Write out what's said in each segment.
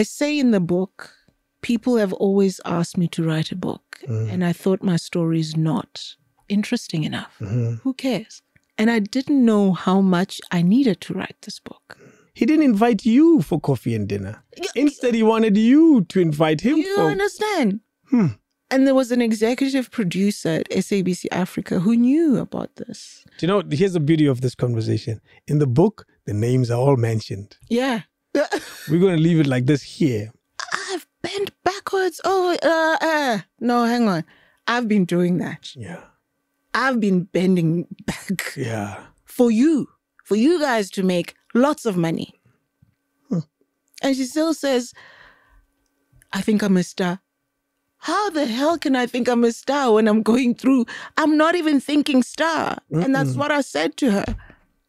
I say in the book, people have always asked me to write a book, and I thought my story is not interesting enough. Who cares? And I didn't know how much I needed to write this book. He didn't invite you for coffee and dinner. Instead, he wanted you to invite him. You understand? And there was an executive producer at SABC Africa who knew about this. Do you know, here's the beauty of this conversation. In the book, the names are all mentioned. Yeah. We're going to leave it like this here. I've bent backwards. No, hang on. I've been doing that. Yeah. I've been bending back. Yeah. For you guys to make lots of money. And she still says, I think I'm a star. How the hell can I think I'm a star when I'm going through? I'm not even thinking star. And that's what I said to her.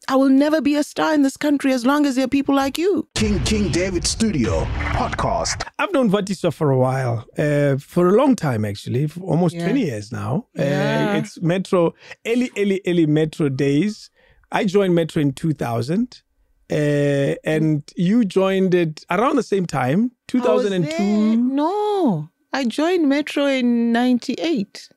I will never be a star in this country as long as there are people like you. King David Studio Podcast. I've known Vatiswa for a while, for a long time actually, for almost 20 years now. It's Metro, early Metro days. I joined Metro in 2000. And you joined it around the same time, 2002? No, I joined Metro in 98.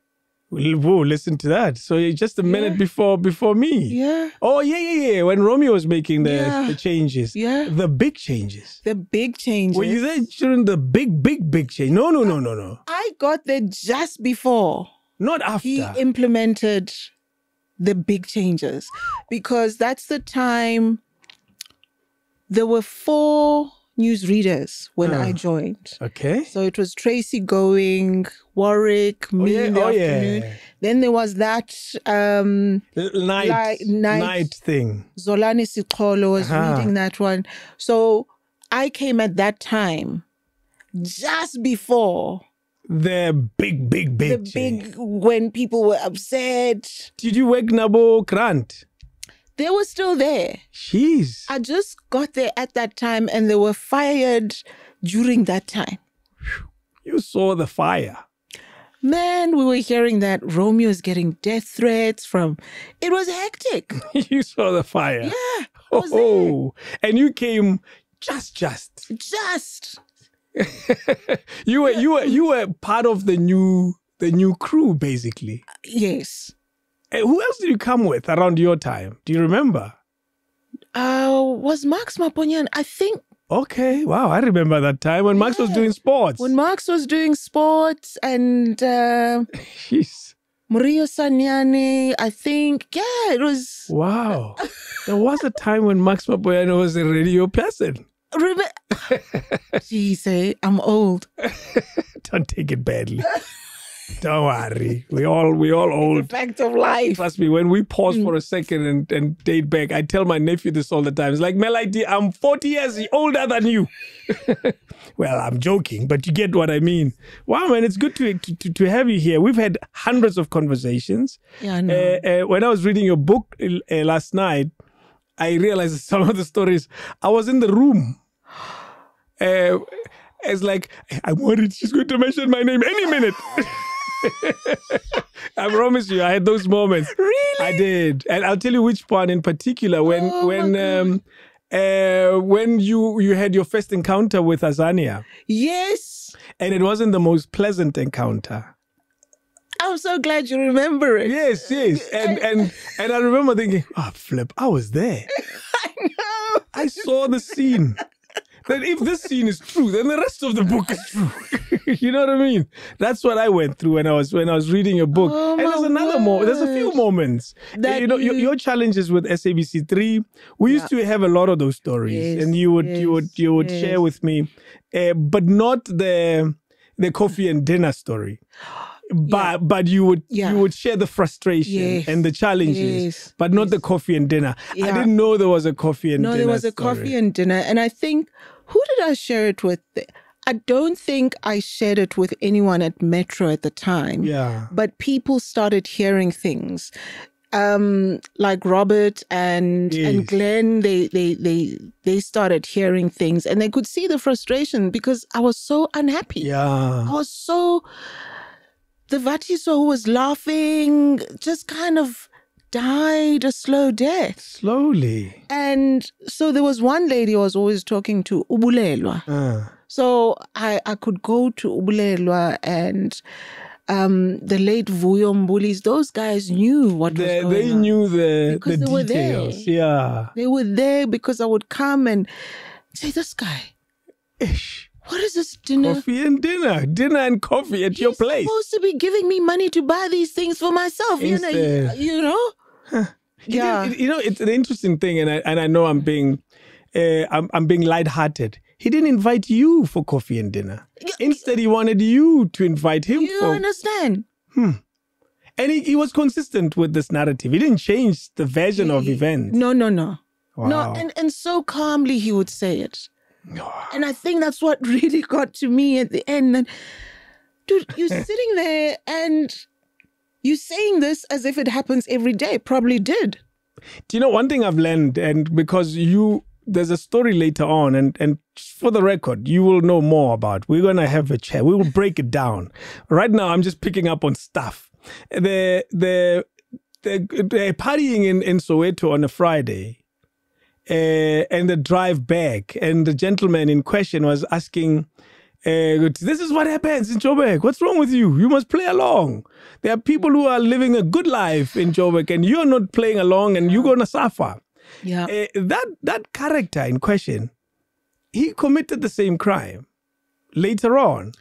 Whoa, listen to that. So you're just a minute before me. Yeah. Oh, yeah. When Romeo was making the changes. Yeah. The big changes. The big changes. Were you there during the big change? No. I got there just before. Not after. He implemented the big changes because that's the time there were 4 newsreaders when I joined. Okay. So it was Tracy going, Warwick, me in the afternoon. Yeah. Then there was that night thing. Zolani Sikolo was reading that one. So I came at that time, just before the big change. When people were upset. Did you wake Nabo Grant? They were still there. Jeez. I just got there at that time and they were fired during that time. You saw the fire. Man, we were hearing that Romeo is getting death threats from... It was hectic. You saw the fire. Yeah. And you came just. You were part of the new crew, basically. Yes. Who else did you come with around your time? Do you remember? Was Max Maponyan, I think. Okay, wow, I remember that time when Max was doing sports. When Max was doing sports and Jeez. Murillo Sanyane, I think. Yeah, it was. Wow. There was a time when Max Maponyan was a radio person. Jeez, I'm old. Don't take it badly. Don't worry. We all old. It's a fact of life. Trust me, when we pause for a second and date back, I tell my nephew this all the time. It's like, Melody, I'm 40 years older than you. Well, I'm joking, but you get what I mean. Wow, man, it's good to have you here. We've had hundreds of conversations. Yeah, I know. When I was reading your book last night, I realized that some of the stories, I was in the room. It's like, I'm worried she's going to mention my name any minute. I promise you, I had those moments. Really? I did. And I'll tell you which one in particular. When you had your first encounter with Azania. Yes. And it wasn't the most pleasant encounter. I'm so glad you remember it. Yes. And I remember thinking, flip, I was there. I know. I saw the scene. That if this scene is true, then the rest of the book is true. You know what I mean? That's what I went through when I was reading your book. Oh, and there's another there's a few moments. That your challenges with SABC 3. We used to have a lot of those stories, and you would share with me, but not the coffee and dinner story. But you would share the frustration and the challenges, but not the coffee and dinner. I didn't know there was a coffee and dinner. No, there was a coffee and dinner. And I think, who did I share it with? I don't think I shared it with anyone at Metro at the time. Yeah. But people started hearing things. Like Robert and Glenn, they started hearing things and they could see the frustration because I was so unhappy. Yeah. I was so... The Vatiswa who was laughing just kind of died a slow death. Slowly. And so there was one lady I was always talking to, Ubulelwa. So I could go to Ubulelwa and the late Vuyo Mbulis. Those guys knew what was going on. They knew the Because they were details. there. Yeah. They were there because I would come and say, this guy, Ish. what is this dinner? Coffee and dinner. Dinner and coffee at your place. He's supposed to be giving me money to buy these things for myself. Instead. You know? Huh. Yeah. It's an interesting thing, and I know I'm being lighthearted. He didn't invite you for coffee and dinner. Instead, he wanted you to invite him. You understand? And he was consistent with this narrative. He didn't change the version of events. No. Wow. No, and so calmly he would say it. And I think that's what really got to me at the end. And, dude, you're sitting there and you're saying this as if it happens every day. Probably did. Do you know one thing I've learned? And because there's a story later on, and for the record, you will know more about. We're going to have a chat. We will break it down. Right now, I'm just picking up on stuff. They're partying in Soweto on a Friday. And the drive back, and the gentleman in question was asking, this is what happens in Joburg. What's wrong with you? You must play along. There are people who are living a good life in Joburg, and you're not playing along, and you're going to suffer. Yeah. That character in question, he committed the same crime later on,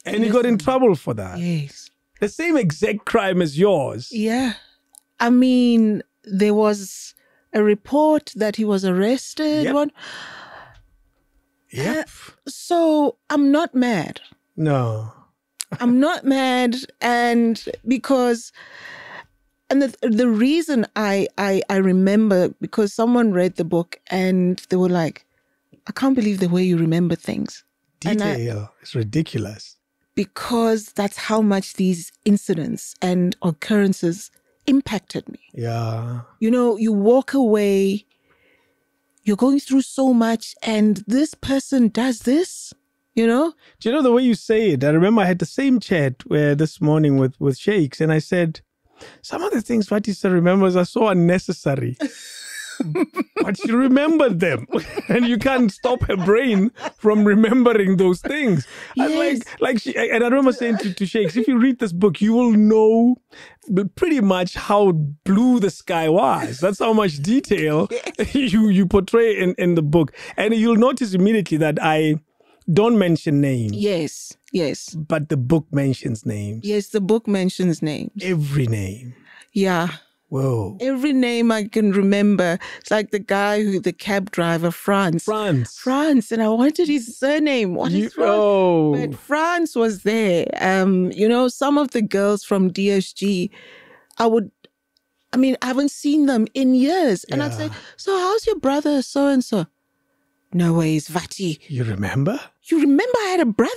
and he got in trouble for that. Yes. The same exact crime as yours. Yeah. I mean, there was a report that he was arrested. Yep. So I'm not mad. No. I'm not mad, and because, and the reason I remember, because someone read the book and they were like, I can't believe the way you remember things. Detail is ridiculous. Because that's how much these incidents and occurrences impacted me. Yeah. You know, you walk away, you're going through so much, and this person does this, you know? Do you know the way you say it? I remember I had the same chat this morning with Shakes, and I said, some of the things Vatiswa remembers are so unnecessary. But she remembered them. And you can't stop her brain from remembering those things. Yes. And I remember saying to Shakes, if you read this book, you will know pretty much how blue the sky was. That's how much detail you portray in the book. And you'll notice immediately that I don't mention names. Yes. But the book mentions names. Yes, the book mentions names. Every name. Yeah. Whoa. Every name I can remember. It's like the guy the cab driver, Franz. And I wanted his surname. What is Franz? Oh. But Franz was there. You know, some of the girls from DSG, I haven't seen them in years. And I'd say, so how's your brother so-and-so? No ways, Vati. You remember? You remember I had a brother?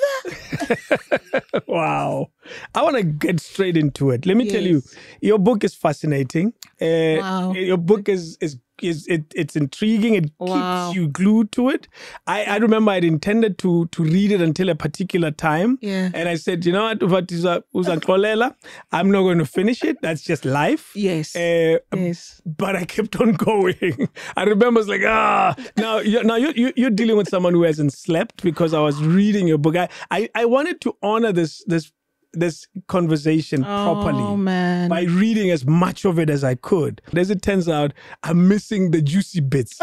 Wow. I want to get straight into it. Let me tell you, your book is fascinating. Wow. Your book is it's intriguing. It keeps you glued to it. I remember I'd intended to read it until a particular time. Yeah. And I said, you know what, I'm not going to finish it. That's just life. Yes. But I kept on going. I remember it's like, now you're dealing with someone who hasn't slept because I was reading your book. I wanted to honor this conversation properly by reading as much of it as I could. As it turns out, I'm missing the juicy bits.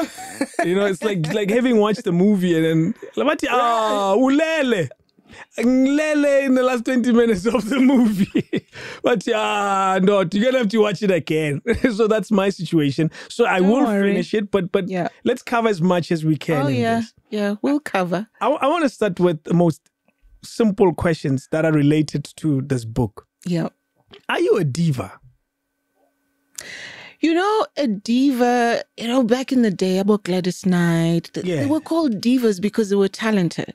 You know, it's like having watched the movie and then ulele in the last 20 minutes of the movie. But no, you're gonna have to watch it again. So that's my situation. So I will finish it, but let's cover as much as we can. Yeah, we'll cover. I want to start with the most simple questions that are related to this book. Yeah. Are you a diva? You know, a diva, back in the day, about Gladys Knight, they were called divas because they were talented.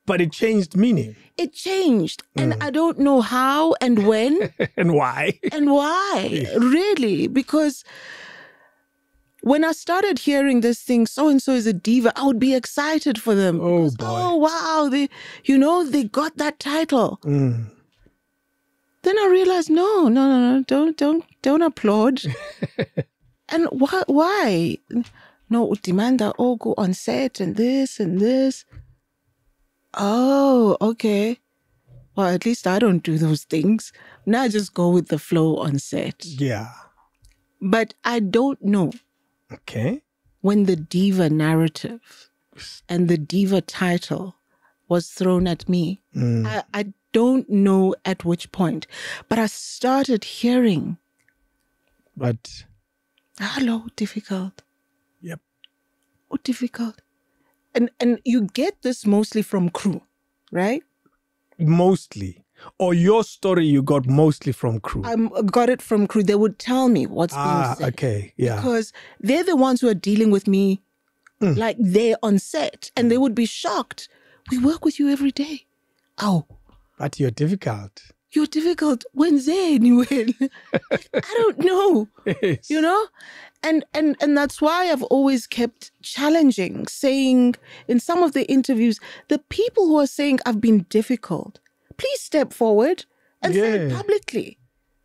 But it changed meaning. It changed. And I don't know how and when. And why. Really. Because when I started hearing this thing, so-and-so is a diva, I would be excited for them. Oh, because, boy. Oh, wow. They got that title. Then I realized, no, don't applaud. And why? No, Utimanda, go on set and this and this. Oh, okay. Well, at least I don't do those things. Now I just go with the flow on set. Yeah. But I don't know. Okay. When the diva narrative and the diva title was thrown at me, I don't know at which point, but I started hearing. But. Hello, difficult. Yep. Oh, difficult. And you get this mostly from crew, right? Mostly. Or your story you got mostly from crew? I got it from crew. They would tell me what's being said. Okay, yeah. Because they're the ones who are dealing with me like they're on set. And they would be shocked. We work with you every day. Oh. But you're difficult. You're difficult. When's there anyway? I don't know. Yes. You know? And that's why I've always kept challenging, saying in some of the interviews, the people who are saying I've been difficult, please step forward and say it publicly.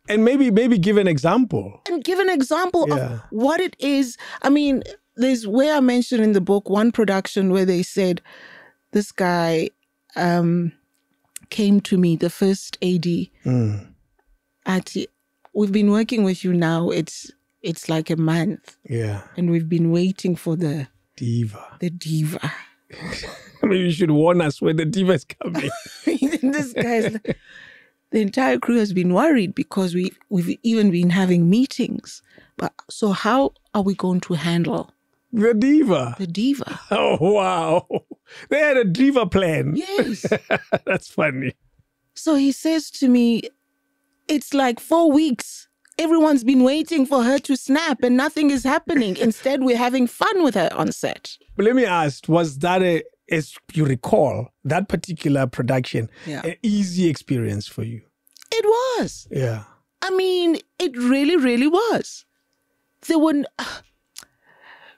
And maybe give an example. And give an example of what it is. I mean, there's where I mentioned in the book one production where they said this guy came to me, the first AD. We've been working with you now. It's like a month. Yeah. And we've been waiting for the diva. Maybe you should warn us when the diva is coming. This guy's the entire crew has been worried because we've even been having meetings. But so how are we going to handle the diva? The diva. Oh wow. They had a diva plan. Yes. That's funny. So he says to me, it's like 4 weeks. Everyone's been waiting for her to snap and nothing is happening. Instead, we're having fun with her on set. But let me ask, was that, as you recall, that particular production, an easy experience for you? It was. Yeah. I mean, it really, really was. There were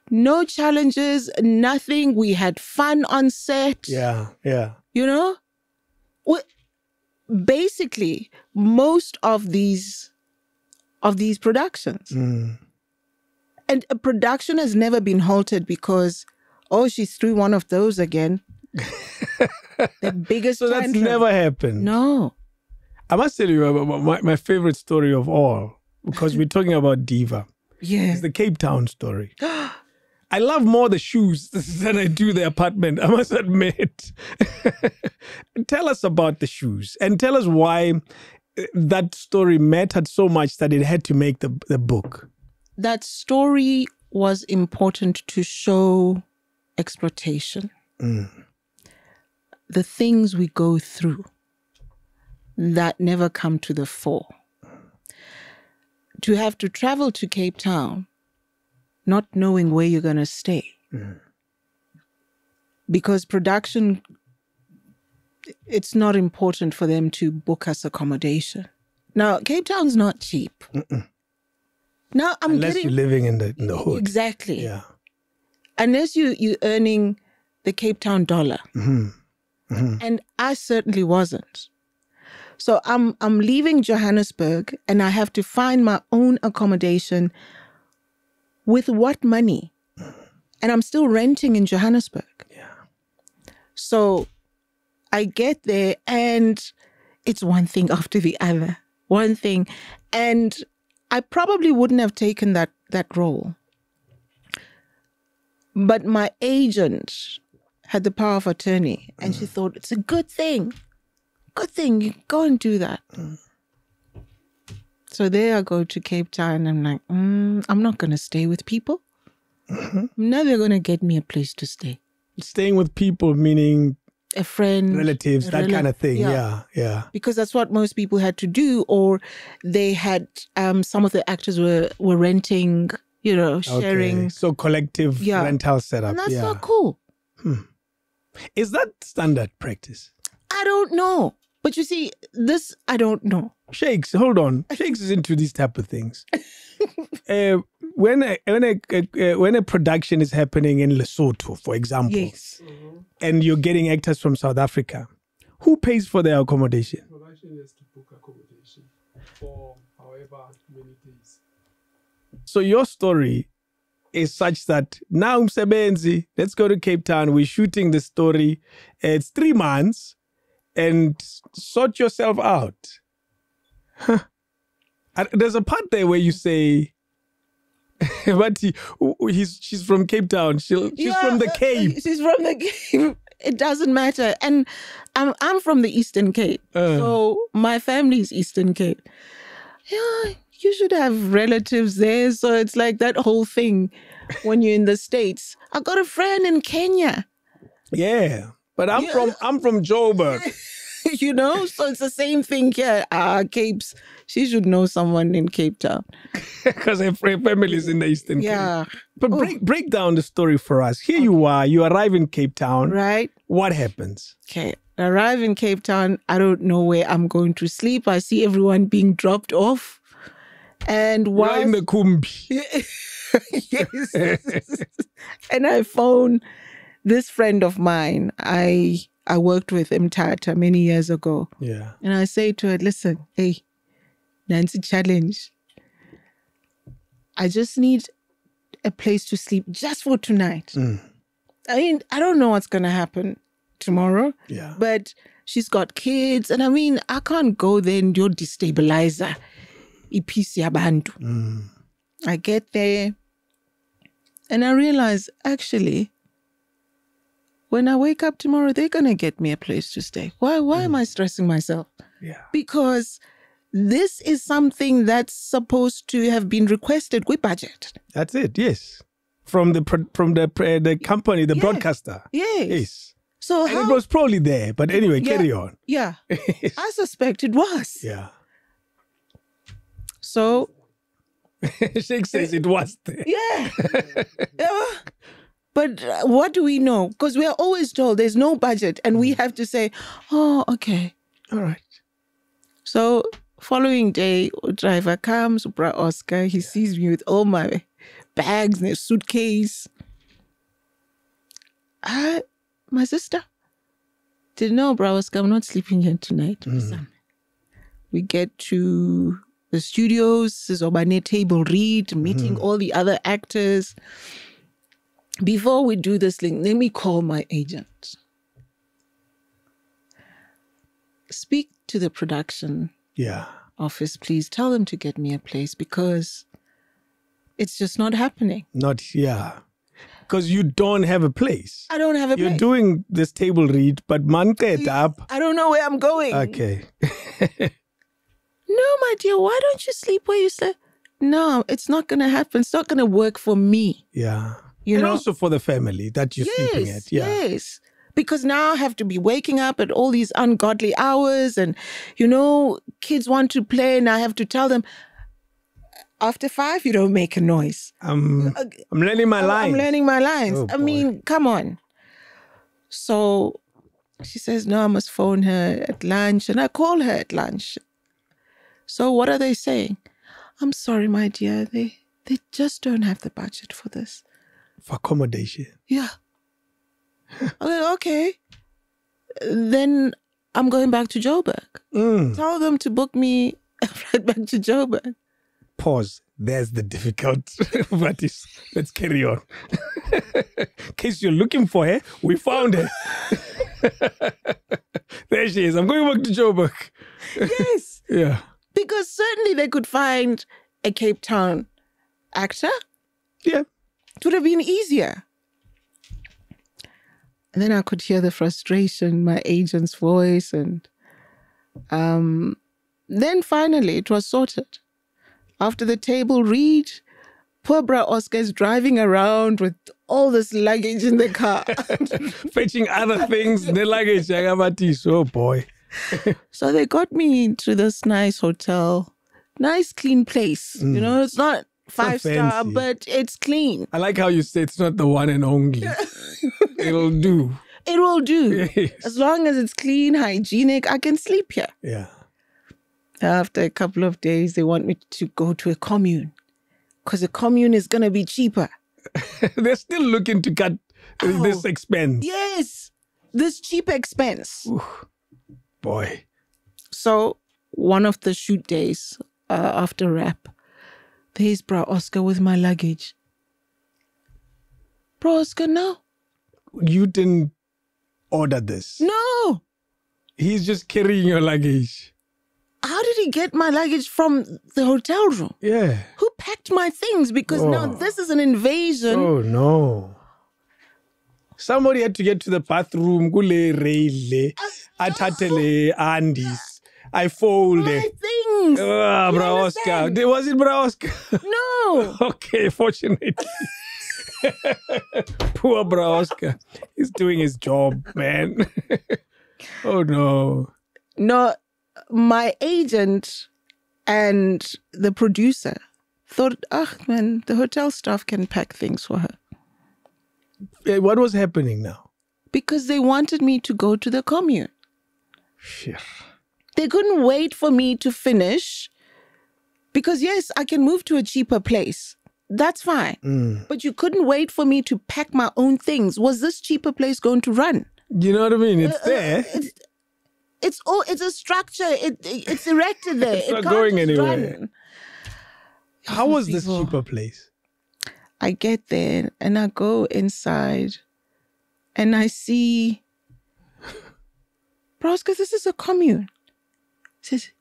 no challenges, nothing. We had fun on set. Yeah, yeah. You know? Basically, most of these productions. And a production has never been halted because, she's through one of those again. The biggest So that's never happened? No. I must tell you about my favorite story of all, because we're talking about diva. Yeah. It's the Cape Town story. I love more the shoes than I do the apartment, I must admit. Tell us about the shoes and tell us why that story mattered so much that it had to make the book. That story was important to show exploitation. The things we go through that never come to the fore. To have to travel to Cape Town not knowing where you're going to stay. Because production, it's not important for them to book us accommodation. Now, Cape Town's not cheap. Now, unless you're living in the hood. Exactly. Yeah. Unless you're earning the Cape Town dollar. And I certainly wasn't. So I'm leaving Johannesburg and I have to find my own accommodation. With what money? And I'm still renting in Johannesburg. Yeah. So I get there and it's one thing after the other. One thing. And I probably wouldn't have taken that role. But my agent had the power of attorney and she thought, it's a good thing. Good thing. You go and do that. So there I go to Cape Town. I'm like, I'm not going to stay with people. Now they're going to get me a place to stay. Staying with people meaning? A friend. Relatives, that kind of thing. Yeah. Because that's what most people had to do. Or they had, some of the actors were renting, sharing. Okay. So collective rental setup. And that's not cool. Is that standard practice? I don't know. But you see, this, I don't know. Shakes, hold on. Shakes is into these type of things. When a production is happening in Lesotho, for example, yes, and you're getting actors from South Africa, who pays for their accommodation? Production has to book accommodation for however many days. So your story is such that now Msebenzi, let's go to Cape Town. We're shooting the story. It's 3 months and sort yourself out. Huh. There's a part there where you say, but she's from Cape Town. She's from the Cape. She's from the Cape. It doesn't matter. And I'm from the Eastern Cape. So my family's Eastern Cape. Yeah, you should have relatives there. So it's like that whole thing when you're in the States. I got a friend in Kenya. Yeah. But I'm from Joburg. You know, so it's the same thing here. Capes. She should know someone in Cape Town. Because her family is in the Eastern Cape. But break down the story for us. Here you are. You arrive in Cape Town. Right. What happens? Okay. I arrive in Cape Town. I don't know where I'm going to sleep. I see everyone being dropped off. And while in the Kumbi. Yes. And I phone this friend of mine. I worked with Mtata many years ago. Yeah. And I say to her, listen, hey, Nancy challenge. I just need a place to sleep just for tonight. I mean, I don't know what's going to happen tomorrow. Yeah. But she's got kids. And I mean, I can't go there and you're destabilizer. I get there and I realize, actually, when I wake up tomorrow, they're going to get me a place to stay. Why am I stressing myself? Yeah. Because this is something that's supposed to have been requested with budget. That's it, yes. From the company, the broadcaster. Yes. So and it was probably there, but anyway, carry on. Yeah. I suspect it was. Yeah. So Sheikh says it was there. Yeah. But what do we know? Because we are always told there's no budget and we have to say, oh, okay. All right. So following day, driver comes, Bra Oscar, he sees me with all my bags and a suitcase. My sister didn't know, Bra Oscar, I'm not sleeping here tonight. We get to the studios, Zobane table read, meeting all the other actors. Before we do this thing, let me call my agent. Speak to the production office, please. Tell them to get me a place because it's just not happening. Because you don't have a place. I don't have a place. You're doing this table read, but manket up. I don't know where I'm going. Okay. No, my dear, why don't you sleep where you sleep? No, it's not going to happen. It's not going to work for me. Yeah. You know? Also for the family that you're sleeping at. Yeah. Yes. Because now I have to be waking up at all these ungodly hours and, you know, kids want to play and I have to tell them, after 5, you don't make a noise. I'm learning my lines. I'm learning my lines. Oh, I mean, come on. So she says, no, I must phone her at lunch. And I call her at lunch. So what are they saying? I'm sorry, my dear. They just don't have the budget for this. For accommodation. Yeah. Okay. Then I'm going back to Joburg. Tell them to book me right back to Joburg. Pause. There's the difficult. Let's carry on. In case you're looking for her, we found her. There she is. I'm going back to Joburg. Yes. Yeah. Because certainly they could find a Cape Town actor. Yeah. It would have been easier. And then I could hear the frustration, my agent's voice. And then finally it was sorted. After the table read, poor Bra Oscar is driving around with all this luggage in the car. Fetching other things in the luggage. Oh boy. So they got me into this nice hotel. Nice, clean place. You know, it's not 5-star, but it's clean. I like how you say it's not the one and only. It'll do. It will do. Yes. As long as it's clean, hygienic, I can sleep here. Yeah. After a couple of days, they want me to go to a commune because a commune is going to be cheaper. They're still looking to cut this expense. Yes, this cheap expense. Ooh, boy. So one of the shoot days after wrap, there's Bra Oscar with my luggage. Bro, Oscar, no. You didn't order this. No. He's just carrying your luggage. How did he get my luggage from the hotel room? Yeah. Who packed my things? Because now this is an invasion. Oh, no. Somebody had to get to the bathroom. Gule reile. Atatele Andes. I folded. My things. Bra Oscar. Was it Bra Oscar? No. Okay, fortunately. Poor Bra Oscar. He's doing his job, man. Oh, no. No, my agent and the producer thought, man, the hotel staff can pack things for her. What was happening now? Because they wanted me to go to the commune. Shit. They couldn't wait for me to finish because, yes, I can move to a cheaper place. That's fine. But you couldn't wait for me to pack my own things. Was this cheaper place going to run? You know what I mean? It's there. It's a structure. It's erected there. It's not can't going just anywhere. run. How was this cheaper place? I get there and I go inside and I see, bro, because this is a commune. He says,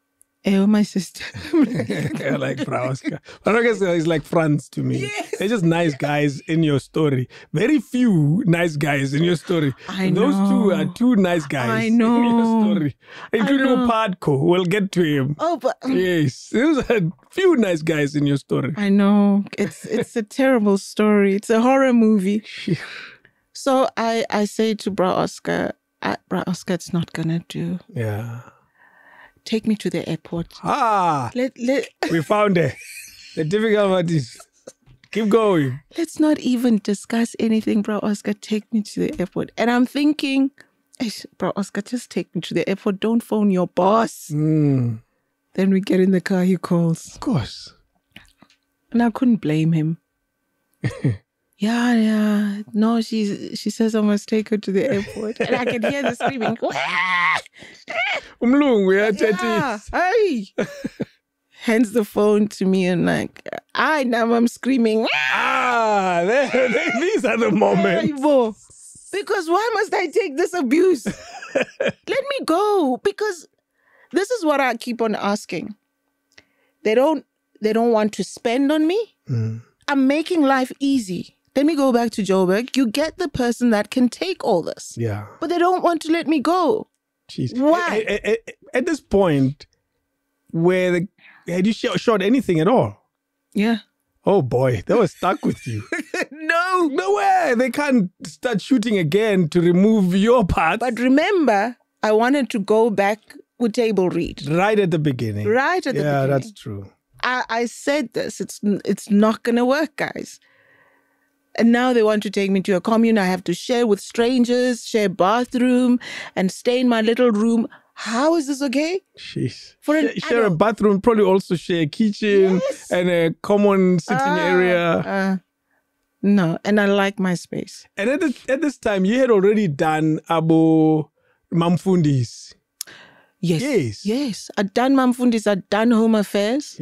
"Hey, my sister." I like Bra Oscar. But I guess it's like friends to me. Yes. They're just nice guys in your story. Very few nice guys in your story. I Those know. two are two nice guys I know. in your story. Including Padko. We'll get to him. Oh, but Yes. Those are few nice guys in your story. I know. It's a terrible story. It's a horror movie. So I say to Bra Oscar, Bra Oscar, it's not gonna do. Yeah. Take me to the airport. We found it. The difficult part is keep going. Let's not even discuss anything, Bro Oscar. Take me to the airport. And I'm thinking, Bro Oscar, just take me to the airport. Don't phone your boss. Then we get in the car, he calls. Of course. And I couldn't blame him. Yeah. No, she says I must take her to the airport. And I can hear the screaming. Yeah, hey. Hands the phone to me and like, now I'm screaming. These are the moments. Because why must I take this abuse? Let me go. Because this is what I keep on asking. They don't want to spend on me. I'm making life easy. Let me go back to Joburg. You get the person that can take all this. Yeah. But they don't want to let me go. Jeez. Why? At this point, had you shot anything at all? Yeah. Oh boy, they were stuck with you. No way. They can't start shooting again to remove your parts. But remember, I wanted to go back with table read. Right at the beginning. Yeah, that's true. I said this. It's not going to work, guys. And now they want to take me to a commune. I have to share with strangers, share bathroom, and stay in my little room. How is this okay? Jeez. Share a bathroom, probably also share a kitchen and a common sitting area. No, and I like my space. And at this time, you had already done Abo Mamfundis. Yes. I'd done Mamfundis. I'd done Home Affairs.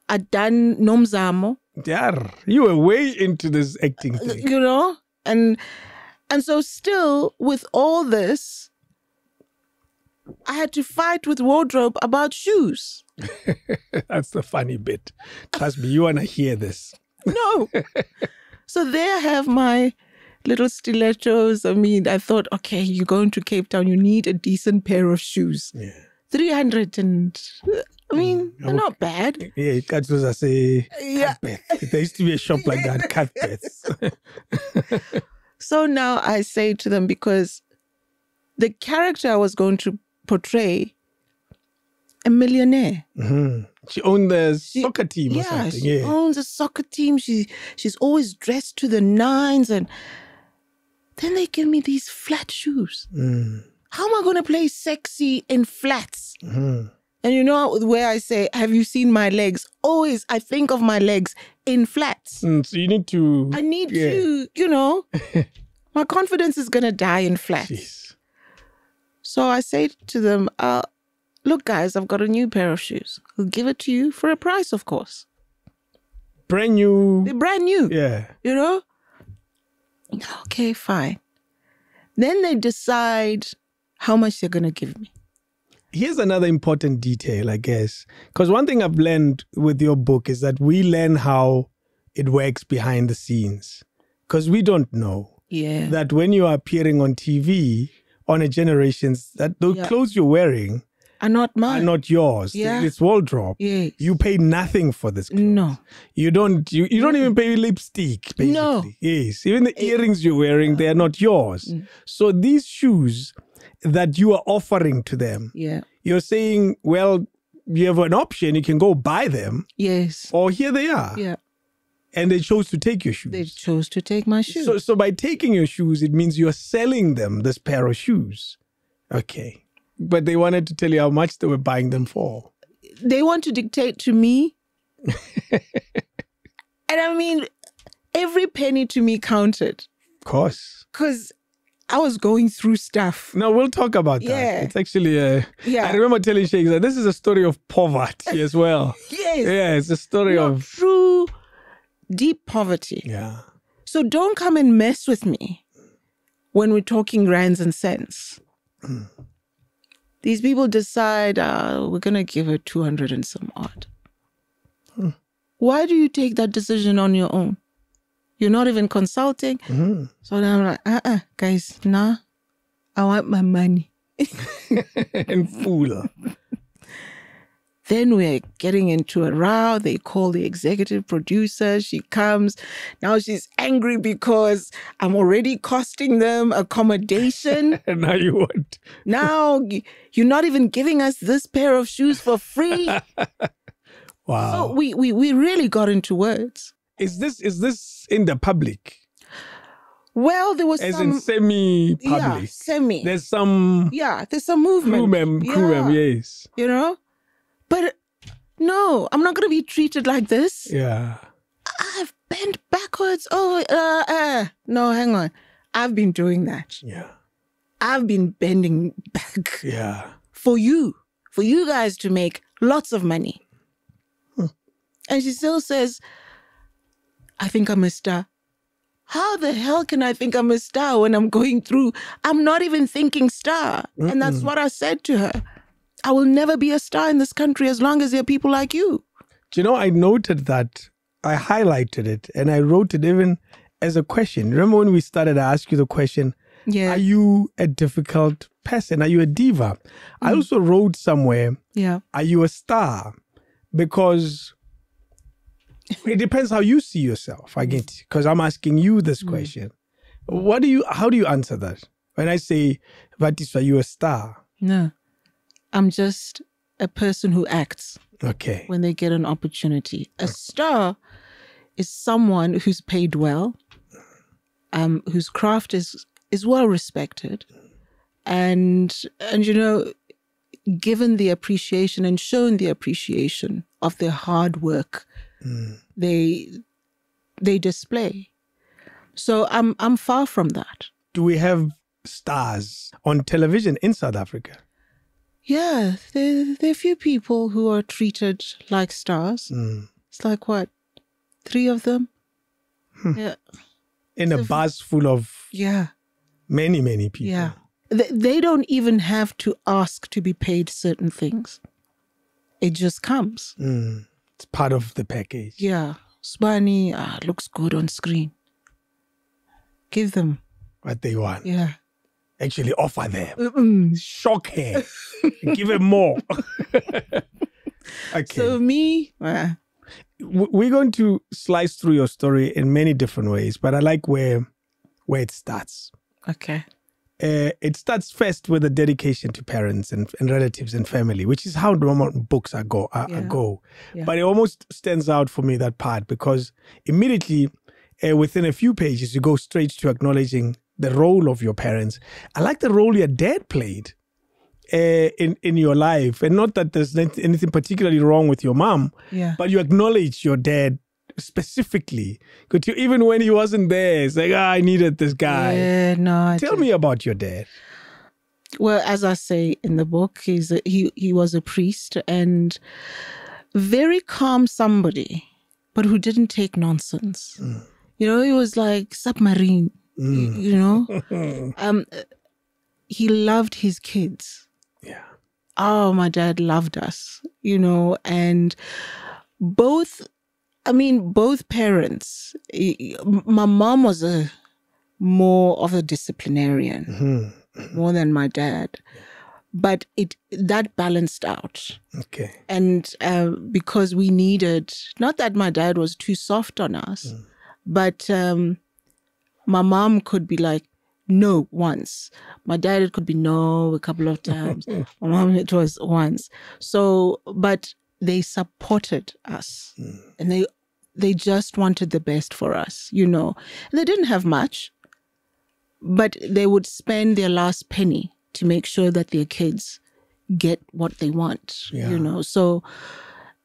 I'd done Nomzamo. Yeah, you were way into this acting thing. You know? And so still, with all this, I had to fight with wardrobe about shoes. That's the funny bit. Trust me, you want to hear this. No. So there I have my little stilettos. I mean, I thought, okay, you're going to Cape Town. You need a decent pair of shoes. Yeah. 300 and... I mean, they're not bad. Yeah, Katsuza say Cuthbert. There used to be a shop like that, Cuthbert's. So now I say to them, because the character I was going to portray, a millionaire. Mm-hmm. She owned the soccer team or something. She owns a soccer team. She's always dressed to the nines. And then they give me these flat shoes. How am I going to play sexy in flats? And you know where I say, have you seen my legs? Always I think of my legs in flats. So you need to... I need to, my confidence is going to die in flats. Jeez. So I say to them, look, guys, I've got a new pair of shoes. I'll give it to you for a price, of course. Brand new. They're brand new. Yeah. You know? Okay, fine. Then they decide how much they're going to give me. Here's another important detail, I guess. Because one thing I've learned with your book is that we learn how it works behind the scenes. Because we don't know that when you are appearing on TV, on a Generations, that the clothes you're wearing are not mine. Are not yours. Yeah. It's wardrobe. Yes. You pay nothing for this clothes. No. You don't even pay lipstick, basically. No. Yes. Even the earrings you're wearing, they are not yours. So these shoes that you are offering to them, you're saying, well, you have an option. You can go buy them. Yes. Or here they are. Yeah. And they chose to take your shoes. They chose to take my shoes. So by taking your shoes, it means you're selling them this pair of shoes. Okay. But they wanted to tell you how much they were buying them for. They want to dictate to me. And I mean, every penny to me counted. Of course. Because I was going through stuff. No, we'll talk about that. Yeah. It's actually I remember telling Sheikh that this is a story of poverty as well. Yes. Yeah, it's a story of true deep poverty. Yeah. So don't come and mess with me when we're talking rands and cents. These people decide we're going to give her 200 and some odd. Why do you take that decision on your own? You're not even consulting. So then I'm like, guys, nah, I want my money. And fool. Then we're getting into a row. They call the executive producer. She comes. Now she's angry because I'm already costing them accommodation. And now you want. Now you're not even giving us this pair of shoes for free. Wow. So we really got into words. Is this in the public? Well, there was as some... in semi-public. Yeah, semi. There's some... Yeah, there's some movement. Crew mem, yes. You know? But no, I'm not going to be treated like this. Yeah. I've bent backwards. Oh, no, hang on. I've been doing that. Yeah. I've been bending back. Yeah. For you guys to make lots of money. And she still says, I think I'm a star. How the hell can I think I'm a star when I'm going through? I'm not even thinking star. And that's what I said to her. I will never be a star in this country as long as there are people like you. Do you know, I noted that. I highlighted it and I wrote it even as a question. Remember when we started, I asked you the question, are you a difficult person? Are you a diva? I also wrote somewhere, are you a star? Because it depends how you see yourself. I get it. Because I'm asking you this question. How do you answer that? When I say, Vatiswa, are you a star? No. I'm just a person who acts. Okay. When they get an opportunity. A star is someone who's paid well, whose craft is well respected, and you know, given the appreciation and shown the appreciation of their hard work, they display. So I'm far from that. Do we have stars on television in South Africa? Yeah, there are a few people who are treated like stars. It's like, what, 3 of them? Yeah. In a bus full of many, many people. Yeah. They don't even have to ask to be paid certain things. It just comes. It's part of the package. Yeah. Spani looks good on screen. Give them what they want. Yeah. Actually offer them. Shock her. Give her more. Okay. So me... We're going to slice through your story in many different ways, but I like where it starts. Okay. It starts first with a dedication to parents and relatives and family, which is how normal books go. Yeah. But it almost stands out for me, that part, because immediately within a few pages, you go straight to acknowledging the role of your parents. I like the role your dad played in your life. And not that there's anything particularly wrong with your mom, but you acknowledge your dad specifically. Even when he wasn't there, it's like, I needed this guy. Tell me about your dad. Well, as I say in the book, he was a priest and very calm somebody, but who didn't take nonsense. You know, he was like submarine. You know, he loved his kids. Yeah. Oh, my dad loved us, you know, and both parents. My mom was more of a disciplinarian, more than my dad. But that balanced out. Okay. And because we needed, not that my dad was too soft on us, but my mom could be like, no, once. My dad, it could be no a couple of times. My mom, it was once. So, but they supported us. And they just wanted the best for us, you know. And they didn't have much, but they would spend their last penny to make sure that their kids get what they want, you know. So,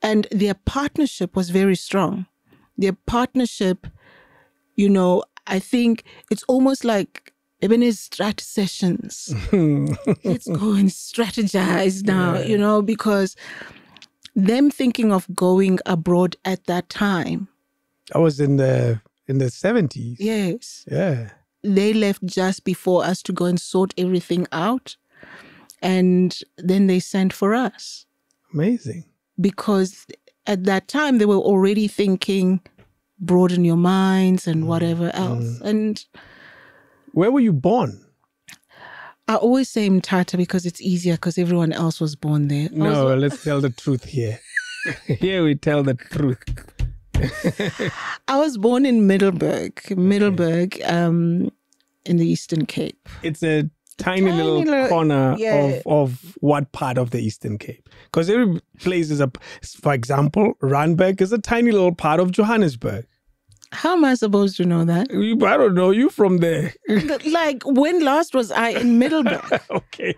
and their partnership was very strong. Their partnership, you know, I think it's almost like even his strat sessions. Let's go and strategize now, you know, because them thinking of going abroad at that time. I was in the 70s. Yes. Yeah. They left just before us to go and sort everything out. And then they sent for us. Amazing. Because at that time, they were already thinking, broaden your minds and whatever else. And where were you born? I always say Mthatha because it's easier because everyone else was born there. No, let's tell the truth here. Here we tell the truth. I was born in Middelburg, in the Eastern Cape. It's a tiny little corner of what part of the Eastern Cape? Because every place is for example, Randburg is a tiny little part of Johannesburg. How am I supposed to know that? I don't know. You from there. Like, when last was I in Middelburg? Okay.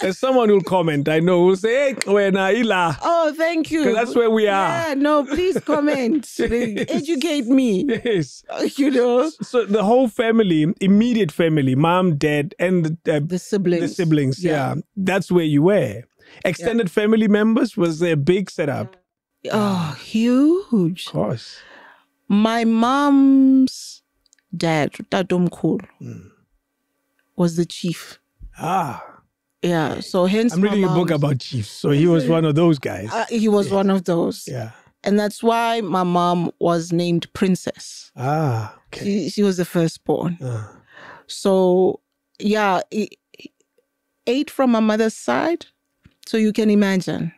There's someone who'll comment, I know, who'll say, hey, Ila. Oh, thank you. Because that's where we are. Yeah, no, please comment. Yes. Educate me. Yes. You know? So the whole family, immediate family, mom, dad, and the siblings. The siblings, yeah. That's where you were. Extended family members, was there a big setup? Oh, huge. Of course. My mom's dad, Tatomkhulu, was the chief. Yeah, so hence I'm reading a book about chiefs, so he was one of those guys. He was one of those. Yeah. And that's why my mom was named Princess. Okay. She was the firstborn. So, yeah, 8 from my mother's side. So you can imagine.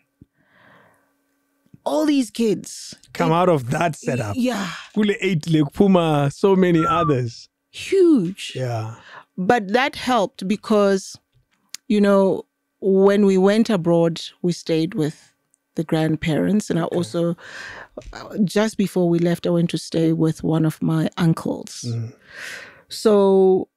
All these kids come out of that setup. Yeah. Kule 8 like Puma, so many others. Huge. Yeah. But that helped because, you know, when we went abroad, we stayed with the grandparents. And I also, just before we left, I went to stay with one of my uncles. So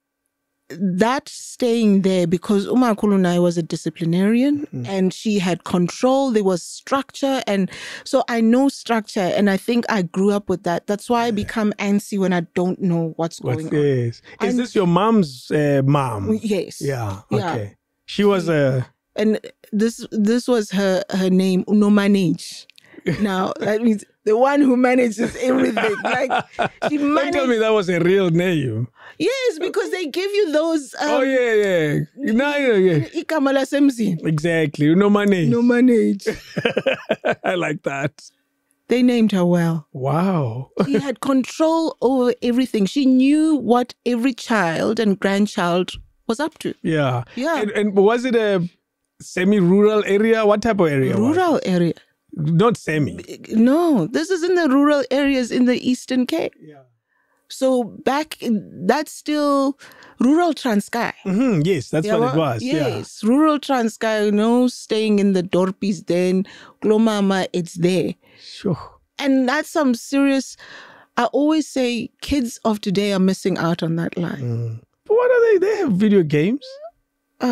that staying there, because Uma Kulunai was a disciplinarian and she had control, there was structure. And so I know structure and I think I grew up with that. That's why I become antsy when I don't know what's going on. Is this your mom's mom? Yes. Yeah. Okay. She was a... And this was her name, Unomanage. Now, that means the one who manages everything. Like, she managed... Don't tell me that was a real name. Yes, because they give you those... yeah. Ikamala Semzi. Exactly. No manage. I like that. They named her well. Wow. She had control over everything. She knew what every child and grandchild was up to. Yeah. Yeah. And was it a semi-rural area? What type of area? Rural area. Not semi. No, this is in the rural areas in the Eastern Cape. Yeah. So that's still rural Transkei. Yes, that's what it was. Yes, rural Transkei, you know, staying in the dorpies then, Glomama, it's there. Sure. And that's some serious, I always say kids of today are missing out on that line. But what are they? They have video games. They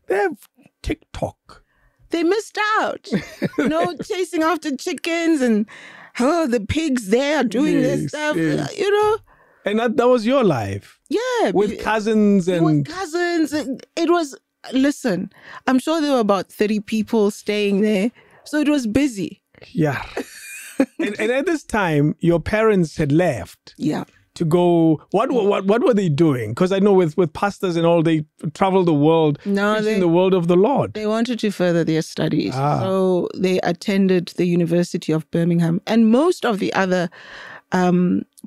have TikTok. They missed out. You know, chasing after chickens and the pigs there doing this stuff, you know. And that was your life. Yeah. With cousins and... With cousins. It was, listen, I'm sure there were about 30 people staying there. So it was busy. Yeah. and at this time, your parents had left. Yeah. to go? What were they doing? Because I know with pastors and all, they travel the world, preaching the word of the Lord. They wanted to further their studies. So they attended the University of Birmingham. And most of the other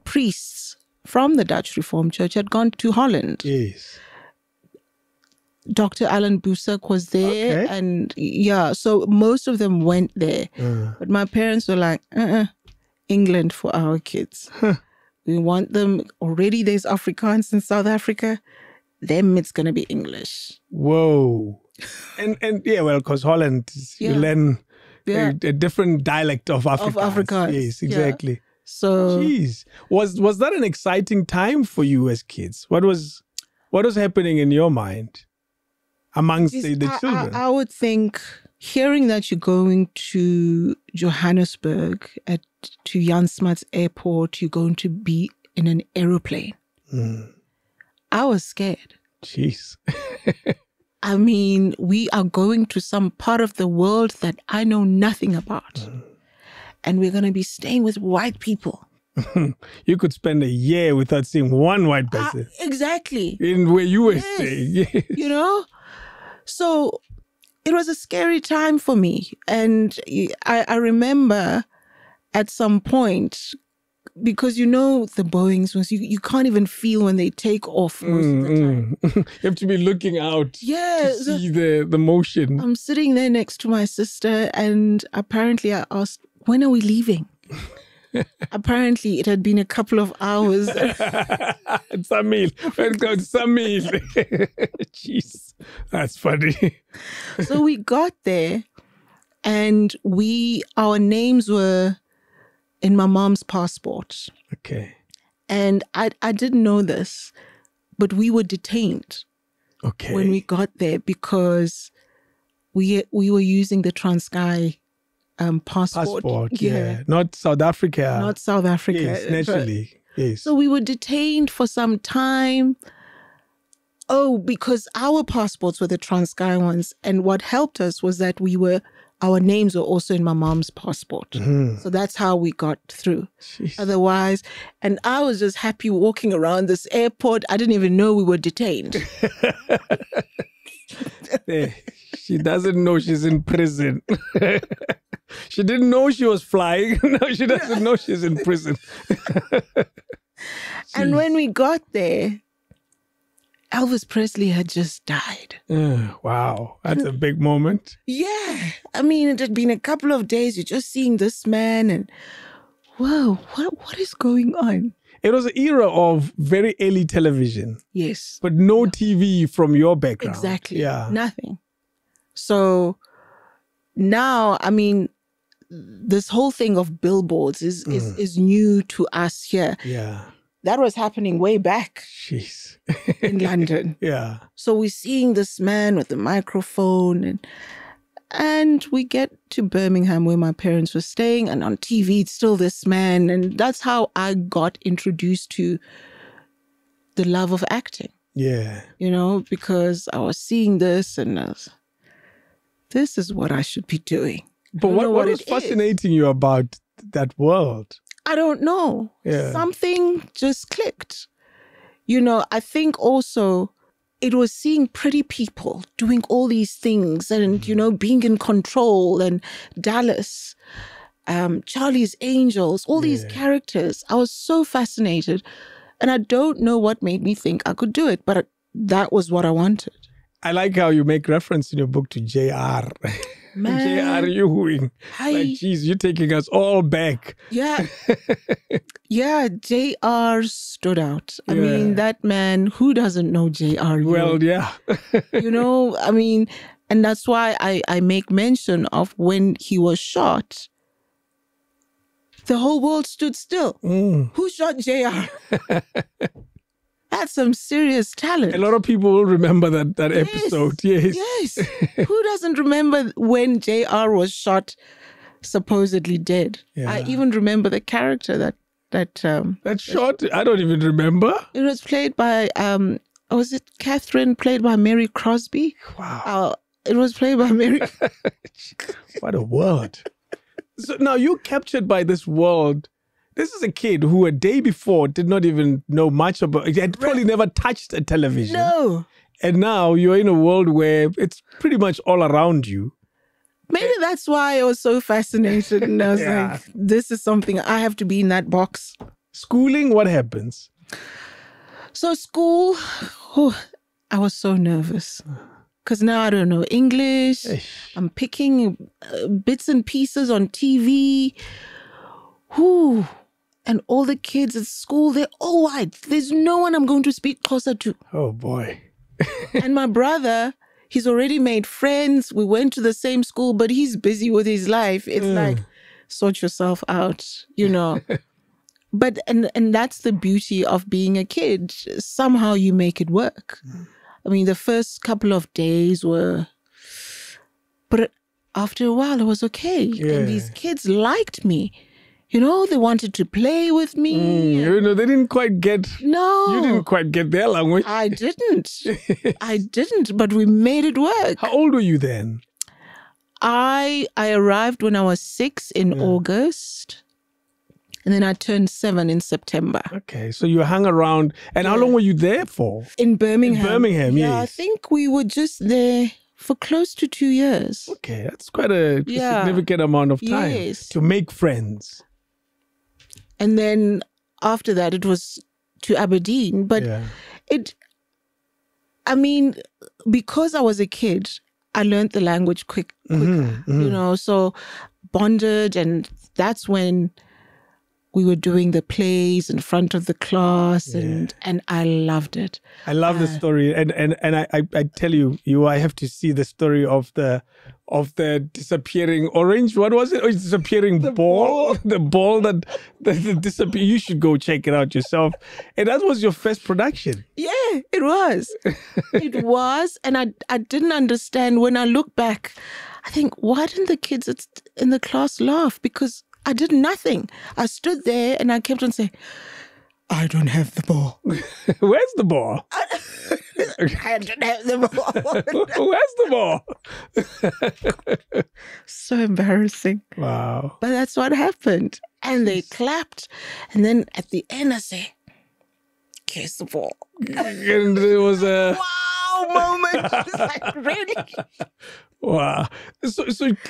priests from the Dutch Reformed Church had gone to Holland. Yes. Dr. Alan Boesak was there. Okay. And so most of them went there. But my parents were like, England for our kids. We want them. Already there's Afrikaans in South Africa. Them, it's going to be English. Whoa. And because Holland, you learn a different dialect of Afrikaans. Of Afrikaans. Yes, exactly. Yeah. So, jeez. Was that an exciting time for you as kids? What was happening in your mind amongst the children? I would think hearing that you're going to Johannesburg to Jan Smuts Airport, you're going to be in an aeroplane. I was scared. Jeez. I mean, we are going to some part of the world that I know nothing about. And we're going to be staying with white people. You could spend a year without seeing one white person. Exactly. In where you were staying. Yes. You know? So it was a scary time for me. And I remember at some point, because the Boeings, you can't even feel when they take off most of the time. You have to be looking out to see the motion. I'm sitting there next to my sister, and apparently I asked, when are we leaving? Apparently it had been a couple of hours. Samil. Welcome to Samil. Jeez, that's funny. So we got there, and our names were in my mom's passport. Okay. And I didn't know this, but we were detained. Okay. When we got there because we were using the Transkei passport. Yeah. Not South Africa. Not South Africa. Yes, naturally. Yes. So we were detained for some time. Oh, because our passports were the Transkei ones. And what helped us was that our names were also in my mom's passport. So that's how we got through. Jeez. Otherwise, and I was just happy walking around this airport. I didn't even know we were detained. She doesn't know she's in prison. She didn't know she was flying. Now she doesn't know she's in prison. And when we got there, Elvis Presley had just died. Wow. That's a big moment. Yeah. I mean, it had been a couple of days. You're just seeing this man and, whoa, what is going on? It was an era of very early television. Yes. But no TV from your background. Exactly. Yeah. Nothing. So now, I mean, this whole thing of billboards is new to us here. Yeah. That was happening way back. Jeez. In London. Yeah. So we're seeing this man with the microphone and we get to Birmingham where my parents were staying, and on TV it's still this man, and that's how I got introduced to the love of acting. Yeah. Because I was seeing this and this is what I should be doing. But what was fascinating you about that world? I don't know. Yeah. Something just clicked. I think also it was seeing pretty people doing all these things and, being in control, and Dallas, Charlie's Angels, all these characters. I was so fascinated, and I don't know what made me think I could do it, but that was what I wanted. I like how you make reference in your book to J.R. Man. J.R. Ewing. Like, geez, you're taking us all back. Yeah. Yeah, J.R. stood out. I mean, that man, who doesn't know J.R. Ewing? Well, yeah. I mean, and that's why I make mention of when he was shot, the whole world stood still. Who shot J.R.? That's some serious talent. A lot of people will remember that episode. Yes. Yes. Who doesn't remember when JR was shot, supposedly dead? Yeah. I even remember the character that shot. I don't even remember. It was played by was it Catherine, played by Mary Crosby? Wow. It was played by Mary. What a world. So now you're captured by this world this is a kid who a day before did not even know much about, had probably never touched a television. No. And now you're in a world where it's pretty much all around you. Maybe that's why I was so fascinated. And I was Yeah. like, this is something, I have to be in that box. Schooling, what happens? So school, I was so nervous. Because now I don't know English. I'm picking bits and pieces on TV. Whew. And all the kids at school, they're all white. There's no one I'm going to speak closer to. Oh, boy. And my brother, he's already made friends. We went to the same school, but he's busy with his life. It's like, sort yourself out, you know. But, and that's the beauty of being a kid. Somehow you make it work. I mean, the first couple of days were, but after a while it was okay. Yeah. And these kids liked me. You know, they wanted to play with me. You know, they didn't quite get... No. You didn't quite get their language. I didn't. I didn't, but we made it work. How old were you then? I arrived when I was 6 in August. And then I turned 7 in September. Okay, so you hung around. And how long were you there for? In Birmingham. In Birmingham, yeah. I yes. think we were just there for close to 2 years. Okay, that's quite a significant amount of time to make friends. And then after that, it was to Aberdeen. But I mean, because I was a kid, I learned the language quicker, you know, so bonded. And that's when we were doing the plays in front of the class, and I loved it. I love the story, and I tell you, I have to see the story of the disappearing orange. What was it? Oh, disappearing ball. The ball that disappeared. You should go check it out yourself. And that was your first production. Yeah, it was. It was, and I didn't understand. When I look back, I think, why didn't the kids in the class laugh? Because I did nothing. I stood there and I kept on saying, I don't have the ball. Where's the ball? I don't have the ball. Where's the ball? So embarrassing. Wow. But that's what happened. And they clapped. And then at the end I say, here's the ball. And it was a... wow moment. It's like, really? Wow. So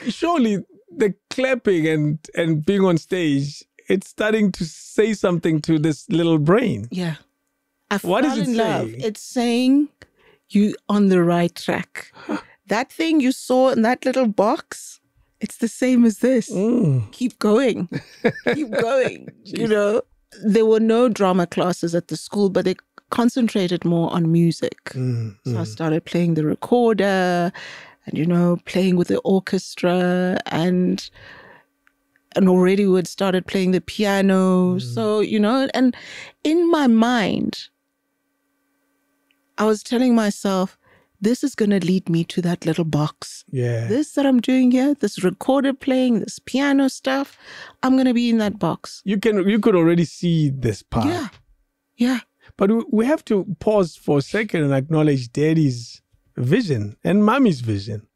surely the clapping and being on stage, it's starting to say something to this little brain. Yeah. What is it saying? It's saying you on the right track. That thing you saw in that little box, it's the same as this. Keep going. Keep going. You know, there were no drama classes at the school, but they concentrated more on music. So I started playing the recorder and, you know, playing with the orchestra and already we had started playing the piano. So, you know, and in my mind, I was telling myself, this is going to lead me to that little box. Yeah. This that I'm doing here, this recorder playing, this piano stuff, I'm going to be in that box. You could already see this part. Yeah. Yeah. But we have to pause for a second and acknowledge Daddy's vision and Mommy's vision.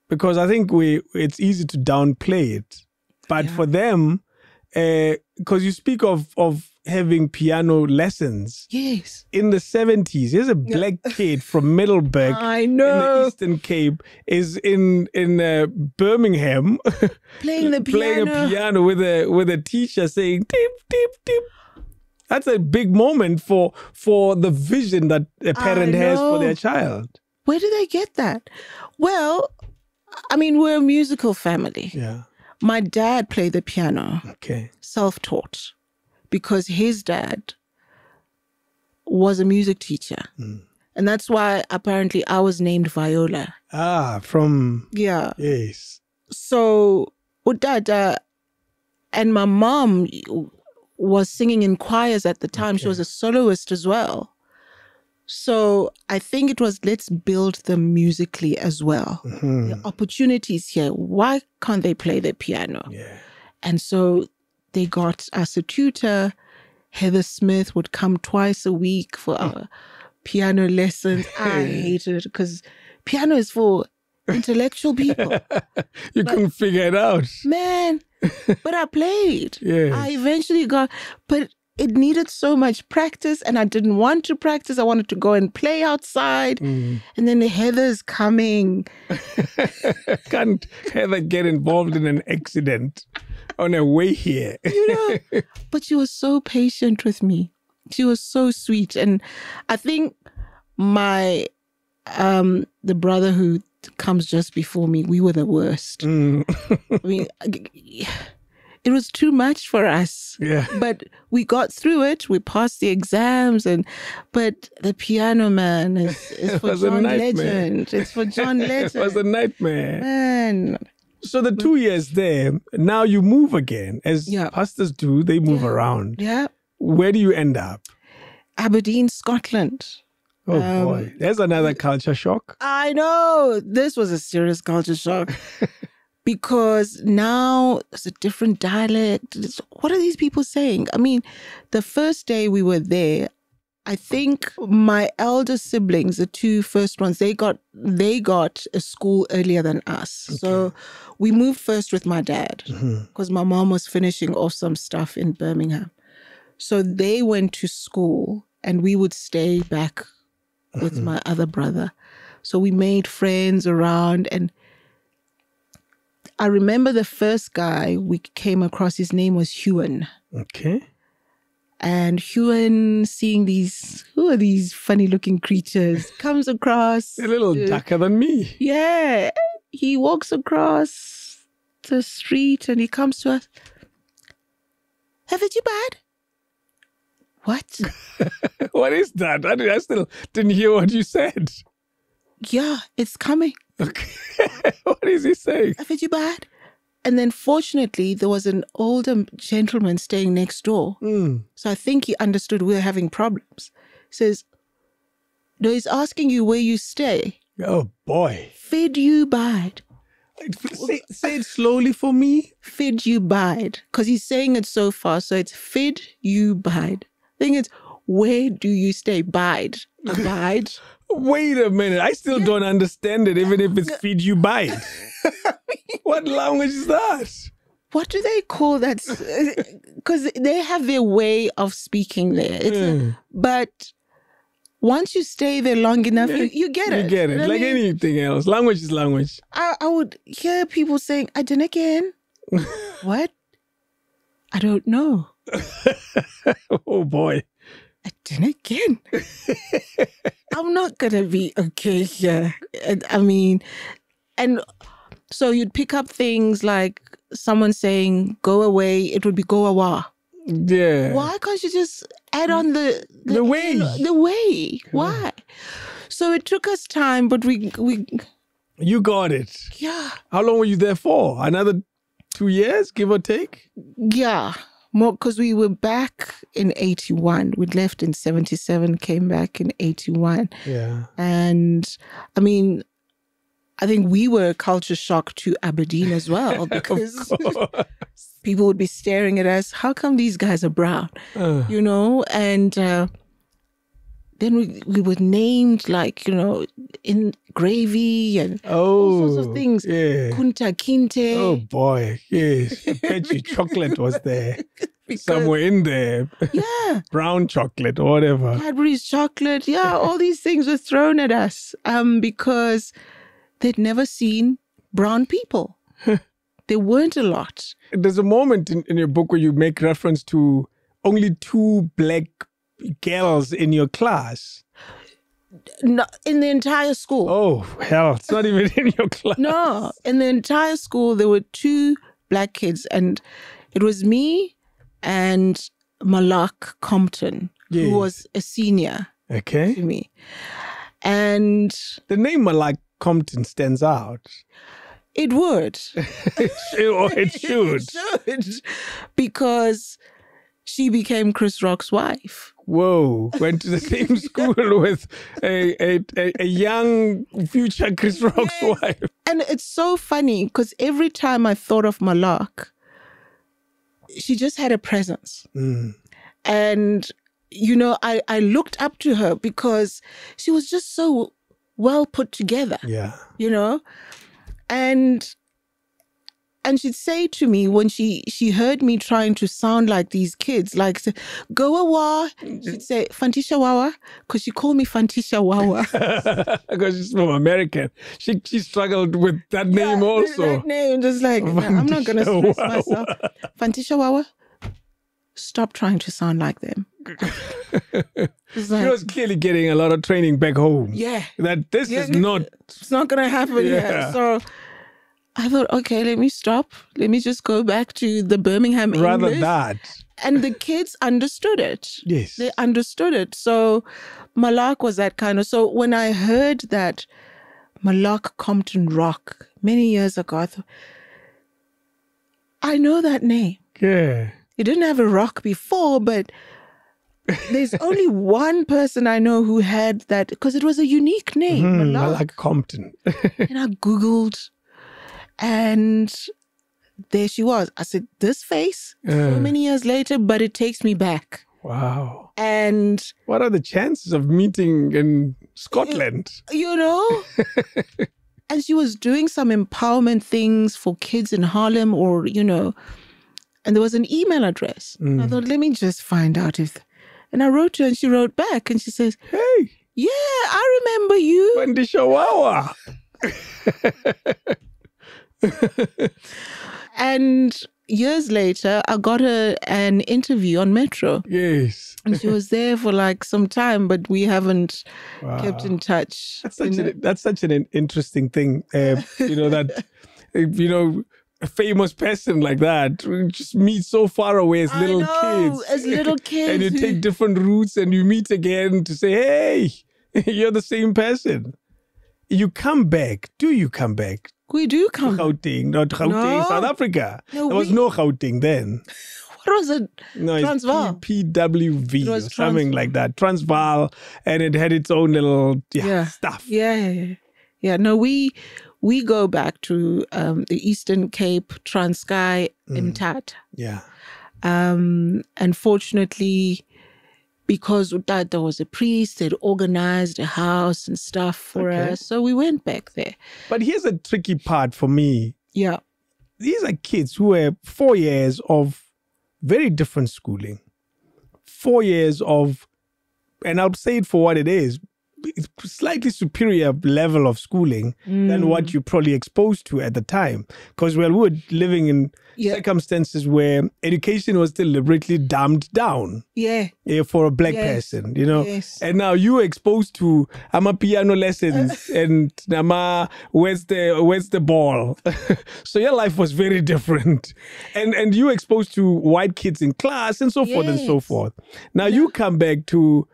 Because I think it's easy to downplay it. But for them, because you speak of having piano lessons. Yes. In the 70s, here's a black kid from Middleburg I know. in the Eastern Cape is in Birmingham playing the piano. playing a piano with a teacher saying tip tip tip. That's a big moment for the vision that a parent has for their child. Where do they get that? Well, I mean, we're a musical family. Yeah. My dad played the piano. Okay. Self-taught. Because his dad was a music teacher. And that's why apparently I was named Viola. From... Yeah. Yes. So, Udada and my mom was singing in choirs at the time. Okay. She was a soloist as well. So I think it was, let's build them musically as well. The opportunities here. Why can't they play the piano? Yeah. And so they got us a tutor. Heather Smith would come twice a week for our piano lessons. I hated it because piano is for intellectual people. You couldn't figure it out. Man, But I played. Yes. I eventually got, but it needed so much practice and I didn't want to practice. I wanted to go and play outside. And then the Heather's coming. Can't Heather get involved in an accident on her way here? But she was so patient with me. She was so sweet. And I think the brother who comes just before me, we were the worst. I mean, it was too much for us. Yeah. But we got through it. We passed the exams. But the piano man is for John Legend. It's for John Legend. It was a nightmare. Man. So the 2 years there, now you move again. As pastors do, they move around. Yeah. Where do you end up? Aberdeen, Scotland. Oh boy, there's another culture shock. I know. This was a serious culture shock. Because now it's a different dialect. What are these people saying? I mean, the first day we were there, I think my elder siblings, the two first ones, they got a school earlier than us. Okay. So we moved first with my dad because my mom was finishing off some stuff in Birmingham. So they went to school and we would stay back with my other brother. So we made friends around, and I remember the first guy we came across, his name was Hewan. Okay. And Hewan, seeing who are these funny looking creatures, comes across. A little darker than me. Yeah. He walks across the street and he comes to us. Haven't you bad? What? What is that? I still didn't hear what you said. Yeah, it's coming. Okay. What is he saying? Haven't you bad? And then fortunately, there was an older gentleman staying next door. So I think he understood we were having problems. He says, no, he's asking you where you stay. Oh, boy. Fid you bide. Say it slowly for me. Fid you bide. Because he's saying it so fast. So it's fid you bide. The thing is, where do you stay? Bide. Abide. Wait a minute. I still don't understand it, even if it's feed you bite. What language is that? What do they call that? Because they have their way of speaking there. But once you stay there long enough, you get it. You get it. Like anything else. Language is language. I would hear people saying, I didn't again. What? I don't know. Oh, boy. I didn't again. I'm not going to be okay here. I mean, and so you'd pick up things like someone saying, go away. It would be go awa. Yeah. Why can't you just add on the way? The way. Why? So it took us time, but we. You got it. Yeah. How long were you there for? Another 2 years, give or take? Yeah. More, because we were back in 81. We'd left in 77, came back in 81. Yeah. And I mean, I think we were a culture shock to Aberdeen as well, because people would be staring at us. How come these guys are brown? You know? And then we were named like, in gravy and all sorts of things. Yeah. Kunta Kinte. Oh boy, yes. I bet you chocolate was there. Somewhere in there. Yeah. Brown chocolate or whatever. Cadbury's chocolate. Yeah, all these things were thrown at us because they'd never seen brown people. There weren't a lot. There's a moment in your book where you make reference to only 2 black girls in your class. No, in the entire school. Oh, hell. It's not even in your class. No, in the entire school, there were 2 black kids. And it was me and Malak Compton, who was a senior to me. And the name Malak Compton stands out. It would. It should. It should. Because she became Chris Rock's wife. Whoa, went to the same school with a young future Chris Rock's wife. And it's so funny because every time I thought of Malak, she just had a presence. And, I looked up to her because she was just so well put together. Yeah. And And she'd say to me when she heard me trying to sound like these kids, like, go awa. She'd say, Fantisha Wawa, because she called me Fantisha Wawa. Because she's from American. She struggled with that name also. That name, just like, I'm not going to stress myself. Fantisha Wawa, stop trying to sound like them. She was clearly getting a lot of training back home. Yeah. That this is not... It's not going to happen here. So I thought, okay, let me stop. Let me just go back to the Birmingham English. Rather that. And the kids understood it. Yes. They understood it. So Malak was that kind of... So when I heard that Malak Compton Rock many years ago, I thought, I know that name. Yeah. It didn't have a rock before, but there's only one person I know who had that, because it was a unique name. Malak Compton. And I Googled, and there she was. I said, this face, so many years later, but it takes me back. Wow. And what are the chances of meeting in Scotland? You know? And she was doing some empowerment things for kids in Harlem, or, you know, and there was an email address. I thought, let me just find out if... And I wrote to her and she wrote back and she says, hey. Yeah, I remember you. Fantisha Wawa. And years later, I got an interview on Metro. Yes. And she was there for like some time, but we haven't kept in touch. That's such an interesting thing, you know, that, you know, a famous person like that just meet so far away as little kids. As little kids. And you take different routes and you meet again to say, hey, you're the same person. You come back. Do you come back? We do come to Gauteng, not Gauteng, South Africa. No, there was no Gauteng then. What was it? No, Transvaal. PWV or something like that. Transvaal, and it had its own little stuff. Yeah. No, we go back to the Eastern Cape, Transkei, Mthatha. Yeah. Unfortunately, because there was a priest, they'd organized a house and stuff for us. So we went back there. But here's a tricky part for me. Yeah. These are kids who were 4 years of very different schooling. 4 years of, and I'll say it for what it is, slightly superior level of schooling than what you're probably exposed to at the time. Because, well, we were living in circumstances where education was deliberately dumbed down for a black person, you know. Yes. And now you were exposed to piano lessons and where's the ball? So your life was very different. And you were exposed to white kids in class and so forth and so forth. Now you come back to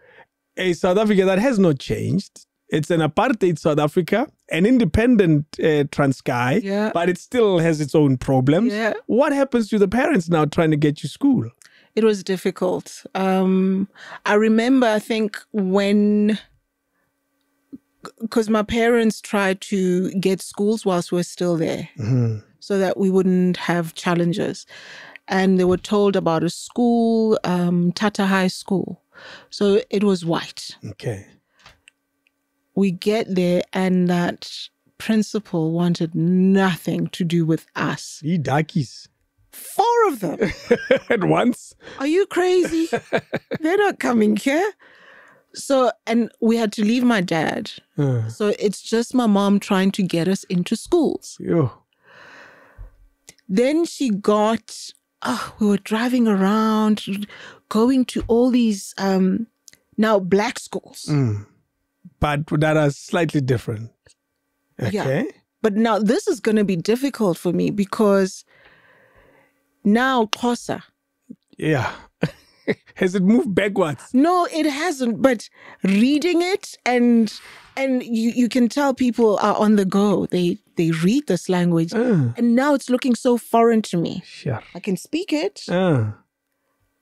a South Africa that has not changed. It's an apartheid South Africa, an independent Transkei, but it still has its own problems. Yeah. What happens to the parents now trying to get you school? It was difficult. I remember, I think, because my parents tried to get schools whilst we were still there so that we wouldn't have challenges. And they were told about a school, Tata High School. So it was white. Okay. We get there and that principal wanted nothing to do with us. You darkies. 4 of them. At once? Are you crazy? They're not coming here. So, and we had to leave my dad. So it's just my mom trying to get us into schools. Then she got... we were driving around, going to all these now black schools. But that are slightly different. Okay. Yeah. But now this is going to be difficult for me because now Xhosa. Yeah. Has it moved backwards? No, it hasn't. But reading it and you can tell people are on the go. They read this language. And now it's looking so foreign to me. Sure. I can speak it.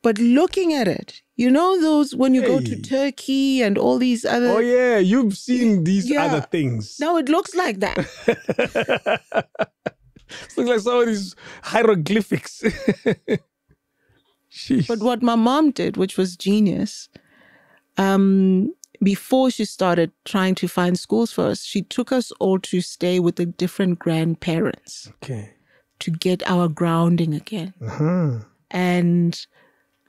But looking at it, you know those when you go to Turkey and all these other... Oh, yeah. You've seen these other things. Now it looks like that. It looks like some of these hieroglyphics. But what my mom did, which was genius, before she started trying to find schools for us, she took us all to stay with the different grandparents. Okay. to get our grounding again. And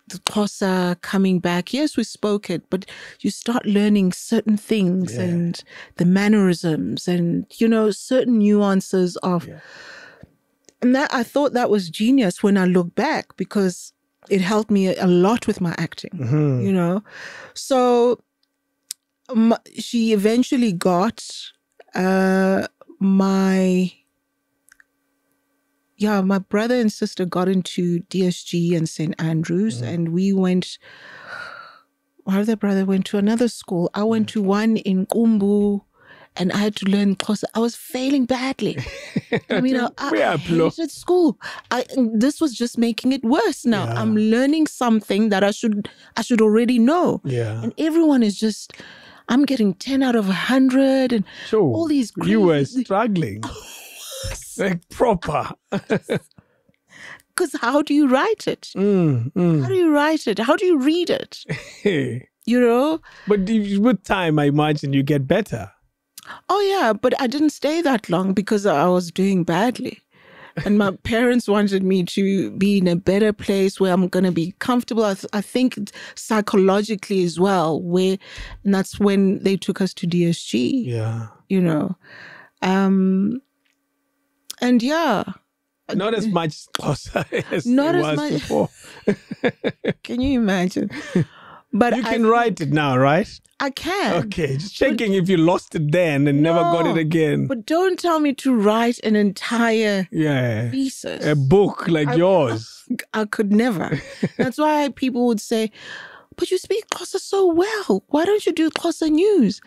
the Xhosa coming back. Yes, we spoke it, but you start learning certain things and the mannerisms and, certain nuances of... And that I thought that was genius when I look back, because it helped me a lot with my acting, So she eventually got my brother and sister got into DSG and St. Andrews, and we went... My other brother went to another school. I went to one in Kumbu, and I had to learn Xhosa. I was failing badly. I mean, I hated school. This was just making it worse now. Yeah. I'm learning something that I should already know. Yeah. And everyone is just... I'm getting 10 out of 100 and all these crazy... You were struggling. Like proper. Because how do you write it? How do you write it? How do you read it? But with time, I imagine you get better. Oh, yeah. But I didn't stay that long because I was doing badly. And my parents wanted me to be in a better place where I'm going to be comfortable. I think psychologically as well, and that's when they took us to DSG. Yeah. And yeah. Not as much Xhosa as it was before. Can you imagine? But you can write it now, right? I can. Okay, just checking if you lost it then and never got it again. But don't tell me to write an entire thesis. A book like yours. I could never. That's why people would say, but you speak Xhosa so well. Why don't you do Xhosa news?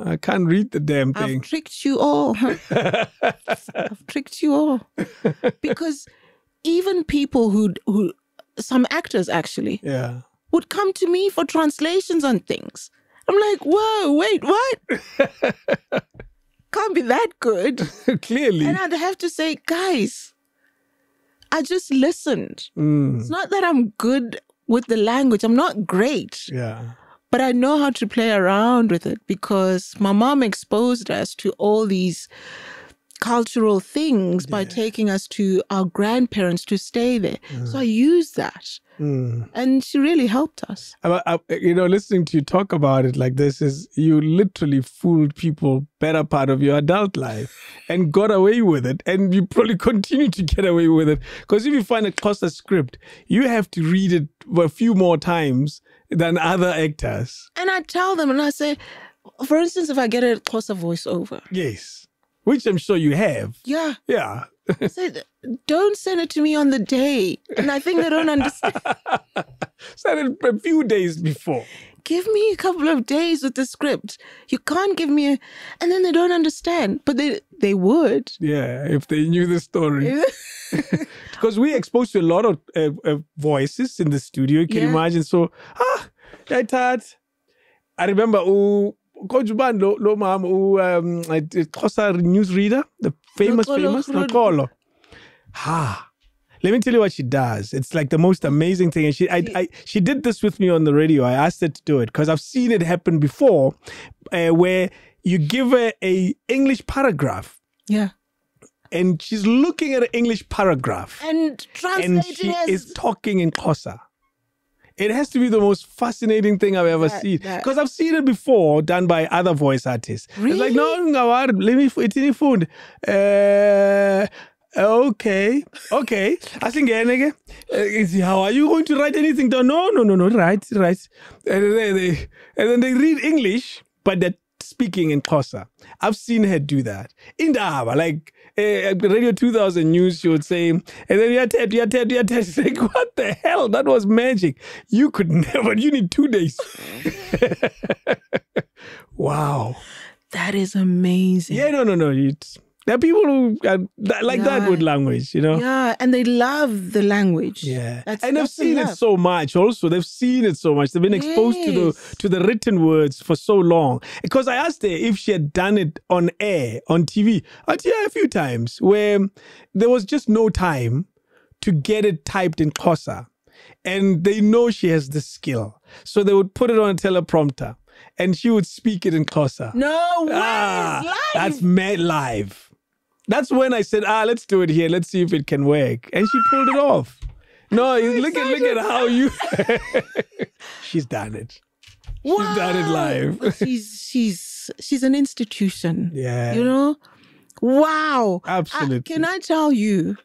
I can't read the damn thing. I've tricked you all. I've tricked you all. Because even people who some actors actually, would come to me for translations on things. I'm like, whoa, wait, what? Can't be that good. Clearly. And I'd have to say, guys, I just listened. It's not that I'm good with the language. I'm not great. Yeah. But I know how to play around with it because my mom exposed us to all these cultural things by taking us to our grandparents to stay there. So I used that. And she really helped us. Listening to you talk about it like this is you literally fooled people better part of your adult life and got away with it. And you probably continue to get away with it. Because if you find a Xhosa script, you have to read it a few more times than other actors. And I tell them and I say, for instance, if I get a Xhosa voiceover. Yes. Which I'm sure you have. Yeah. Yeah. So don't send it to me on the day. And I think they don't understand. Send it a few days before. Give me a couple of days with the script. You can't give me and then they don't understand. But they would. Yeah, if they knew the story. Because we exposed to a lot of voices in the studio. You can imagine. So, I thought, I remember, Kojuban lo mom Xhosa newsreader, the famous Nokolo. Let me tell you what she does. It's like the most amazing thing. And she did this with me on the radio. I asked her to do it because I've seen it happen before, where you give her a English paragraph. Yeah. And she's looking at an English paragraph. And translating and she is talking in Xhosa. It has to be the most fascinating thing I've ever seen. Because I've seen it before done by other voice artists. Really? It's like, no, let me, it's in food. Okay. I think, how are you going to write anything down? No, right. And then they read English, but they're speaking in Xhosa. I've seen her do that. In Ndaba, like Radio 2000 News, she would say, and then you like, what the hell? That was magic. You could never, you need 2 days. Wow. That is amazing. Yeah, no. There are people who are like that with language, Yeah, and they love the language. Yeah, and they've seen it so much also. They've seen it so much. They've been exposed to the written words for so long. Because I asked her if she had done it on air, on TV. A few times where there was just no time to get it typed in Xhosa. And they know she has the skill. So they would put it on a teleprompter and she would speak it in Xhosa. No way, live. That's made live. That's when I said, let's do it here. Let's see if it can work. And she pulled it off. No, look at how you... She's done it. Wow. She's done it live. She's an institution. Yeah. You know? Wow. Absolutely. Can I tell you,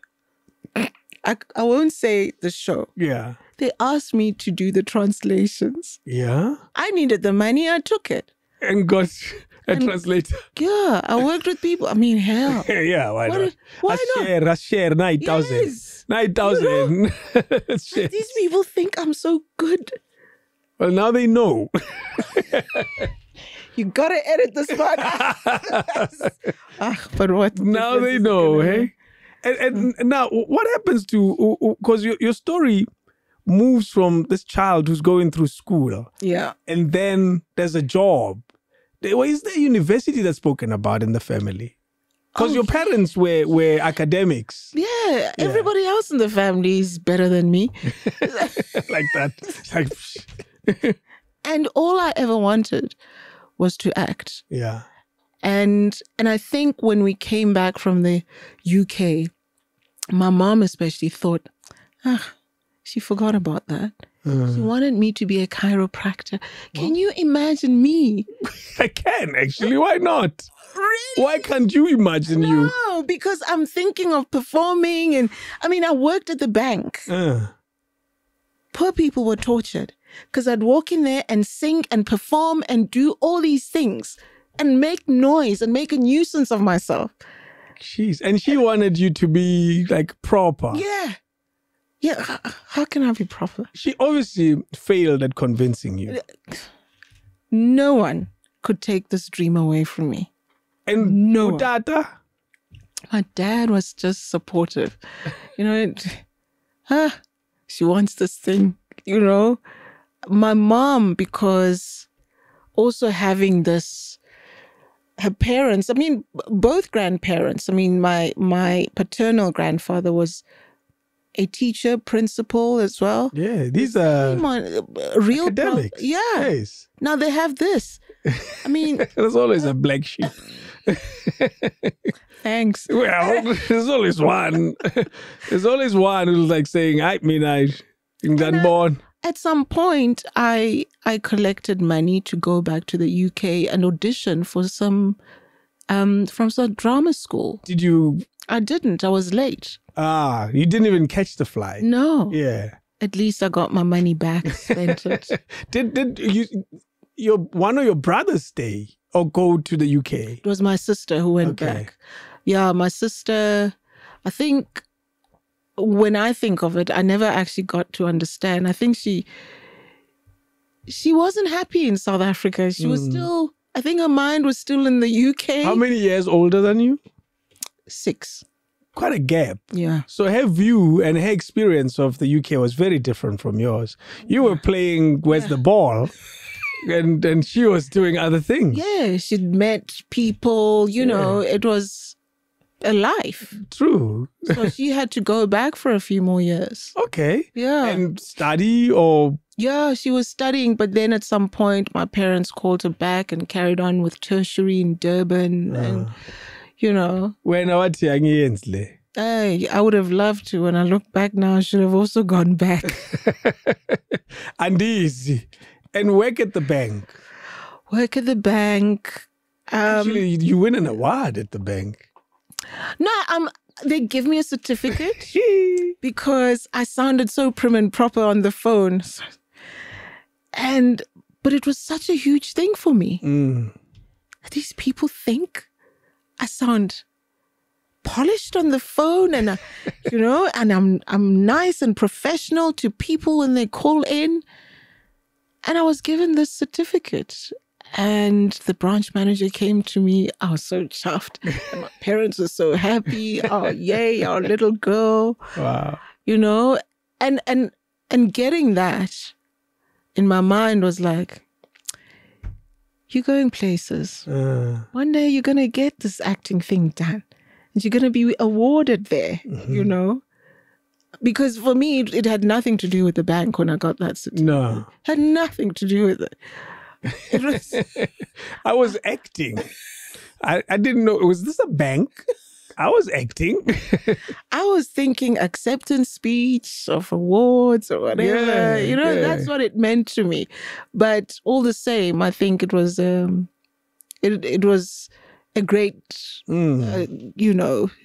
I won't say the show. Yeah. They asked me to do the translations. Yeah? I needed the money. I took it. And got a translator. Yeah, I worked with people. I mean, hell. Yeah, why not? Why not? A share, 9,000. Yes. 9,000. These people think I'm so good. Well, now they know. You gotta edit this part. But what? Now they know, hey? And now, what happens to, because your story moves from this child who's going through school. Yeah. And then there's a job. Is there a university that's spoken about in the family? Because your parents were academics. Yeah. Everybody else in the family is better than me. Like that. And all I ever wanted was to act. Yeah. And I think when we came back from the UK, my mom especially thought, she forgot about that. She wanted me to be a chiropractor. Can you imagine me? I can, actually. Why not? Really? Why can't you imagine you? No, because I'm thinking of performing. And I mean, I worked at the bank. Poor people were tortured because I'd walk in there and sing and perform and do all these things and make noise and make a nuisance of myself. Jeez. And she wanted you to be like proper. Yeah. Yeah. How can I be proper? She obviously failed at convincing you. No one could take this dream away from me. And no Utata? My dad was just supportive. You know, she wants this thing, you know. My mom, because also having this, her parents, I mean, both grandparents, I mean, my paternal grandfather was a teacher, principal as well. Yeah, these are real academics. Yeah. Yes. Now they have this. I mean, there's always a black sheep. Thanks. Well, there's always one. There's always one who's like saying, I'm born. At some point, I collected money to go back to the UK and audition for some from some drama school. Did you? I didn't. I was late. You didn't even catch the flight. No. Yeah. At least I got my money back, spent it. Did one of your brothers stay or go to the UK? It was my sister who went back. Yeah, my sister, I think when I think of it, I never actually got to understand. I think she wasn't happy in South Africa. She was still, I think her mind was still in the UK. How many years older than you? 6. Quite a gap. Yeah. So her view and her experience of the UK was very different from yours. You were playing Where's the Ball? And she was doing other things. Yeah, she'd met people, you know, it was a life. True. So she had to go back for a few more years. Okay. Yeah. And study or... Yeah, she was studying, but then at some point my parents called her back and carried on with tertiary in Durban and, you know. When I was young, I would have loved to. When I look back now, I should have also gone back. And easy. And work at the bank. Work at the bank. Actually, you win an award at the bank. No, they give me a certificate because I sounded so prim and proper on the phone. But it was such a huge thing for me. These people think I sound polished on the phone and, you know, and I'm nice and professional to people when they call in. And I was given this certificate. And the branch manager came to me. I was so chuffed. And my parents were so happy. Oh, yay, our little girl. Wow. You know, and getting that in my mind was like, you're going places. One day you're going to get this acting thing done. And you're going to be awarded there, you know. Because for me, it had nothing to do with the bank when I got that certificate. No. It had nothing to do with it. It was... I was acting. I didn't know. Was this a bank? I was acting. I was thinking acceptance speech of awards or whatever. Yeah, that's what it meant to me. But all the same, I think it was it was a great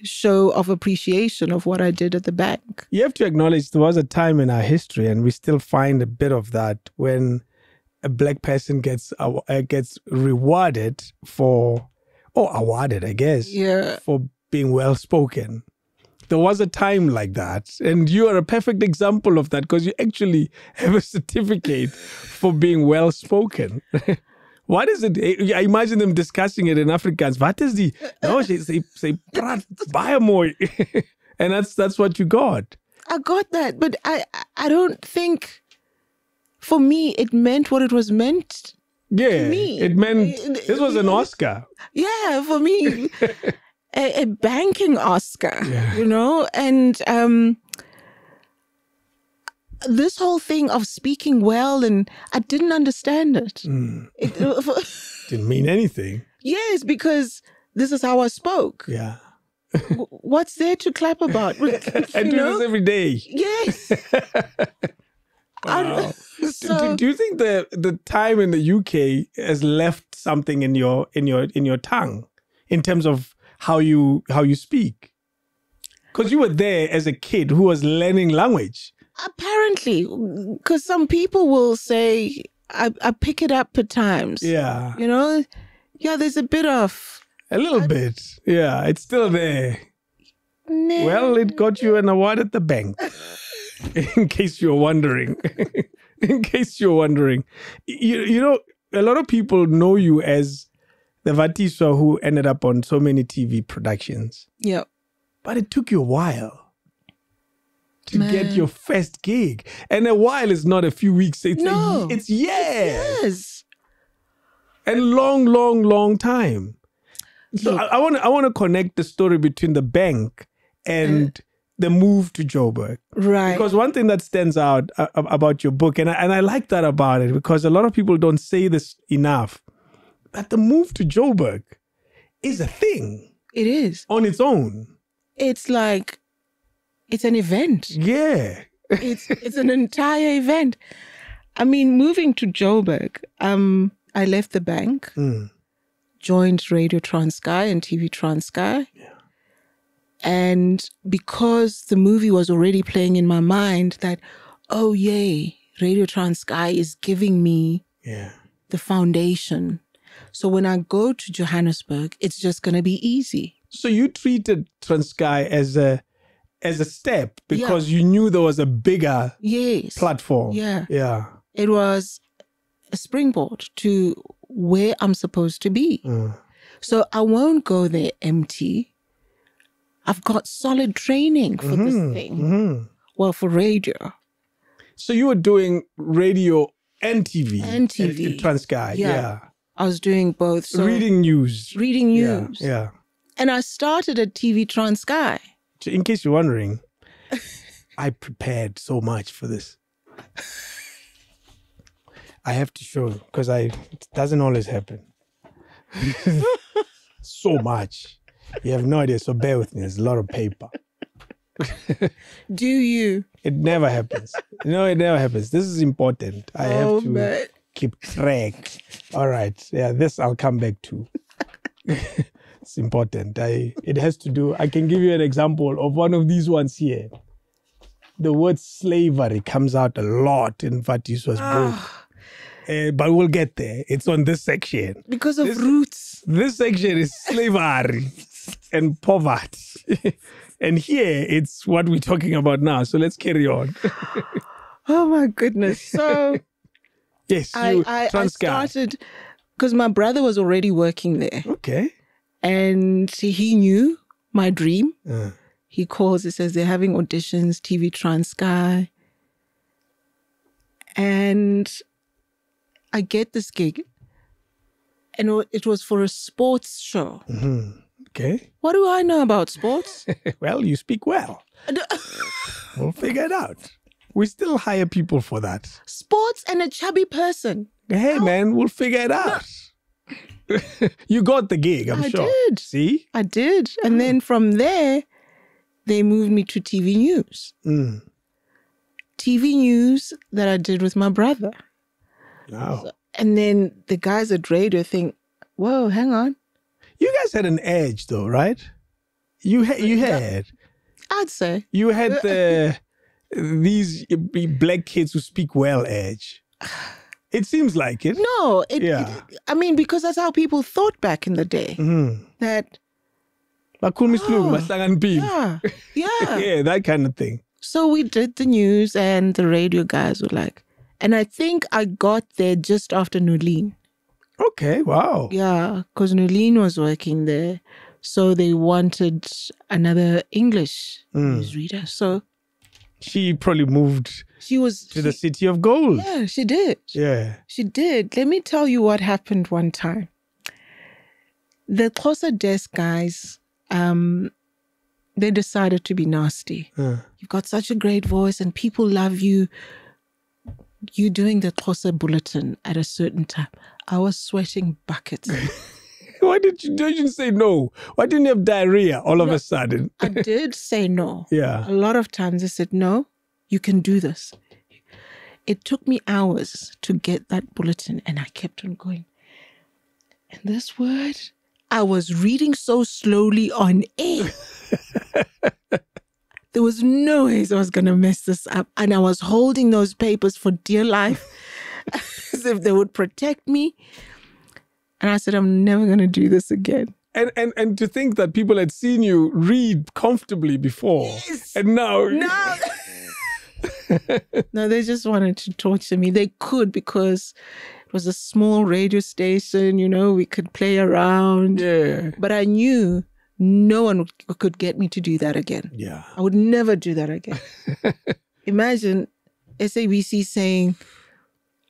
show of appreciation of what I did at the bank. You have to acknowledge there was a time in our history, and we still find a bit of that, when a black person gets rewarded awarded, I guess, for being well spoken. There was a time like that, and you are a perfect example of that, because you actually have a certificate for being well spoken. What is it? I imagine them discussing it in Afrikaans. What is the? No, say praat baie mooi, and that's what you got. I got that, but I don't think, for me, it meant what it was meant. Yeah, to me. It meant this was an Oscar. Yeah, for me, a banking Oscar. Yeah. And this whole thing of speaking well, and I didn't understand it. It didn't mean anything. Yes, because this is how I spoke. Yeah. What's there to clap about? I do this every day. Yes. Wow. Do you think the time in the UK has left something in your tongue in terms of how you speak? Because you were there as a kid who was learning language. Apparently, because some people will say, I pick it up at times. Yeah. Yeah, there's a bit of... A little bit. Yeah, it's still there. Nah. Well, it got you an award at the bank. In case you're wondering. In case you're wondering. A lot of people know you as the Vatiswa who ended up on so many TV productions. Yeah. But it took you a while to get your first gig. And a while is not a few weeks. It's years. Yes. A long, long, long time. So I want to connect the story between the bank and the move to Joburg. Right. Because one thing that stands out about your book, and I like that about it, because a lot of people don't say this enough, that the move to Joburg is a thing. It is. On its own. It's like, it's an event. Yeah. It's an entire event. I mean, moving to Joburg, I left the bank, joined Radio Transkei and TV Transkei. Yeah. And because the movie was already playing in my mind that, oh, yay, Radio Transkei is giving me the foundation. So when I go to Johannesburg, it's just going to be easy. So you treated Transkei as a step because you knew there was a bigger platform. Yeah. Yeah. It was a springboard to where I'm supposed to be. So I won't go there empty. I've got solid training for this thing. Well, for radio. So you were doing radio and TV. And TV. At Transkei. Yeah. I was doing both. So reading news. Yeah. And I started at TV Transkei. In case you're wondering, I prepared so much for this. I have to show, because it doesn't always happen. So much. You have no idea, so bear with me. There's a lot of paper. Do you? It never happens. No, it never happens. This is important. I have to keep track. All right. Yeah, this I'll come back to. It's important. It has to do, I can give you an example of one of these ones here. The word slavery comes out a lot in Vatiswa's book. But we'll get there. It's on this section. Because of roots. This section is slavery and poverty. And here, it's what we're talking about now. So let's carry on. Oh, my goodness. So, yes, I started, because my brother was already working there. Okay. And he knew my dream. He calls, he says, they're having auditions, TV Transkei. And I get this gig. And it was for a sports show. Okay. What do I know about sports? Well, you speak well. We'll figure it out. We still hire people for that. Sports and a chubby person. Hey, man, we'll figure it out. You got the gig, I'm sure. I did. See? I did. And then from there, they moved me to TV news. TV news that I did with my brother. Wow. And then the guys at radio think, whoa, hang on. You guys had an edge though, right? You had. I'd say. You had these black kids who speak well edge. It seems like it. No. I mean, because that's how people thought back in the day. That. Yeah. Yeah, that kind of thing. So we did the news and the radio guys were like, and I think I got there just after Nulene. Okay, wow. Yeah, because Nulene was working there. So they wanted another English newsreader. So she probably moved to the city of gold. Yeah, she did. Yeah. She did. Let me tell you what happened one time. The Xhosa desk guys, they decided to be nasty. You've got such a great voice and people love you. You doing the Xhosa bulletin at a certain time. I was sweating buckets. Why didn't you say no? Why didn't you have diarrhea all of a sudden? I did say no. Yeah. A lot of times I said, no, you can do this. It took me hours to get that bulletin and I kept on going. And this word, I was reading so slowly on air. There was no way I was going to mess this up. And I was holding those papers for dear life as if they would protect me. And I said, I'm never going to do this again. And to think that people had seen you read comfortably before. Yes. And now... No. No, they just wanted to torture me. They could because it was a small radio station, we could play around. Yeah. But I knew no one could get me to do that again. Yeah. I would never do that again. Imagine SABC saying,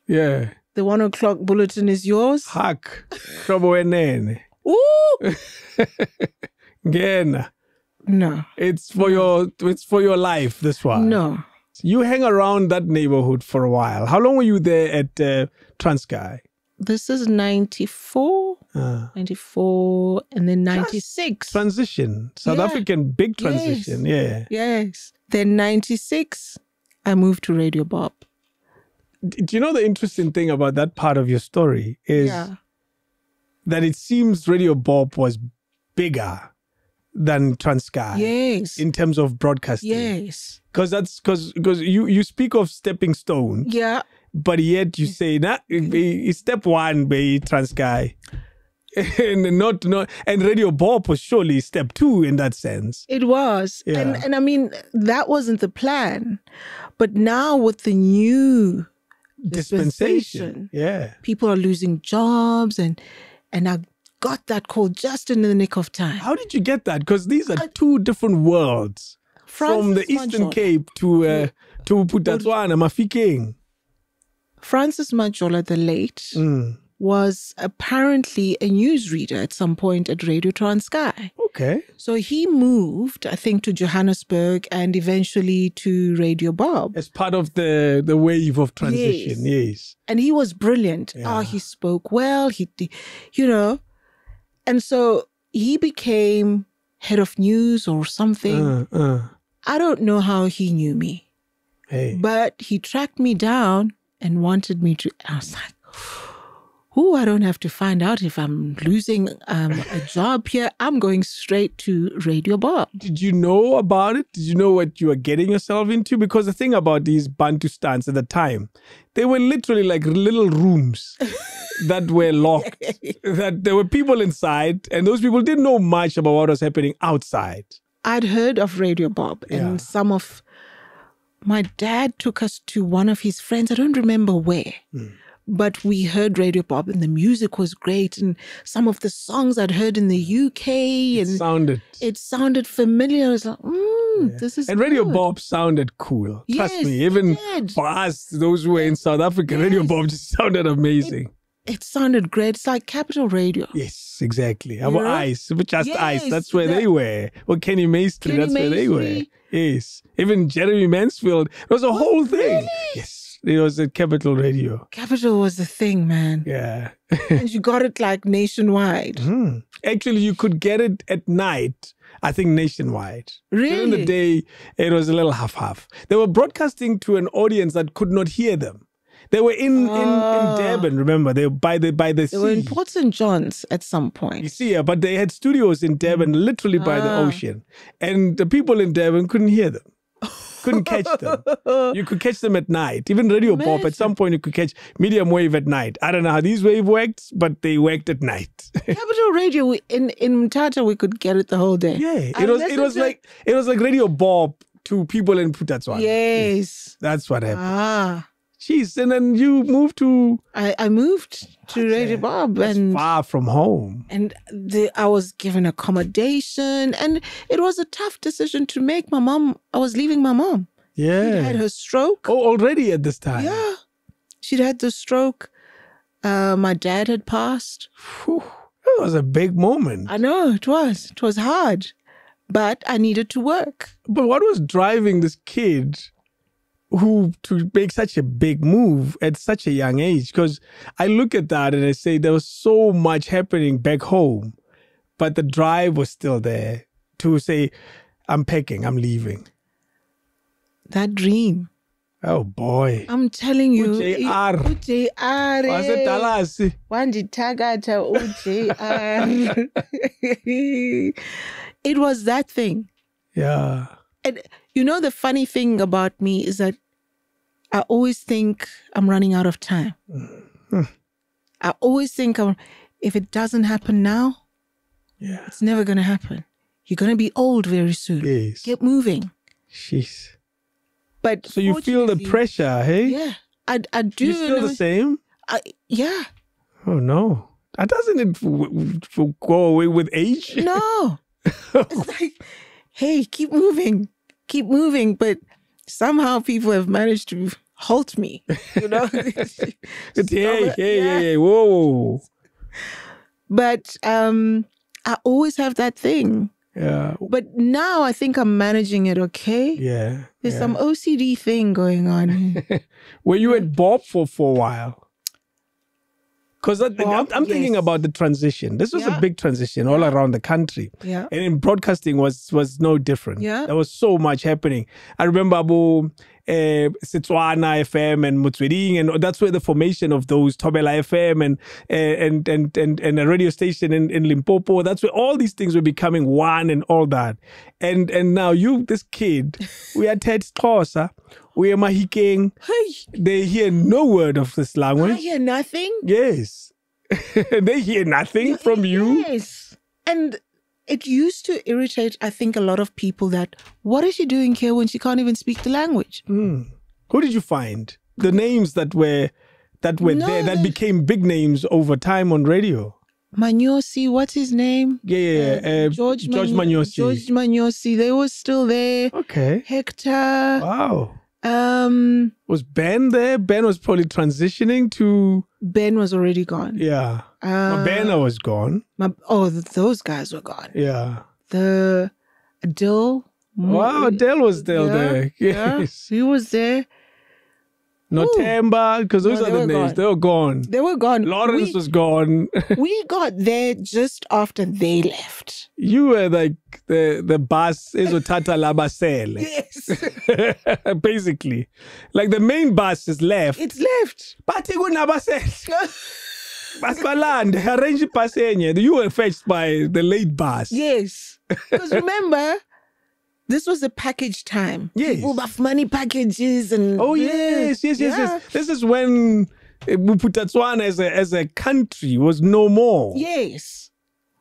yeah, the 1 o'clock bulletin is yours. Hak. Ooh. Again. No. It's for your life, this one. No. You hang around that neighborhood for a while. How long were you there at Transkei? This is 94, 94, and then 96. Transition. South African big transition. Yes. Yes. Then 96, I moved to Radio Bob. Do you know the interesting thing about that part of your story is that it seems Radio Bob was bigger than Transkei. Yes. In terms of broadcasting. Yes. Because you speak of stepping stone. Yeah. But yet you say, step one be Transkei. and Radio Bob was surely step two in that sense. It was. Yeah. And I mean, that wasn't the plan. But now with the new dispensation, people are losing jobs and I got that call just in the nick of time. How did you get that? Because these are two different worlds. From the Eastern Cape to Vatiswa Ndara. Francis Majola, the late, was apparently a newsreader at some point at Radio Transkei. Okay. So he moved, I think, to Johannesburg and eventually to Radio Bob. As part of the wave of transition, yes. And he was brilliant. Yeah. He spoke well, And so he became head of news or something. I don't know how he knew me. Hey. But he tracked me down and wanted me to. I was like, I don't have to find out if I'm losing a job here. I'm going straight to Radio Bob. Did you know about it? Did you know what you were getting yourself into? Because the thing about these Bantustans at the time, they were literally like little rooms that were locked. That there were people inside, and those people didn't know much about what was happening outside. I'd heard of Radio Bob, and my dad took us to one of his friends. I don't remember where. But we heard Radio Bob and the music was great. And some of the songs I'd heard in the UK. It sounded familiar. I was like, this is And Radio Bob sounded cool. Trust me. Even for us, those who were in South Africa, Radio Bob just sounded amazing. It sounded great. It's like Capital Radio. Yes, exactly. Our Ice, just Ice. That's where they were. Or Kenny Maestri, that's where they were. Yes. Even Jeremy Mansfield. It was a whole thing. Really? Yes. It was at Capital Radio. Capital was the thing, man. Yeah. And you got it like nationwide. Actually, you could get it at night, I think nationwide. Really? During the day, it was a little half-half. They were broadcasting to an audience that could not hear them. They were in Durban, remember? They were by the sea. They were in Port St. John's at some point. You see, but they had studios in Durban, literally by the ocean. And the people in Durban couldn't hear them. Couldn't catch them. You could catch them at night. Even Radio Pop, at some point you could catch medium wave at night. I don't know how these wave worked, but they worked at night. Capital Radio in Mthatha, we could get it the whole day. Yeah, it was like Radio Bob to people in Vatiswa. Yes. That's what happened. Jeez, and then you moved to... I moved to Radio Bob. That's and far from home. And I was given accommodation. And it was a tough decision to make. I was leaving my mom. Yeah. She'd had her stroke. Oh, already at this time? Yeah. She'd had the stroke. My dad had passed. Whew. That was a big moment. I know, it was. It was hard. But I needed to work. But what was driving this kid... to make such a big move at such a young age? Because I look at that and I say there was so much happening back home, but the drive was still there to say, I'm packing, I'm leaving. That dream. Oh boy. I'm telling you. UJR. Wandithakatha UJR. It was that thing. Yeah. And you know, the funny thing about me is that I always think I'm running out of time. I always think if it doesn't happen now, it's never going to happen. You're going to be old very soon. Yes. Get moving. Jeez. But so you feel the pressure, hey? Yeah, I do. You still the same? Yeah. Oh, no. Doesn't it go away with age? No. It's like, hey, keep moving. Keep moving. But somehow people have managed to halt me, you know? Hey, whoa. But I always have that thing. Yeah. But now I think I'm managing it okay. Yeah. There's some OCD thing going on. Were you at Bob for a while? Because I'm thinking about the transition. This was a big transition all around the country. Yeah. And in broadcasting was no different. Yeah. There was so much happening. I remember Setswana FM and Motsweding, and that's where the formation of those Thobela FM and a radio station in Limpopo, that's where all these things were becoming one and all that. And now you, this kid, we are Ted Xhosa, we are Mahikeng. Hey. They hear no word of this language. I hear nothing. Yes. They hear nothing from you. Yes. And it used to irritate, I think, a lot of people that, what is she doing here when she can't even speak the language? Who did you find? The names that were there, that became big names over time on radio? Manyosi, what's his name? George Manyosi. George Manyosi, they were still there. Okay. Hector. Wow. Was Ben there? Ben was probably transitioning to... Ben was already gone. Yeah. Mabena was gone. Those guys were gone. Yeah. The Adele. Wow, Adele was still there. Yes. He was there. Notemba, because those are the names. They were gone. They were gone. Lawrence was gone. We got there just after they left. You were like the bus ezothatha labasele. Yes. Basically. Like the main bus is left. It's left. But Basbalande, arrange passenger. You were fetched by the late bus. Yes. Because remember, this was a package time. Yes. People have money packages and... Oh, yes. This is when Botswana as a country was no more. Yes.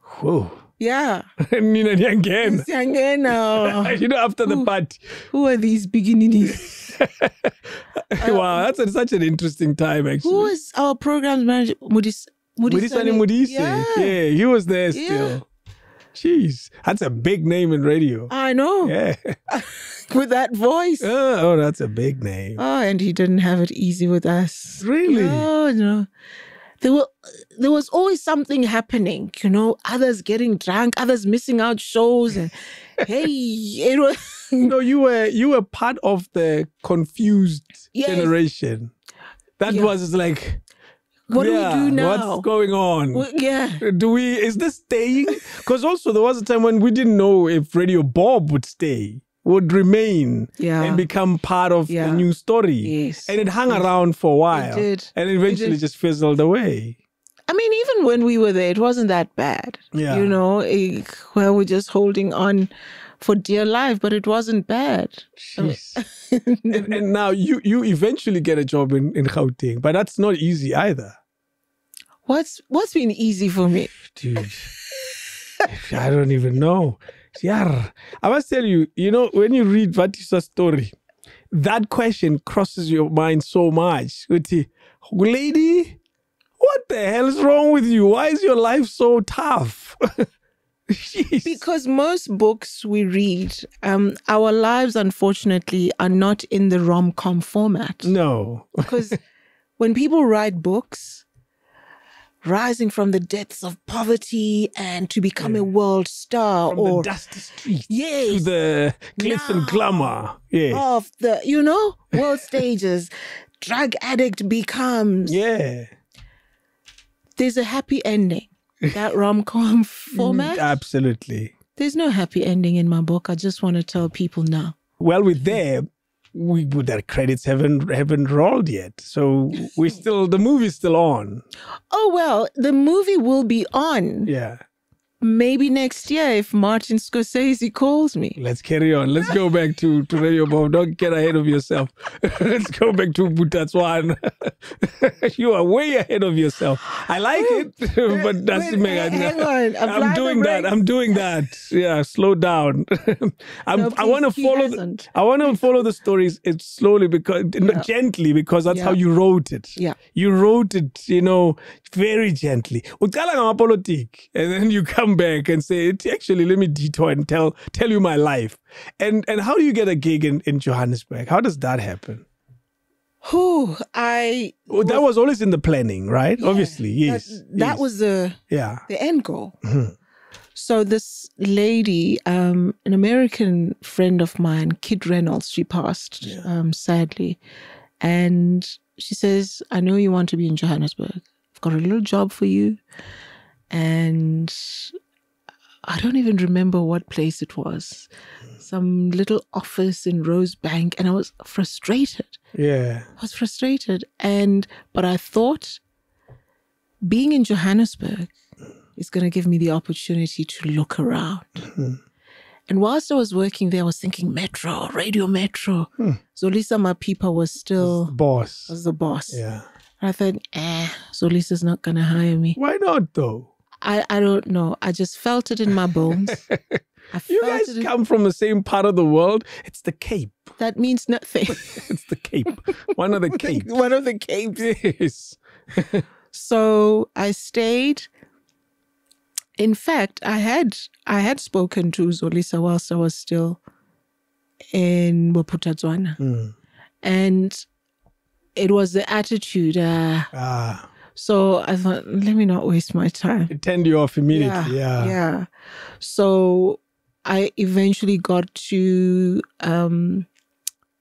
Whoa. Yeah. Nina Nyangena. You know, after the party. Who are these beginnies? Wow, that's such an interesting time, actually. Who was our program manager? Mudisani. Yeah, he was there still. Jeez, that's a big name in radio. I know. Yeah. With that voice. Oh, that's a big name. Oh, and he didn't have it easy with us. Really? Oh, no. There was always something happening, you know, others getting drunk, others missing out shows. And hey, it was... No, you were part of the confused Yes. generation. That was like, what do we do now? What's going on? Yeah. Is this staying? Because also there was a time when we didn't know if Radio Bob would stay, would remain and become part of the new story. Yes. And it hung around for a while. It did. And eventually just fizzled away. I mean, even when we were there, it wasn't that bad. Yeah. You know, well, we're just holding on for dear life, but it wasn't bad. Jeez. and now you eventually get a job in Gauteng, but that's not easy either. What's been easy for me? Dude, I don't even know. Yeah, I must tell you, when you read Vatiswa's story, that question crosses your mind so much. Lady, what the hell is wrong with you? Why is your life so tough? Because most books we read, our lives, unfortunately, are not in the rom-com format. No. Because when people write books, rising from the depths of poverty and to become a world star, from the dusty streets to the glitz and glamour of the, world stages, drug addict becomes. Yeah. There's a happy ending. That rom-com format? Absolutely. There's no happy ending in my book. I just want to tell people now. Well, with there, the credits haven't rolled yet. So the movie's still on. Oh, well, the movie will be on. Yeah. Maybe next year if Martin Scorsese calls me. Let's carry on. Let's go back to Radio Bob. Don't get ahead of yourself. Let's go back to Vatiswa. You are way ahead of yourself. I like it, but that's hang on. I'm doing that. Yeah, slow down. I want to follow the stories slowly gently because that's how you wrote it. Yeah. You wrote it, very gently. And then you come back and say, actually, let me detour and tell you my life. And how do you get a gig in Johannesburg? How does that happen? That was always in the planning, right? Yeah, obviously, yes. That was the end goal. Mm-hmm. So this lady, an American friend of mine, Kid Reynolds, she passed sadly. And she says, I know you want to be in Johannesburg. I've got a little job for you. And I don't even remember what place it was. Some little office in Rosebank. And I was frustrated. Yeah. I was frustrated. But I thought being in Johannesburg is going to give me the opportunity to look around. Mm-hmm. And whilst I was working there, I was thinking Metro, Radio Metro. Zolisa Mapipa was still... Was the boss. Yeah. And I thought, Zolisa's not going to hire me. Why not, though? I don't know. I just felt it in my bones. You guys come from the same part of the world. It's the Cape. That means nothing. It's the Cape. One of the Capes. One of the Capes. Yes. So I stayed. In fact, I had spoken to Zolisa whilst I was still in Bophuthatswana. And it was the attitude. So I thought, let me not waste my time. It turned you off immediately. Yeah. So I eventually got to,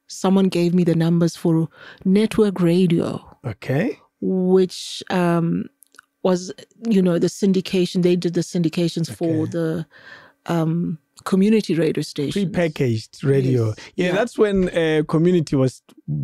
someone gave me the numbers for network radio. Okay. Which was, the syndication. They did the syndications for the community radio stations. Prepackaged radio. Yes. Yeah, that's when community was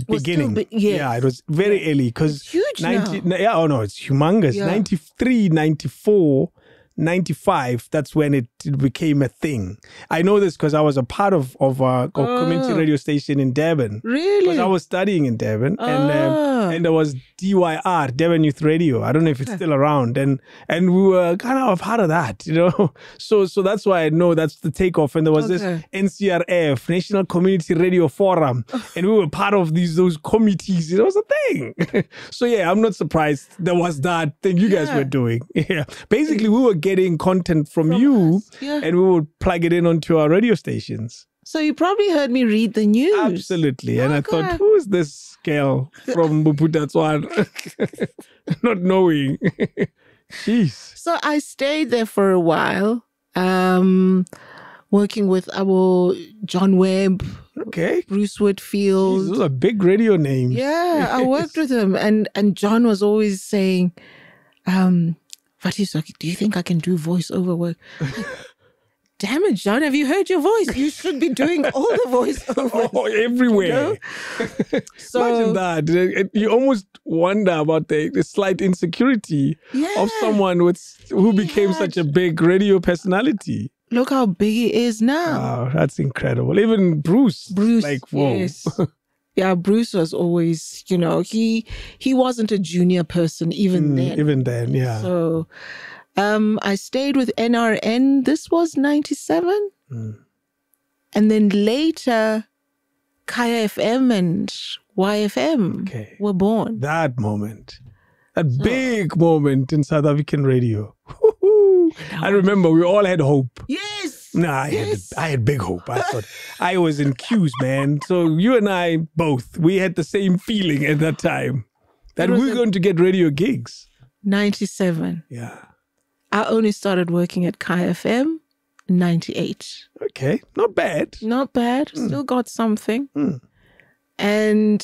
beginning. It was very early because huge now. It's humongous. Yeah. 93, 94, 95, that's when it became a thing. I know this because I was a part of a community radio station in Durban. Really? Because I was studying in Durban and there was DYR, Durban Youth Radio. I don't know if it's still around. And we were kind of a part of that, So that's why I know that's the takeoff. And there was this NCRF, National Community Radio Forum. And we were part of those committees. It was a thing. So yeah, I'm not surprised there was that thing you guys were doing. Yeah. Basically, we were getting content from you and we would plug it in onto our radio stations. So you probably heard me read the news. Absolutely. And I thought, who is this girl from Bophuthatswana? Not knowing. Jeez. So I stayed there for a while. working with our John Webb, Bruce Whitfield. Those are big radio names. Yeah, I worked with him, and John was always saying, Vatiswa, do you think I can do voiceover work? Damn it, John, have you heard your voice? You should be doing all the voiceovers. Everywhere. You know? So, imagine that. You almost wonder about the slight insecurity of someone who became such a big radio personality. Look how big he is now. Wow, that's incredible. Even Bruce. Like, whoa. Yes. Yeah, Bruce was always, he wasn't a junior person even then. Even then, yeah. So I stayed with NRN. This was 97. And then later, Kaya FM and YFM were born. That moment. That big moment in South African radio. I remember we all had hope. Yes. Nah, I had big hope. I thought I was in queues, man. So you and I both, we had the same feeling at that time that we were going to get radio gigs. 97. Yeah. I only started working at Kaya FM in 98. Okay. Not bad. Not bad. Still got something. And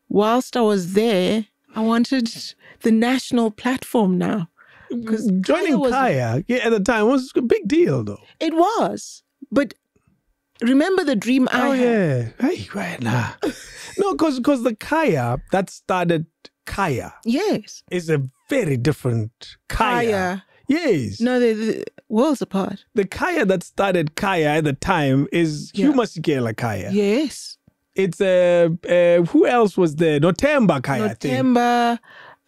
whilst I was there, I wanted the national platform now. Joining Kaya at the time was a big deal, though. It was. But remember the dream I had? Oh, yeah. Hey, nah. No, because the Kaya that started Kaya. Yes. Is a very different Kaya. Yes. No, they're worlds apart. The Kaya that started Kaya at the time is Hugh Masekela Kaya. Yes. It's who else was there? Nothemba Kaya, I think. Nothemba,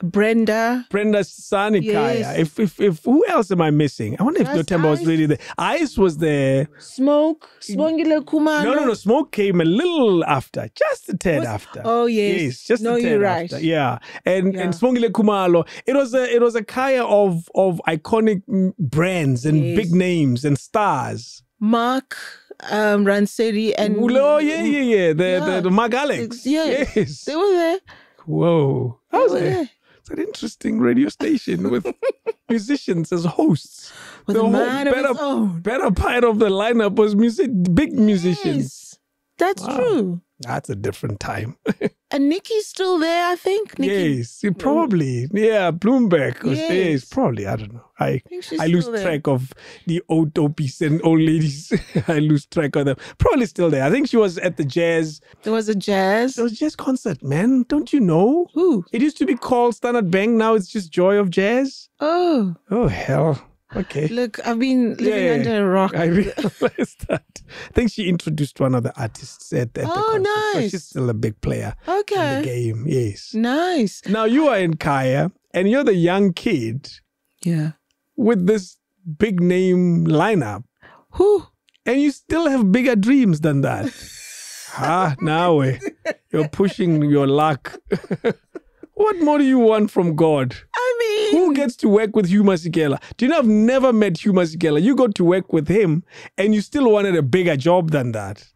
Brenda Sani Kaya. If who else am I missing? I wonder if Nothemba was really there. Ice was there. Smoke, Swangile Kumalo. No. Smoke came a little after, just a tad after. Oh yes, yes, just a tad you're after. Right. Yeah, and Swangile Kumalo. It was a Kaya of iconic brands and big names and stars. Mark. Ranseri and the Mag Alex. Yes. They were there. Whoa. It's an interesting radio station with musicians as hosts. With a man of his own. Better part of the lineup was big musicians. That's true. That's a different time. And Nikki's still there, I think. Yes, probably. Yeah, Bloomberg was there. Probably, I don't know. I lose track of the old doppies and old ladies. I lose track of them. Probably still there. I think she was at the jazz. There was a jazz concert, man. Don't you know? Who? It used to be called Standard Bank. Now it's just Joy of Jazz. Oh, hell. Okay. Look, I've been living under a rock. I realized that. I think she introduced one of the artists at the concert. Nice. So she's still a big player in the game. Yes. Nice. Now you are in Kaya and you're the young kid. Yeah. With this big name lineup. Who? And you still have bigger dreams than that. Now you're pushing your luck. What more do you want from God? I mean... Who gets to work with Hugh Masekela? Do you know I've never met Hugh Masekela? You got to work with him and you still wanted a bigger job than that.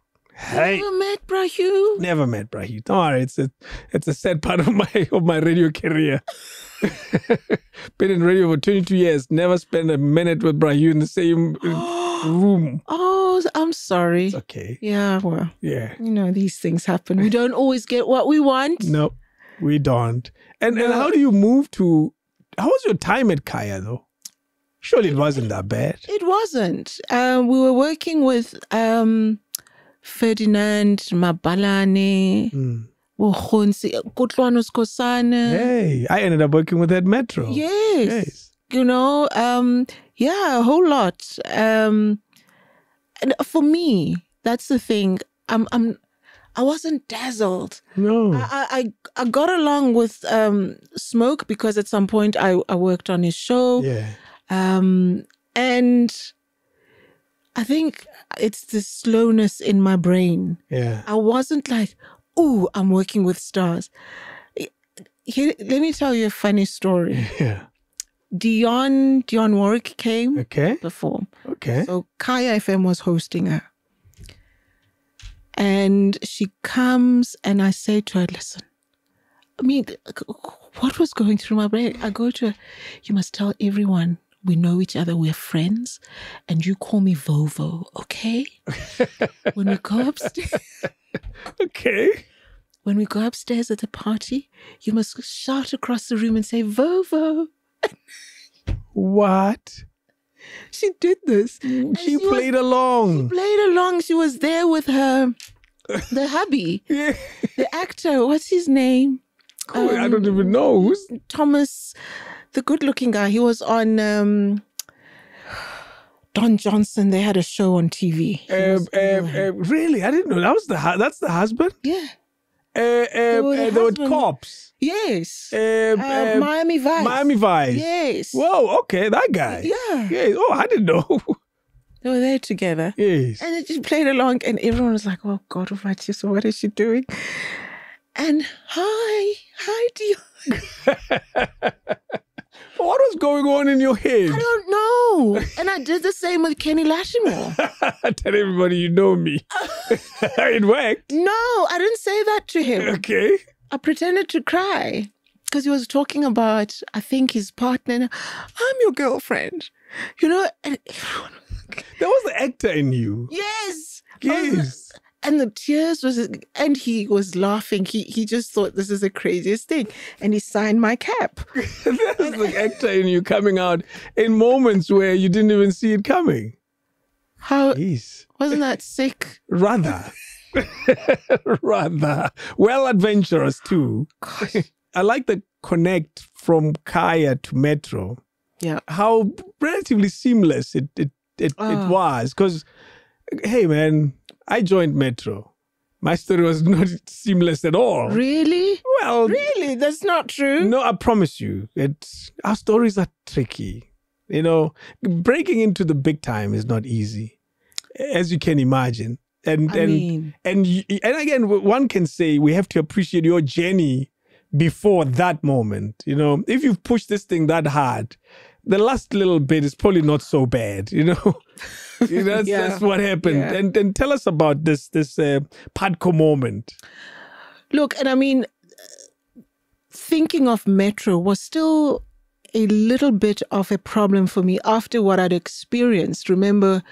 Never met Bra Hugh? Never met Bra Hugh. Don't worry, it's a sad part of my radio career. Been in radio for 22 years. Never spent a minute with Bra Hugh in the same room. Oh, I'm sorry. It's okay. Yeah, well. Yeah. These things happen. We don't always get what we want. No. We don't. And how do you move to... How was your time at Kaya, though? Surely it wasn't that bad. It wasn't. We were working with Ferdinand Mabalane, Kutlwanos Kosane. Hey, I ended up working with Ed Metro. Yes. A whole lot. And for me, that's the thing. I wasn't dazzled. No. I got along with Smoke because at some point I worked on his show. Yeah. And I think it's the slowness in my brain. Yeah. I wasn't like, oh, I'm working with stars. Let me tell you a funny story. Yeah. Dion Warwick came to perform. Okay. So Kaya FM was hosting her. And she comes and I say to her, listen, what was going through my brain? I go to her, you must tell everyone we know each other, we're friends, and you call me Vovo, okay? When we go upstairs. Okay. When we go upstairs at the party, you must shout across the room and say, Vovo. What? She did this. She played along. She played along. She was there with the hubby, Yeah. the actor. What's his name? Oh, I don't even know. Who's Thomas, the good-looking guy. He was on Don Johnson. They had a show on TV. really? I didn't know. That's the husband? Yeah. They were cops. Yes. Miami Vice. Miami Vice. Yes. Whoa, okay, that guy. Yeah. Yes. Oh, I didn't know. They were there together. Yes. And they just played along, and everyone was like, oh, God, Vatiswa, what is she doing? And hi, Dio. What was going on in your head? I don't know. And I did the same with Kenny Lashimore. Tell everybody you know me. It worked. No, I didn't say that to him. Okay. I pretended to cry because he was talking about, I think, his partner. I'm your girlfriend. You know, and everyone There was the actor in you. yes. Yes. And the tears and he was laughing. He just thought this is the craziest thing. And he signed my cap. There's the actor in you coming out in moments where you didn't even see it coming. How, Jeez. wasn't that sick? Rather. Rather. Well, adventurous too. Gosh. I like the connect from Kaya to Metro. Yeah. How relatively seamless it was. Because, hey man, I joined Metro. My story was not seamless at all. Really? Well, Really? That's not true. no, I promise you, our stories are tricky. You know, breaking into the big time is not easy, as you can imagine. And again, one can say we have to appreciate your journey before that moment. You know, if you've pushed this thing that hard, the last little bit is probably not so bad. You know, that's what happened. Yeah. And tell us about this Padco moment. Look, and I mean, thinking of Metro was still a little bit of a problem for me after what I'd experienced. Remember,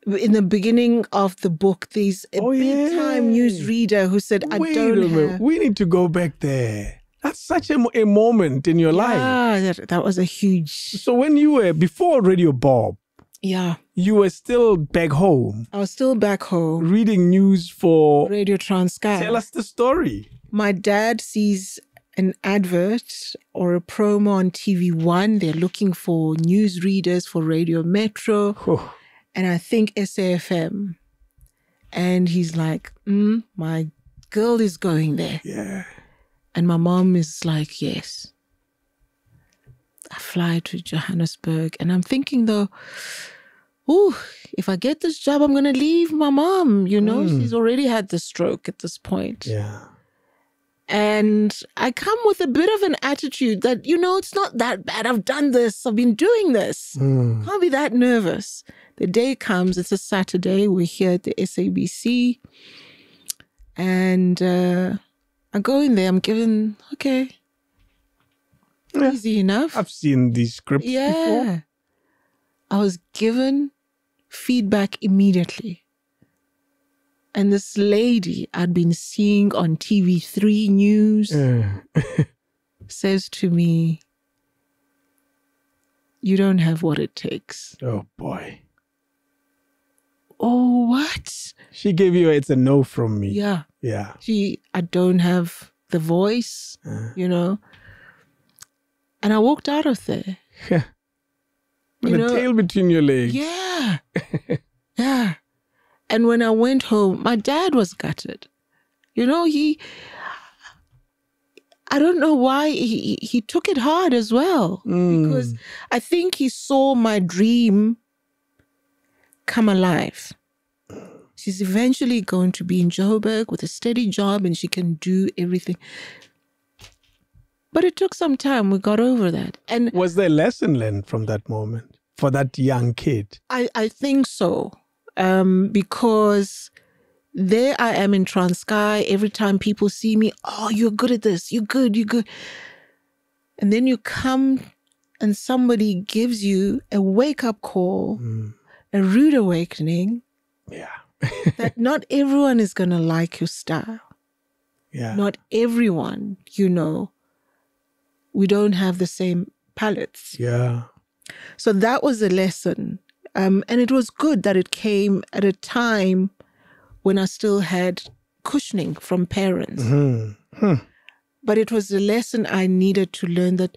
in the beginning of the book, there's a big-time newsreader who said, Wait a minute. We need to go back there. That's such a moment in your life. Yeah, that was a huge... So when you were, before Radio Bob, yeah, you were still back home. I was still back home. Reading news for... Radio Transkei. Tell us the story. My dad sees an advert or a promo on TV1. They're looking for newsreaders for Radio Metro. Oh. And I think SAFM. And he's like, my girl is going there. Yeah. And my mom is like, yes. I fly to Johannesburg. And I'm thinking though, if I get this job, I'm going to leave my mom. You know, she's already had the stroke at this point. Yeah. And I come with a bit of an attitude that, you know, it's not that bad. I've done this. I've been doing this. Can't be that nervous. The day comes, it's a Saturday. We're here at the SABC. And I go in there. I'm given, easy enough. I've seen these scripts before. I was given feedback immediately. And this lady I'd been seeing on TV3 News says to me, you don't have what it takes. Oh, boy. Oh, what? She gave you it's a no from me. Yeah. Yeah. I don't have the voice, you know. And I walked out of there. With a tail between your legs. Yeah. Yeah. And when I went home, my dad was gutted. You know, I don't know why he took it hard as well. Because I think he saw my dream come alive. She's eventually going to be in Joburg with a steady job and she can do everything. But it took some time. We got over that. And was there a lesson learned from that moment for that young kid? I think so. Because there I am in Transkei. Every time people see me, oh, you're good at this. You're good. And then you come and somebody gives you a wake-up call, a rude awakening, that not everyone is going to like your style. Yeah. Not everyone, we don't have the same palettes. Yeah. So that was a lesson. And it was good that it came at a time when I still had cushioning from parents. But it was a lesson I needed to learn that,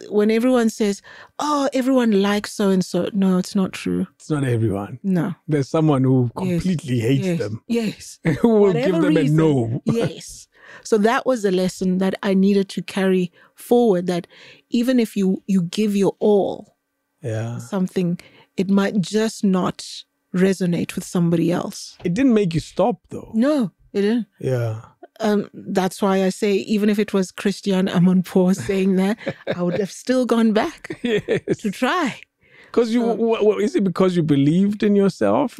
when everyone says, oh, everyone likes so-and-so. No, it's not true. It's not everyone. No. There's someone who completely hates them. Yes. Who will Whatever give them reason, a no. Yes. So that was a lesson that I needed to carry forward, that even if you give your all, something, it might just not resonate with somebody else. It didn't make you stop, though. No, it didn't. Yeah. That's why I say, even if it was Christian Amonpour saying that, I would have still gone back to try. Because is it because you believed in yourself?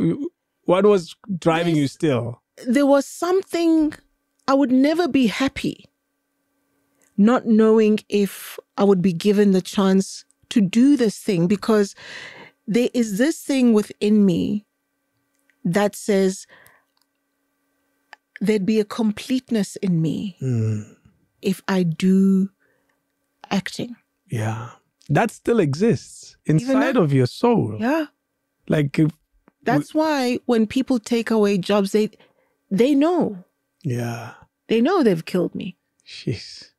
What was driving you still? There was something, I would never be happy not knowing if I would be given the chance to do this thing, because there is this thing within me that says there'd be a completeness in me if I do acting. Yeah. That still exists inside of your soul. Yeah. Like that's why when people take away jobs, they know. Yeah. They know they've killed me. Jeez.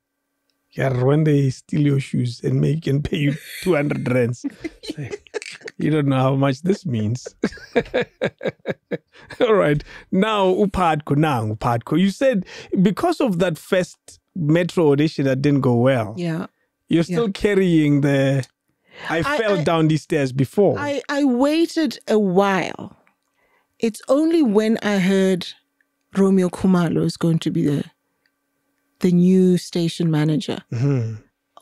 Yeah, when they steal your shoes and pay you 200 rands. You don't know how much this means. All right. Now, Upadko. You said because of that first Metro audition that didn't go well. Yeah. You're still carrying I fell down these stairs before. I waited a while. It's only when I heard Romeo Khumalo is going to be the new station manager.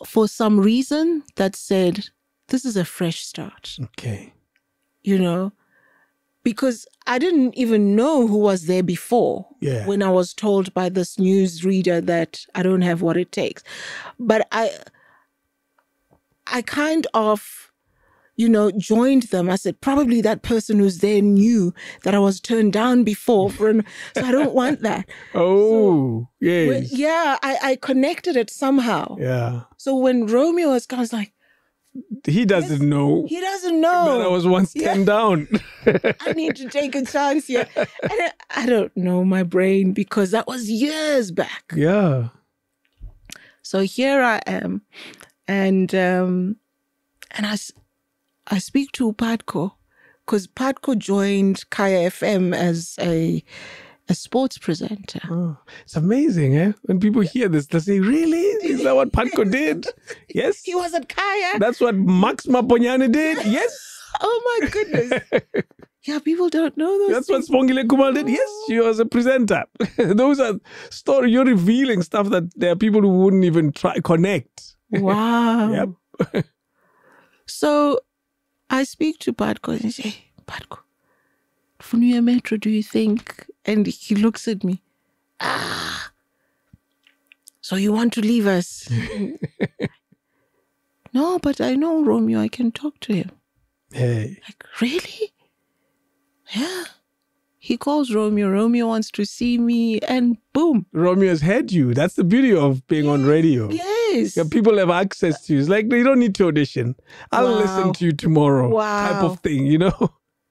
For some reason that said, this is a fresh start. Okay. Because I didn't even know who was there before when I was told by this news reader that I don't have what it takes. But I kind of, joined them. I said, probably that person who's there knew that I was turned down before. So I don't want that. Oh, yes. I connected it somehow. Yeah. So when Romeo was coming, I was like, he doesn't know. He doesn't know. But I was once turned down. I need to take a chance here. And I don't know my brain, because that was years back. Yeah. So here I am. And I speak to Padko, because Padko joined Kaya FM as a sports presenter. Oh, it's amazing, eh? When people hear this, they say, really? Is that what Padko did? Yes. He was at Kaya. That's what Max Maponyane did? Yes. Oh, my goodness. Yeah, people don't know those That's things. What Spongile Kumar did? Yes, she was a presenter. Those are stories. You're revealing stuff that there are people who wouldn't even connect. Wow. Yep. So I speak to Padko and say, Padko, Funuya Metro, do you think? And he looks at me. So you want to leave us? No, but I know Romeo. I can talk to him. Hey. Like, really? Yeah. He calls Romeo. Romeo wants to see me, and boom. Romeo has had you. That's the beauty of being on radio. Yes. Yeah, people have access to you. It's like, you don't need to audition. I'll listen to you tomorrow. Wow. Type of thing,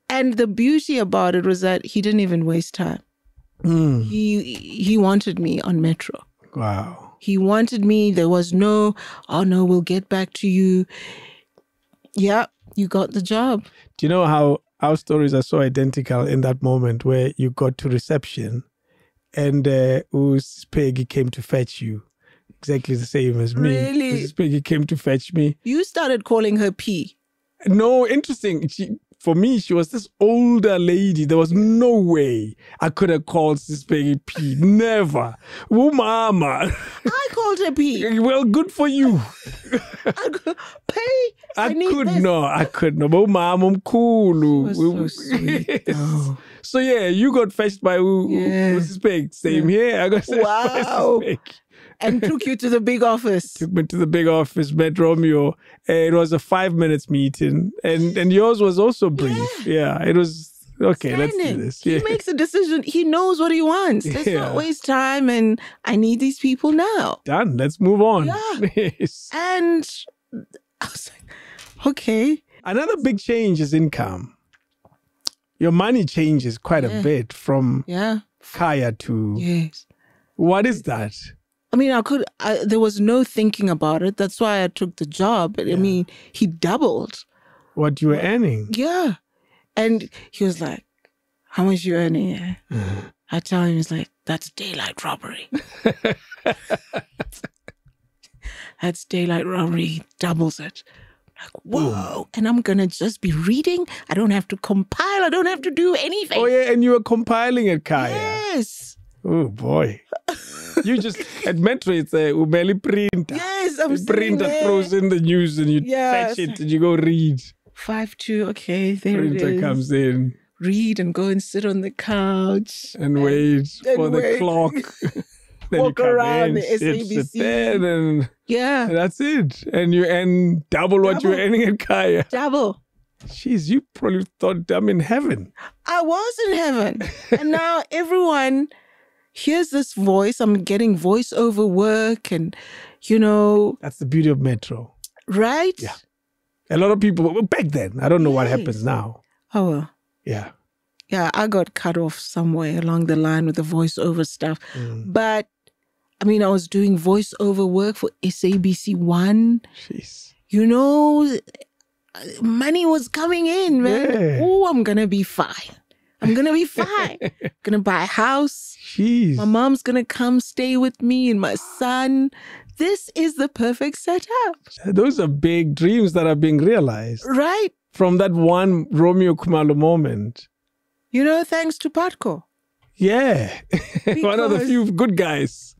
And the beauty about it was that he didn't even waste time. He wanted me on Metro. Wow. He wanted me. There was no, we'll get back to you. Yeah, you got the job. Do you know how our stories are so identical in that moment where you got to reception and Peggy came to fetch you? Exactly the same as me. Really? Peggy came to fetch me. You started calling her P. No, interesting. For me, she was this older lady. There was no way I could have called Sis Peggy P. Never. Oh, mama. I called her P. Well, good for you. Pay. I could not. Oh, mama, I'm cool. So sweet. Oh. So, yeah, you got fetched by Sis Peggy. Same here. I got fetched by Sis Peggy. and took you to the big office. Took me to the big office, met Romeo. It was a 5 minutes meeting. And yours was also brief. Yeah, it was, okay, let's do this. He makes a decision. He knows what he wants. Let's not waste time. And I need these people now. Done. Let's move on. Yeah. Yes. And I was like, okay. Another big change is income. Your money changes quite a bit from Kaya to... Yes. What is that? I mean, there was no thinking about it. That's why I took the job. I mean, he doubled. What you were earning? Yeah. And he was like, how much you earning? Yeah? I tell him, he's like, that's daylight robbery. That's daylight robbery. He doubles it. Like, whoa. Ooh. And I'm going to just be reading. I don't have to compile. I don't have to do anything. Oh, yeah. And you were compiling it, Kaya. Yes. Oh, boy. You just, at Metro, it's a umeli printer. Yes, I'm printer throws in the news and you fetch it and you go read. 5-2, okay, there it is. Printer comes in. Read and go and sit on the couch. And wait for the clock. Then walk you come around in, the SABC. Sit and that's it. And you earn double what you're earning at Kaya. Double. Jeez, you probably thought I'm in heaven. I was in heaven. And now everyone hears this voice. I'm getting voiceover work and, you know. That's the beauty of Metro. Right? Yeah. A lot of people, back then, I don't know what happens now. Oh, well. Yeah. Yeah, I got cut off somewhere along the line with the voiceover stuff. But, I mean, I was doing voiceover work for SABC 1. Jeez. You know, money was coming in, man. Yeah. Oh, I'm going to be fine. I'm going to be fine. Going to buy a house. Jeez. My mom's going to come stay with me and my son. This is the perfect setup. Those are big dreams that are being realized. Right. From that one Romeo Khumalo moment. You know, thanks to Patco. Yeah. One of the few good guys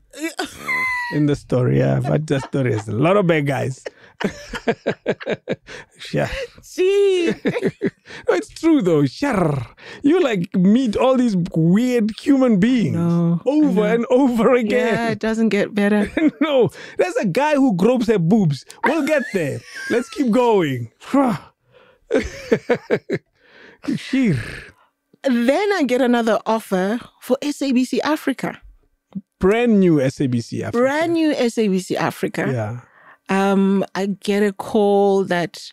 in the story. Yeah, but the story is a lot of bad guys. Yeah. See? No, it's true though. Sure. You like meet all these weird human beings over and over again. Yeah, it doesn't get better. No, there's a guy who gropes her boobs. We'll get there. Let's keep going. Sheer. Then I get another offer for SABC Africa. Brand new SABC Africa. Brand new SABC Africa. Yeah. I get a call that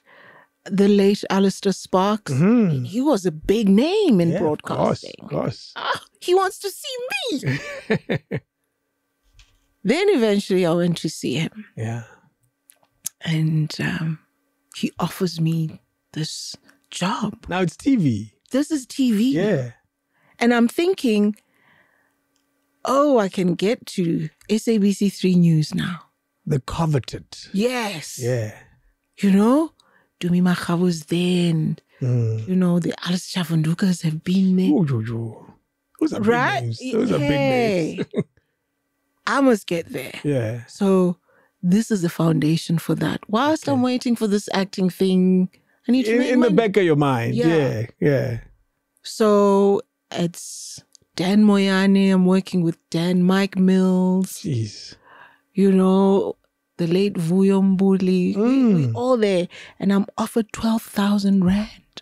the late Alistair Sparks, he was a big name in broadcasting. Of course. He wants to see me. Then eventually I went to see him. Yeah. And he offers me this job. Now it's TV. This is TV. Yeah. And I'm thinking, oh, I can get to SABC 3 News now. The coveted. Yes. Yeah. You know, Dumi Makhabu's there and, you know, the Alice Chavandukas have been there. Those are big names. Those are big names. I must get there. Yeah. So this is the foundation for that. Whilst I'm waiting for this acting thing, I need to make in the back of your mind. Yeah. Yeah. So it's Dan Moyane. I'm working with Dan, Mike Mills. Jeez. You know, the late Vuyo Mbuli. We all there. And I'm offered 12,000 rand.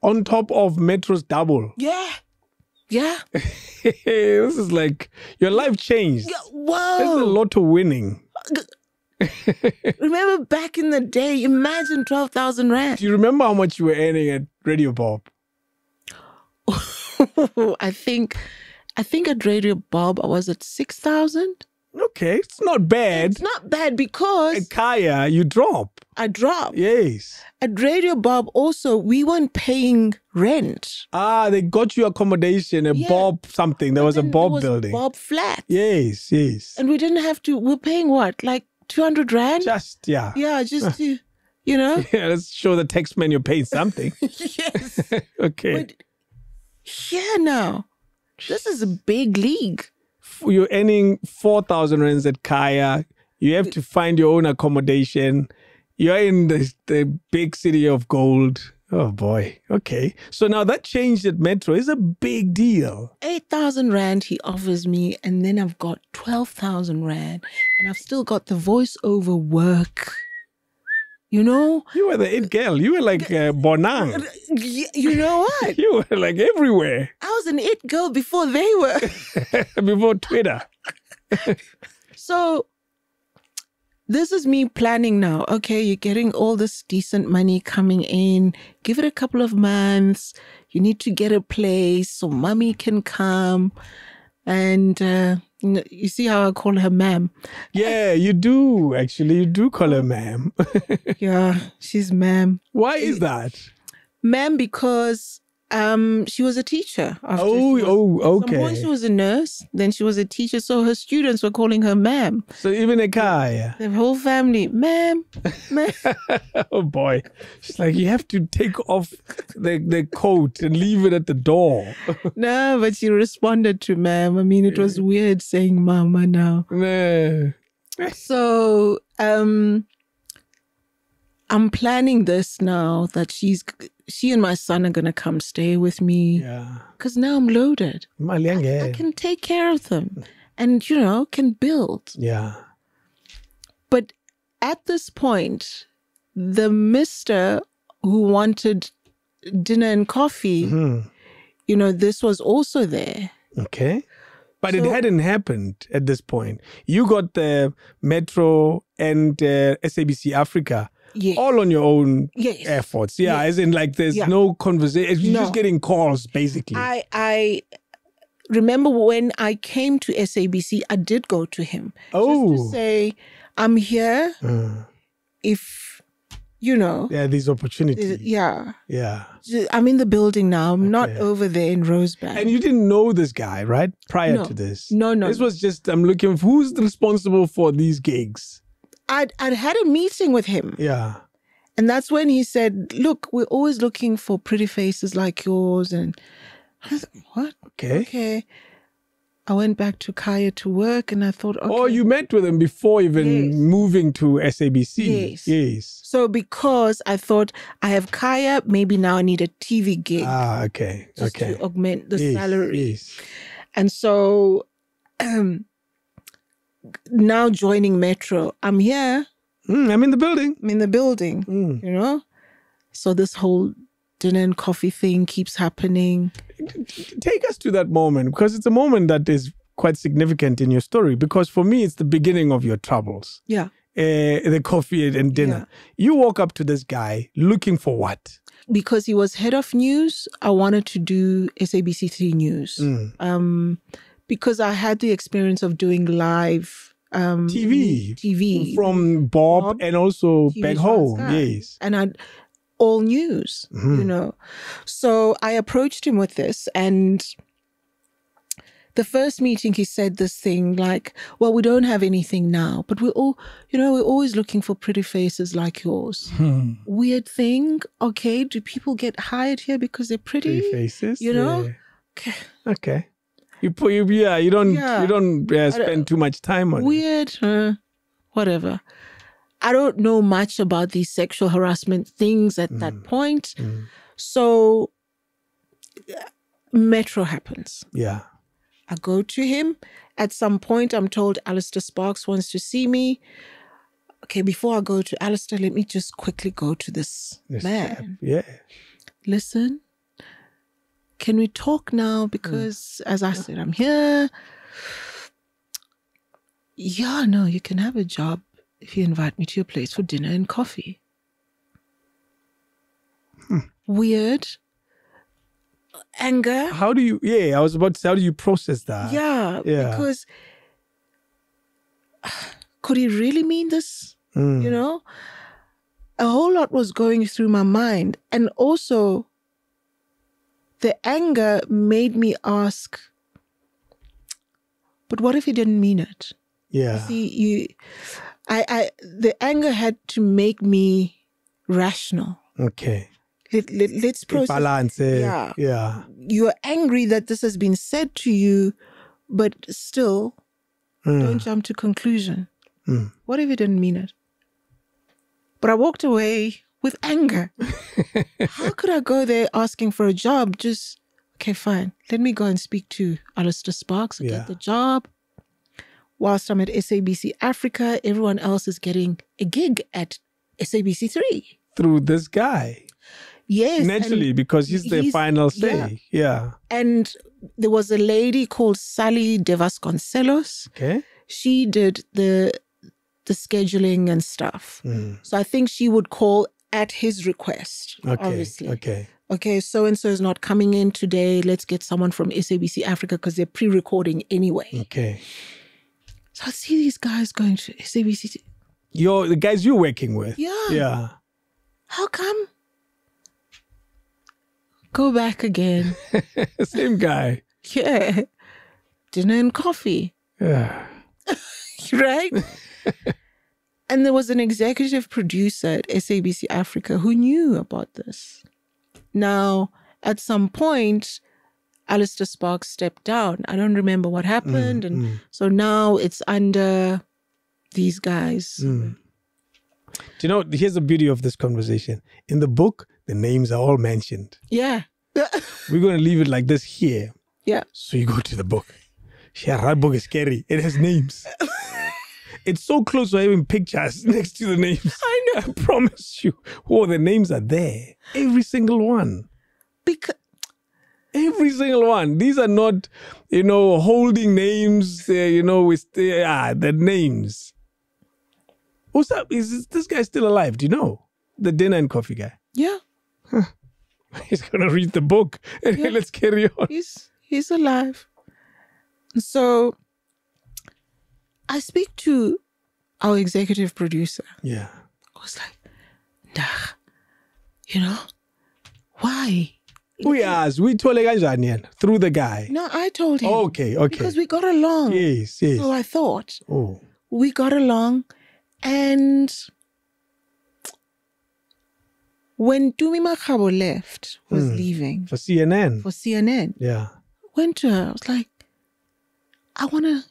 On top of Metro's double. Yeah. Yeah. This is like, your life changed. Yeah, whoa. There's a lot of winning. Remember back in the day, imagine 12,000 rand. Do you remember how much you were earning at Radio Bob? I think at Radio Bob I was at 6,000. Okay, it's not bad. It's not bad because at Kaya, you drop. I drop. Yes. At Radio Bob also, we weren't paying rent. They got you accommodation, a Bob something. There was a Bob building. Bob flat. Yes, yes. And we didn't have to, we're paying what? Like 200 rand? Just, yeah. Yeah, just to, you know. Yeah, let's show the tax man you're paying something. Yes. Okay. But here now, this is a big league. You're earning 4,000 rands at Kaya. You have to find your own accommodation. You're in the big city of gold. Oh, boy. Okay. So now that change at Metro is a big deal. 8,000 Rand he offers me, and then I've got 12,000 Rand, and I've still got the voiceover work. You know? You were the it girl. You were like Bonang. You know what? You were like everywhere. I was an it girl before they were. Before Twitter. So this is me planning now. Okay, you're getting all this decent money coming in. Give it a couple of months. You need to get a place so mommy can come. And you see how I call her ma'am? Yeah, you do. Actually, you do call her ma'am. Yeah, she's ma'am. Why is that? Ma'am, because she was a teacher. Okay. At some point she was a nurse, then she was a teacher, so her students were calling her ma'am. So even a car, the whole family, ma'am. Oh boy. She's like, you have to take off the coat and leave it at the door. No, but she responded to ma'am. I mean, it was weird saying mama now. No. So I'm planning this now that she and my son are going to come stay with me. Yeah. Because now I'm loaded. I can take care of them and, can build. Yeah. But at this point, the mister who wanted dinner and coffee, this was also there. Okay. But it hadn't happened at this point. You got the Metro and SABC Africa. Yes. All on your own efforts. Yeah, as in like there's no conversation. You're just getting calls, basically. I remember when I came to SABC, I did go to him. Oh. Just to say, I'm here. If, Yeah, these opportunities. Yeah. Yeah. I'm in the building now. I'm not over there in Rosebank. And you didn't know this guy, right? Prior to this? No. This was just, I'm looking for who's responsible for these gigs. I'd had a meeting with him. Yeah. And that's when he said, look, we're always looking for pretty faces like yours. And I was like, what? Okay. I went back to Kaya to work and I thought, okay. Oh, you met with him before even moving to SABC? Yes. So because I thought I have Kaya, maybe now I need a TV gig. Okay. Just to augment the salary. Yes. And so now joining Metro, I'm here. I'm in the building. So this whole dinner and coffee thing keeps happening. Take us to that moment, because it's a moment that is quite significant in your story. Because for me, it's the beginning of your troubles. Yeah. The coffee and dinner. Yeah. You walk up to this guy looking for what? Because he was head of news, I wanted to do SABC3 News. Because I had the experience of doing live TV from Bob and also TV back home. Yes. And I'd all news, So I approached him with this, and the first meeting he said this thing like, well, we don't have anything now, but we're always looking for pretty faces like yours. Weird thing. Okay. Do people get hired here because they're pretty? Pretty faces? Okay. You don't spend too much time on it. Weird, whatever. I don't know much about these sexual harassment things at that point. So Metro happens. Yeah. I go to him. At some point, I'm told Alistair Sparks wants to see me. Okay, before I go to Alistair, let me just quickly go to this man. Yeah. Listen. Can we talk now? Because as I said, I'm here. Yeah, no, you can have a job if you invite me to your place for dinner and coffee. Weird. Anger. How do you, I was about to say, how do you process that? Yeah. Because could he really mean this? A whole lot was going through my mind. And also, the anger made me ask, but what if he didn't mean it? Yeah. You see, the anger had to make me rational. Okay. Let's process. Balance. Yeah. You're angry that this has been said to you, but still, don't jump to conclusion. What if he didn't mean it? But I walked away with anger. How could I go there asking for a job? Just, okay, fine. Let me go and speak to Alistair Sparks and get the job. Whilst I'm at SABC Africa, everyone else is getting a gig at SABC 3. Through this guy. Yes. Naturally, because he's the final say. Yeah. And there was a lady called Sally De Vasconcelos. Okay. She did the scheduling and stuff. So I think she would call at his request, obviously. Okay, so-and-so is not coming in today. Let's get someone from SABC Africa because they're pre-recording anyway. Okay. So I see these guys going to SABC. The guys you're working with. Yeah. Yeah. How come? Go back again. Same guy. Yeah. Dinner and coffee. Yeah. Right? And there was an executive producer at SABC Africa who knew about this. Now, at some point, Alistair Sparks stepped down. I don't remember what happened. So now it's under these guys. Do you know, here's the beauty of this conversation. In the book, the names are all mentioned. Yeah. We're going to leave it like this here. Yeah. So you go to the book. Yeah, that book is scary. It has names. It's so close to having pictures next to the names. I know. I promise you. Oh, the names are there. Every single one. Every single one. These are not, holding names, with the names. What's up? Is this guy still alive? Do you know? The dinner and coffee guy. Yeah. He's going to read the book. And let's carry on. He's alive. So I speak to our executive producer. Yeah. I was like, why? We asked. We told through the guy. No, I told him. Okay. Because we got along. Yes. So I thought. Oh. We got along. And when Tumi Makgabo left, was leaving. For CNN. Yeah. Went to her. I was like, I want to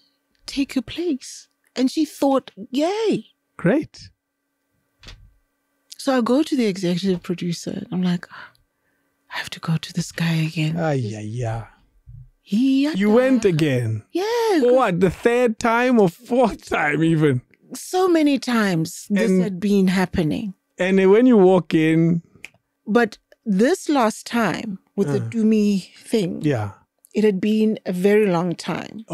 take your place. And she thought, yay. Great. So I go to the executive producer and I'm like, I have to go to this guy again. Yeah. Yeah. You went again? Yeah. For what? The third time or fourth time even? So many times this had been happening. And when you walk in... But this last time with the Tumi thing... Yeah. It had been a very long time.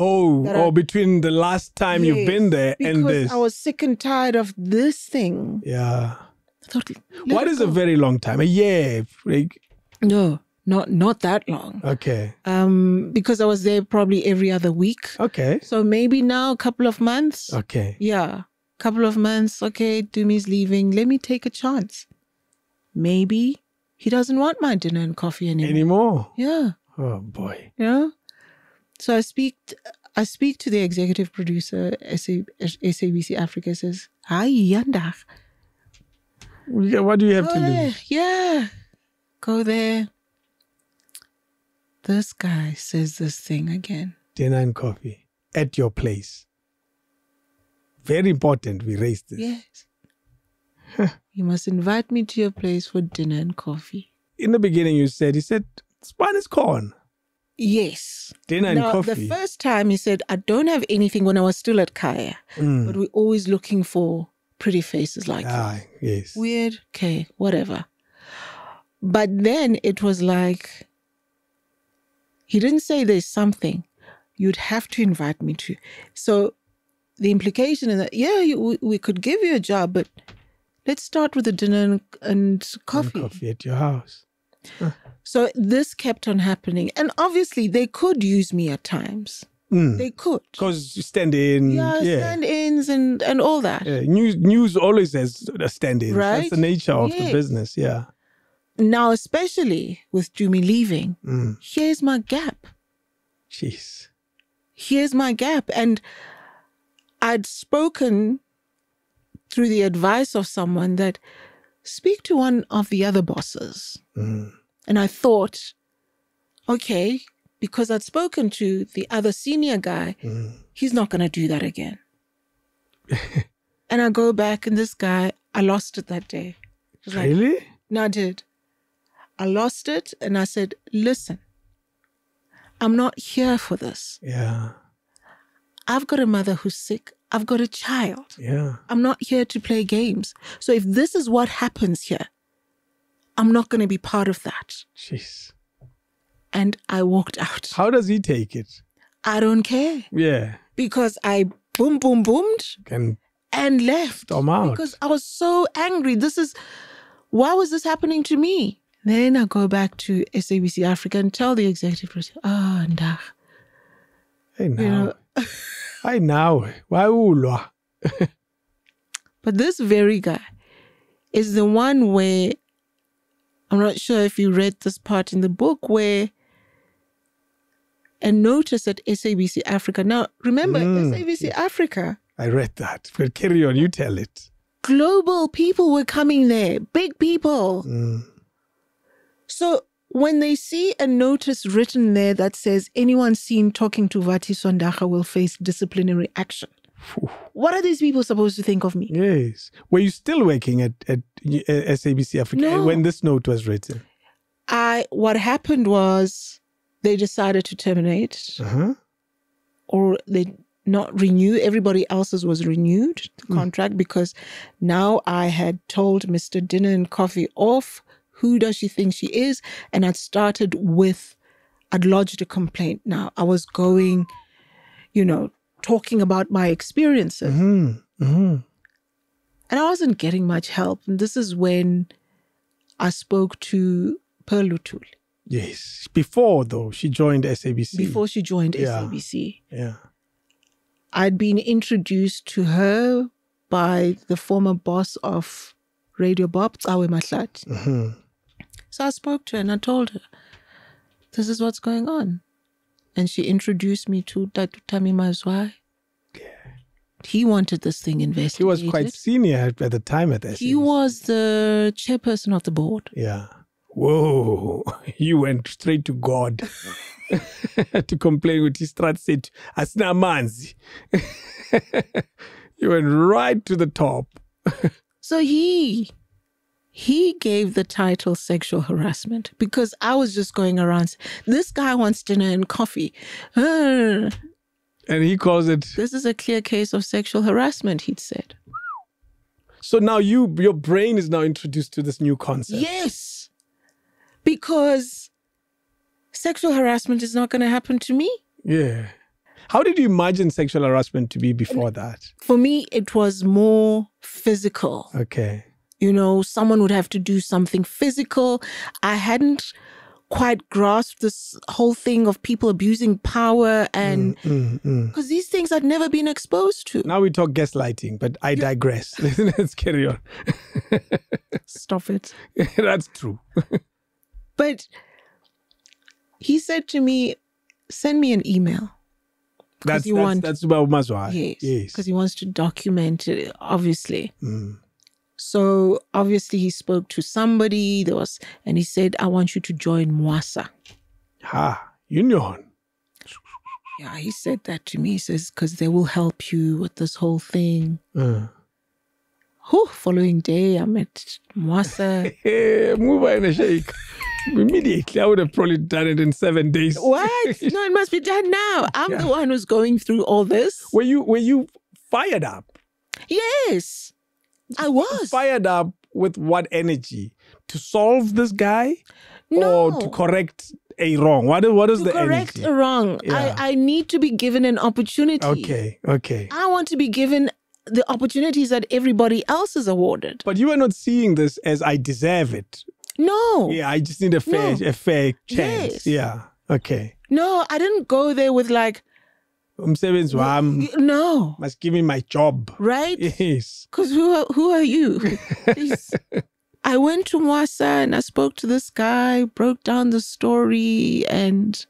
Between the last time you've been there and this. Because I was sick and tired of this thing. Yeah. I thought, what is a very long time? A year? No, not that long. Okay. Because I was there probably every other week. Okay. So maybe now a couple of months. Okay. Yeah. Couple of months. Okay, Tumi's leaving. Let me take a chance. Maybe he doesn't want my dinner and coffee anymore. Yeah. Oh boy. Yeah. So I speak to the executive producer, SABC Africa, says, Hi, Yanda. What do you have to lose? Yeah. Go there. This guy says this thing again. Dinner and coffee at your place. Very important we raised this. Yes. You must invite me to your place for dinner and coffee. In the beginning he said, Spanish corn. Yes. Dinner and coffee. The first time he said, I don't have anything when I was still at Kaya. But we're always looking for pretty faces like that. Yes. Weird. Okay, whatever. But then it was like, he didn't say there's something. You'd have to invite me to. So the implication is that, we could give you a job, but let's start with the dinner and coffee. And coffee at your house. Huh. So this kept on happening. And obviously they could use me at times. They could. Because you stand in. Yeah, stand-ins and all that. Yeah. News always has a stand-in. Right? That's the nature of the business, yeah. Now, especially with Tumi leaving, here's my gap. Jeez. Here's my gap. And I'd spoken through the advice of someone that speak to one of the other bosses. And I thought, okay, because I'd spoken to the other senior guy, he's not going to do that again. And I go back and this guy, I lost it that day. She was like, Really? no, I did. I lost it. And I said, listen, I'm not here for this. Yeah. I've got a mother who's sick. I've got a child. Yeah. I'm not here to play games. So if this is what happens here, I'm not going to be part of that. Jeez. And I walked out. How does he take it? I don't care. Yeah. Because I boomed and left. Storm out. Because I was so angry. Why was this happening to me? Then I go back to SABC Africa and tell the executive producer, Ndara. Hey now. You know, Hey now. Why ulwa? but this very guy is the one where, I'm not sure if you read this part in the book, where a notice at SABC Africa. Now, remember, SABC Africa. I read that. But carry on, you tell it. Global people were coming there, big people. So when they see a notice written there that says anyone seen talking to Vatiswa Ndara will face disciplinary action, what are these people supposed to think of me? Yes. Were you still working at SABC Africa when this note was written? What happened was they decided to terminate or they not renew. Everybody else's was renewed, the contract, because now I had told Mr. Dinner and Coffee off. Who does she think she is? And I'd lodged a complaint. Now I was going, talking about my experiences. And I wasn't getting much help. And this is when I spoke to Perlutul. Yes. Before, though, she joined SABC. Before she joined SABC. Yeah. I'd been introduced to her by the former boss of Radio Bob, Tsawe Mahlat. So I spoke to her and I told her, this is what's going on. And she introduced me to Tatu Tami Mazwai. Yeah. He wanted this thing investigated. He was quite senior at the time at SABC. He was the chairperson of the board. Yeah. Whoa. You went straight to God to complain with his strat said, Asna Manzi. You went right to the top. So he gave the title sexual harassment because I was just going around, this guy wants dinner and coffee. And he calls it... This is a clear case of sexual harassment, he'd said. So now your brain is now introduced to this new concept. Yes. Because sexual harassment is not going to happen to me. Yeah. How did you imagine sexual harassment to be before that? For me, it was more physical. Okay. Someone would have to do something physical. I hadn't quite grasped this whole thing of people abusing power and because these things I'd never been exposed to. Now we talk gaslighting, but I digress. Let's carry on. Stop it. That's true. But he said to me, send me an email. That's about Mazwa. Yes. Because he wants to document it, obviously. So obviously he spoke to somebody, and he said, I want you to join Mwasa. Union. Yeah, he said that to me. He says, because they will help you with this whole thing. Following day, I'm at Mwasa. Move on a shake. Immediately, I would have probably done it in 7 days. What? No, it must be done now. I'm the one who's going through all this. Were you fired up? Yes. I was. Fired up with what energy? To solve this guy? No. Or to correct a wrong? What is the energy? Correct a wrong. Yeah. I need to be given an opportunity. Okay. I want to be given the opportunities that everybody else is awarded. But you are not seeing this as I deserve it. No. Yeah, I just need a fair chance. Yes. Yeah. Okay. No, I didn't go there with like, no. Must give me my job. Right? Yes. Because who are you? I went to Mwasa and I spoke to this guy, broke down the story, and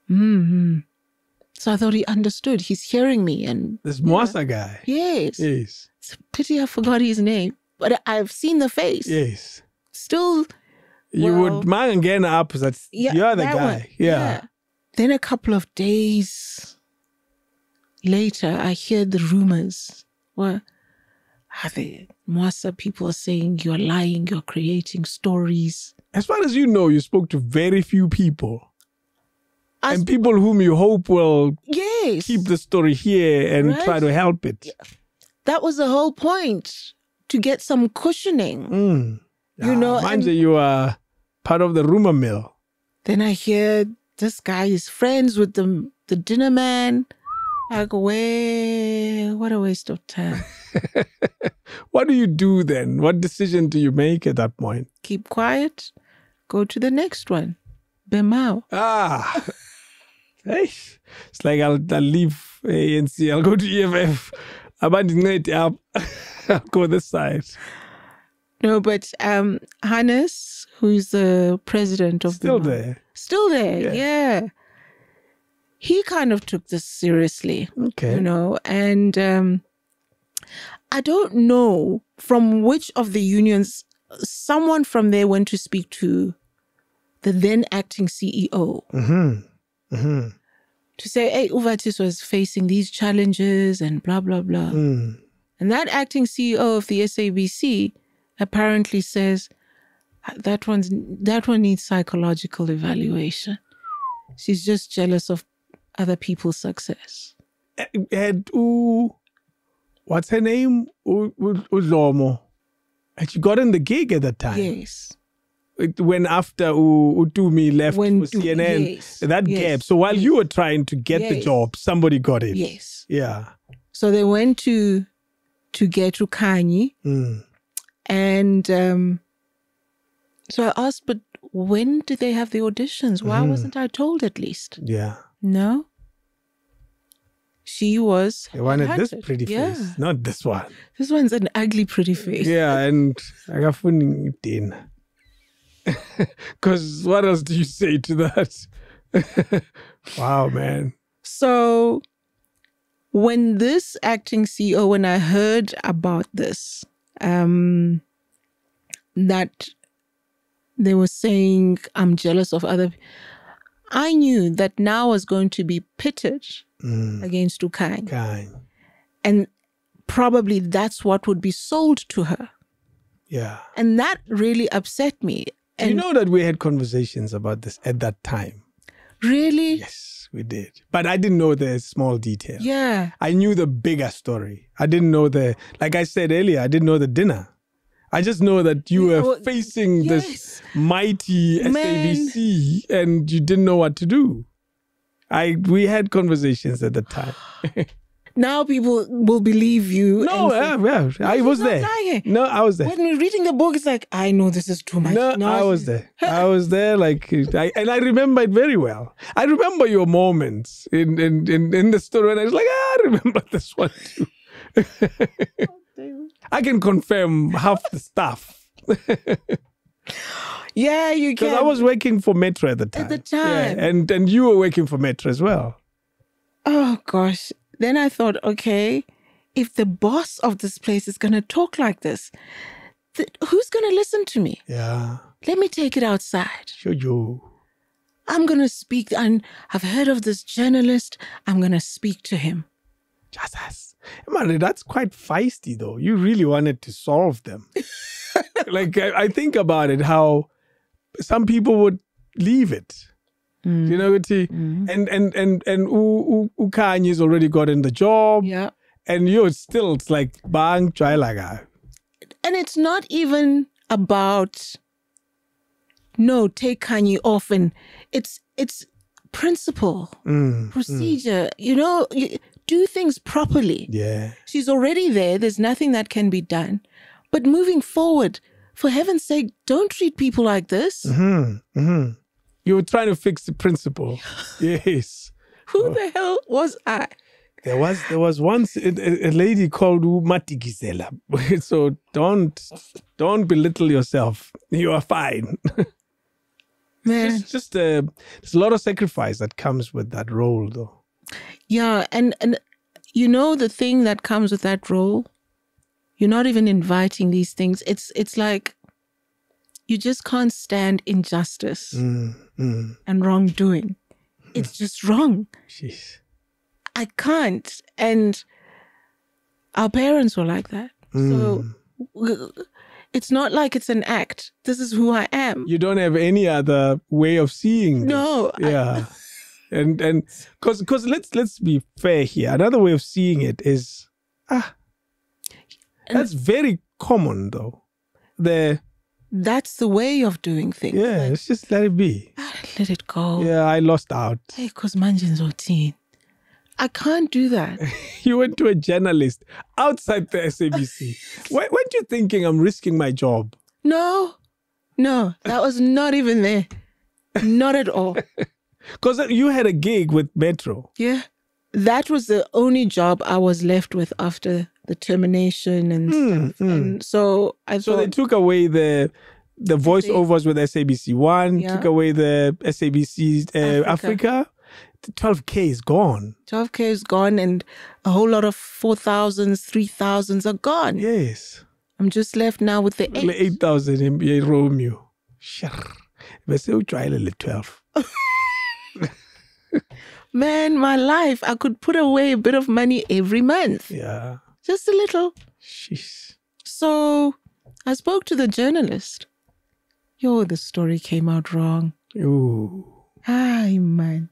so I thought he understood. He's hearing me. And this Mwasa guy. Yes. Yes. It's a pity I forgot his name, but I've seen the face. Yes. Still. You would man again up that you're the guy. One. Yeah. Then a couple of days later, I hear the rumors. Well, the Mwasa people are saying you're lying, you're creating stories. As far as you know, you spoke to very few people. And people whom you hope will keep the story here and try to help it. That was the whole point, to get some cushioning. You know, Manje, you are part of the rumor mill. Then I hear this guy is friends with the dinner man. I go, what a waste of time. What do you do then? What decision do you make at that point? Keep quiet. Go to the next one. Bemao. Hey, it's like I'll leave ANC. I'll go to EFF. I'll go this side. No, but Hannes, who's the president of Still there, yeah. He kind of took this seriously, okay. You know, and I don't know from which of the unions, someone from there went to speak to the then acting CEO to say, hey, Vatiswa was facing these challenges and blah, blah, blah. And that acting CEO of the SABC apparently says that one needs psychological evaluation. She's just jealous of other people's success. And what's her name? Uzomo. And she got in the gig at that time. Yes. When after Utumi left for CNN, that gap. So while you were trying to get the job, somebody got it. Yes. Yeah. So they went to get Ukanyi. And so I asked, but when did they have the auditions? Why wasn't I told at least? Yeah. No. She was. They wanted this pretty face, not this one. This one's an ugly, pretty face. Yeah, and I got funding it in. Because what else do you say to that? Wow, man. So when this acting CEO, when I heard about this, that they were saying I'm jealous of other, I knew that now was going to be pitted against Ukang. And probably that's what would be sold to her. Yeah. And that really upset me. And you know that we had conversations about this at that time. Really? Yes, we did. But I didn't know the small detail. Yeah. I knew the bigger story. I didn't know like I said earlier, I didn't know the dinner. I just know that you were facing this mighty SABC and you didn't know what to do. We had conversations at the time. Now people will believe you. No, I was there. No, I was there. When you're reading the book, it's like, I know this is too much. No, I was there. I was there, and I remember it very well. I remember your moments in the story, and I was like, I remember this one too. I can confirm half the stuff. Yeah, you can. Because I was working for Metro at the time. Yeah, and you were working for Metro as well. Oh, gosh. Then I thought, okay, if the boss of this place is going to talk like this, who's going to listen to me? Yeah. Let me take it outside. Sure. I'm going to speak. And I've heard of this journalist. I'm going to speak to him. Jesus. Man, that's quite feisty, though. You really wanted to solve them. I think about it, how some people would leave it. You know what and Ukanyi's already gotten the job. Yeah. And it's like bang chailaga. And it's not even about take Kanye off, and it's principle, procedure. You know, you do things properly. Yeah. She's already there. There's nothing that can be done. But moving forward, for heaven's sake, don't treat people like this. You were trying to fix the principle. Yes. Who the hell was I? There was once a lady called Mati Gisela. So don't belittle yourself. You are fine. Man. There's a lot of sacrifice that comes with that role, though. Yeah, and you know the thing that comes with that role? You're not even inviting these things. It's like you just can't stand injustice and wrongdoing. It's just wrong. Jeez. I can't. And our parents were like that. So it's not like it's an act. This is who I am. You don't have any other way of seeing this. No. Yeah. And because let's be fair here. Another way of seeing it is that's very common though. That's the way of doing things. Yeah, like, let's just let it be. Let it go. Yeah, I lost out. Hey, because manjin's routine. I can't do that. You went to a journalist outside the SABC. Weren't you thinking I'm risking my job? No, that was not even there. Not at all. Because you had a gig with Metro. Yeah. That was the only job I was left with after the termination and stuff. And so I thought... So they took away the voiceovers with SABC 1, took away the SABC Africa. 12K is gone. 12K is gone and a whole lot of 4,000s, 3,000s are gone. Yes. I'm just left now with the 8,000 in Romeo. Sure. But still try a little 12. Man, my life, I could put away a bit of money every month. Yeah. Just a little. Jeez. So I spoke to the journalist. The story came out wrong. Ooh. Ay, man.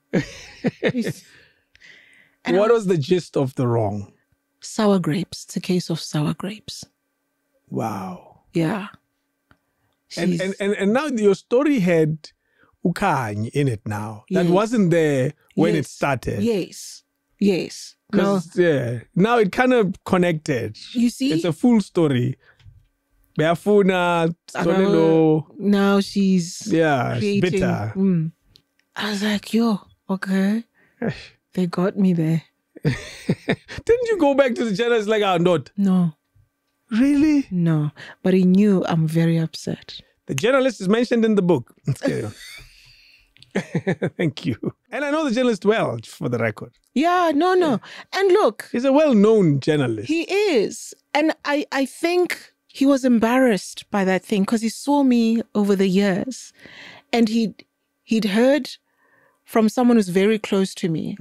What was the gist of the wrong? Sour grapes. It's a case of sour grapes. Wow. Yeah. And now your story had Ukany in it now. That wasn't there when it started. Yes. Now it kind of connected. You see? It's a full story. Beafuna, Tonelo. Now she's creating, bitter. I was like, okay. They got me there. Didn't you go back to the journalist like, not? No. Really? No. But he knew I'm very upset. The journalist is mentioned in the book. Let's carry on. Thank you. And I know the journalist well, for the record. Yeah, no. And look. He's a well-known journalist. He is. And I think he was embarrassed by that thing because he saw me over the years. And he'd heard from someone who's very close to me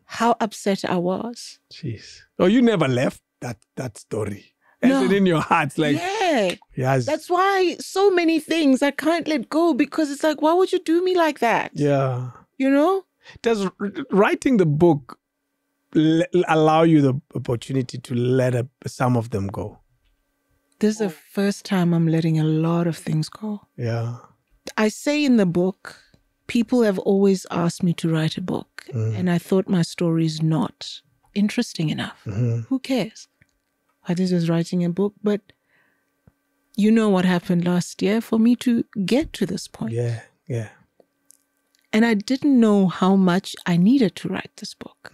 how upset I was. Jeez. Oh, you never left that story. No. Is it in your heart? Like, yes. That's why so many things I can't let go because it's like, why would you do me like that? Yeah. You know? Does writing the book allow you the opportunity to let some of them go? This is the first time I'm letting a lot of things go. Yeah. I say in the book, people have always asked me to write a book, and I thought my story is not interesting enough. Who cares? I was just writing a book, but you know what happened last year for me to get to this point. Yeah. And I didn't know how much I needed to write this book.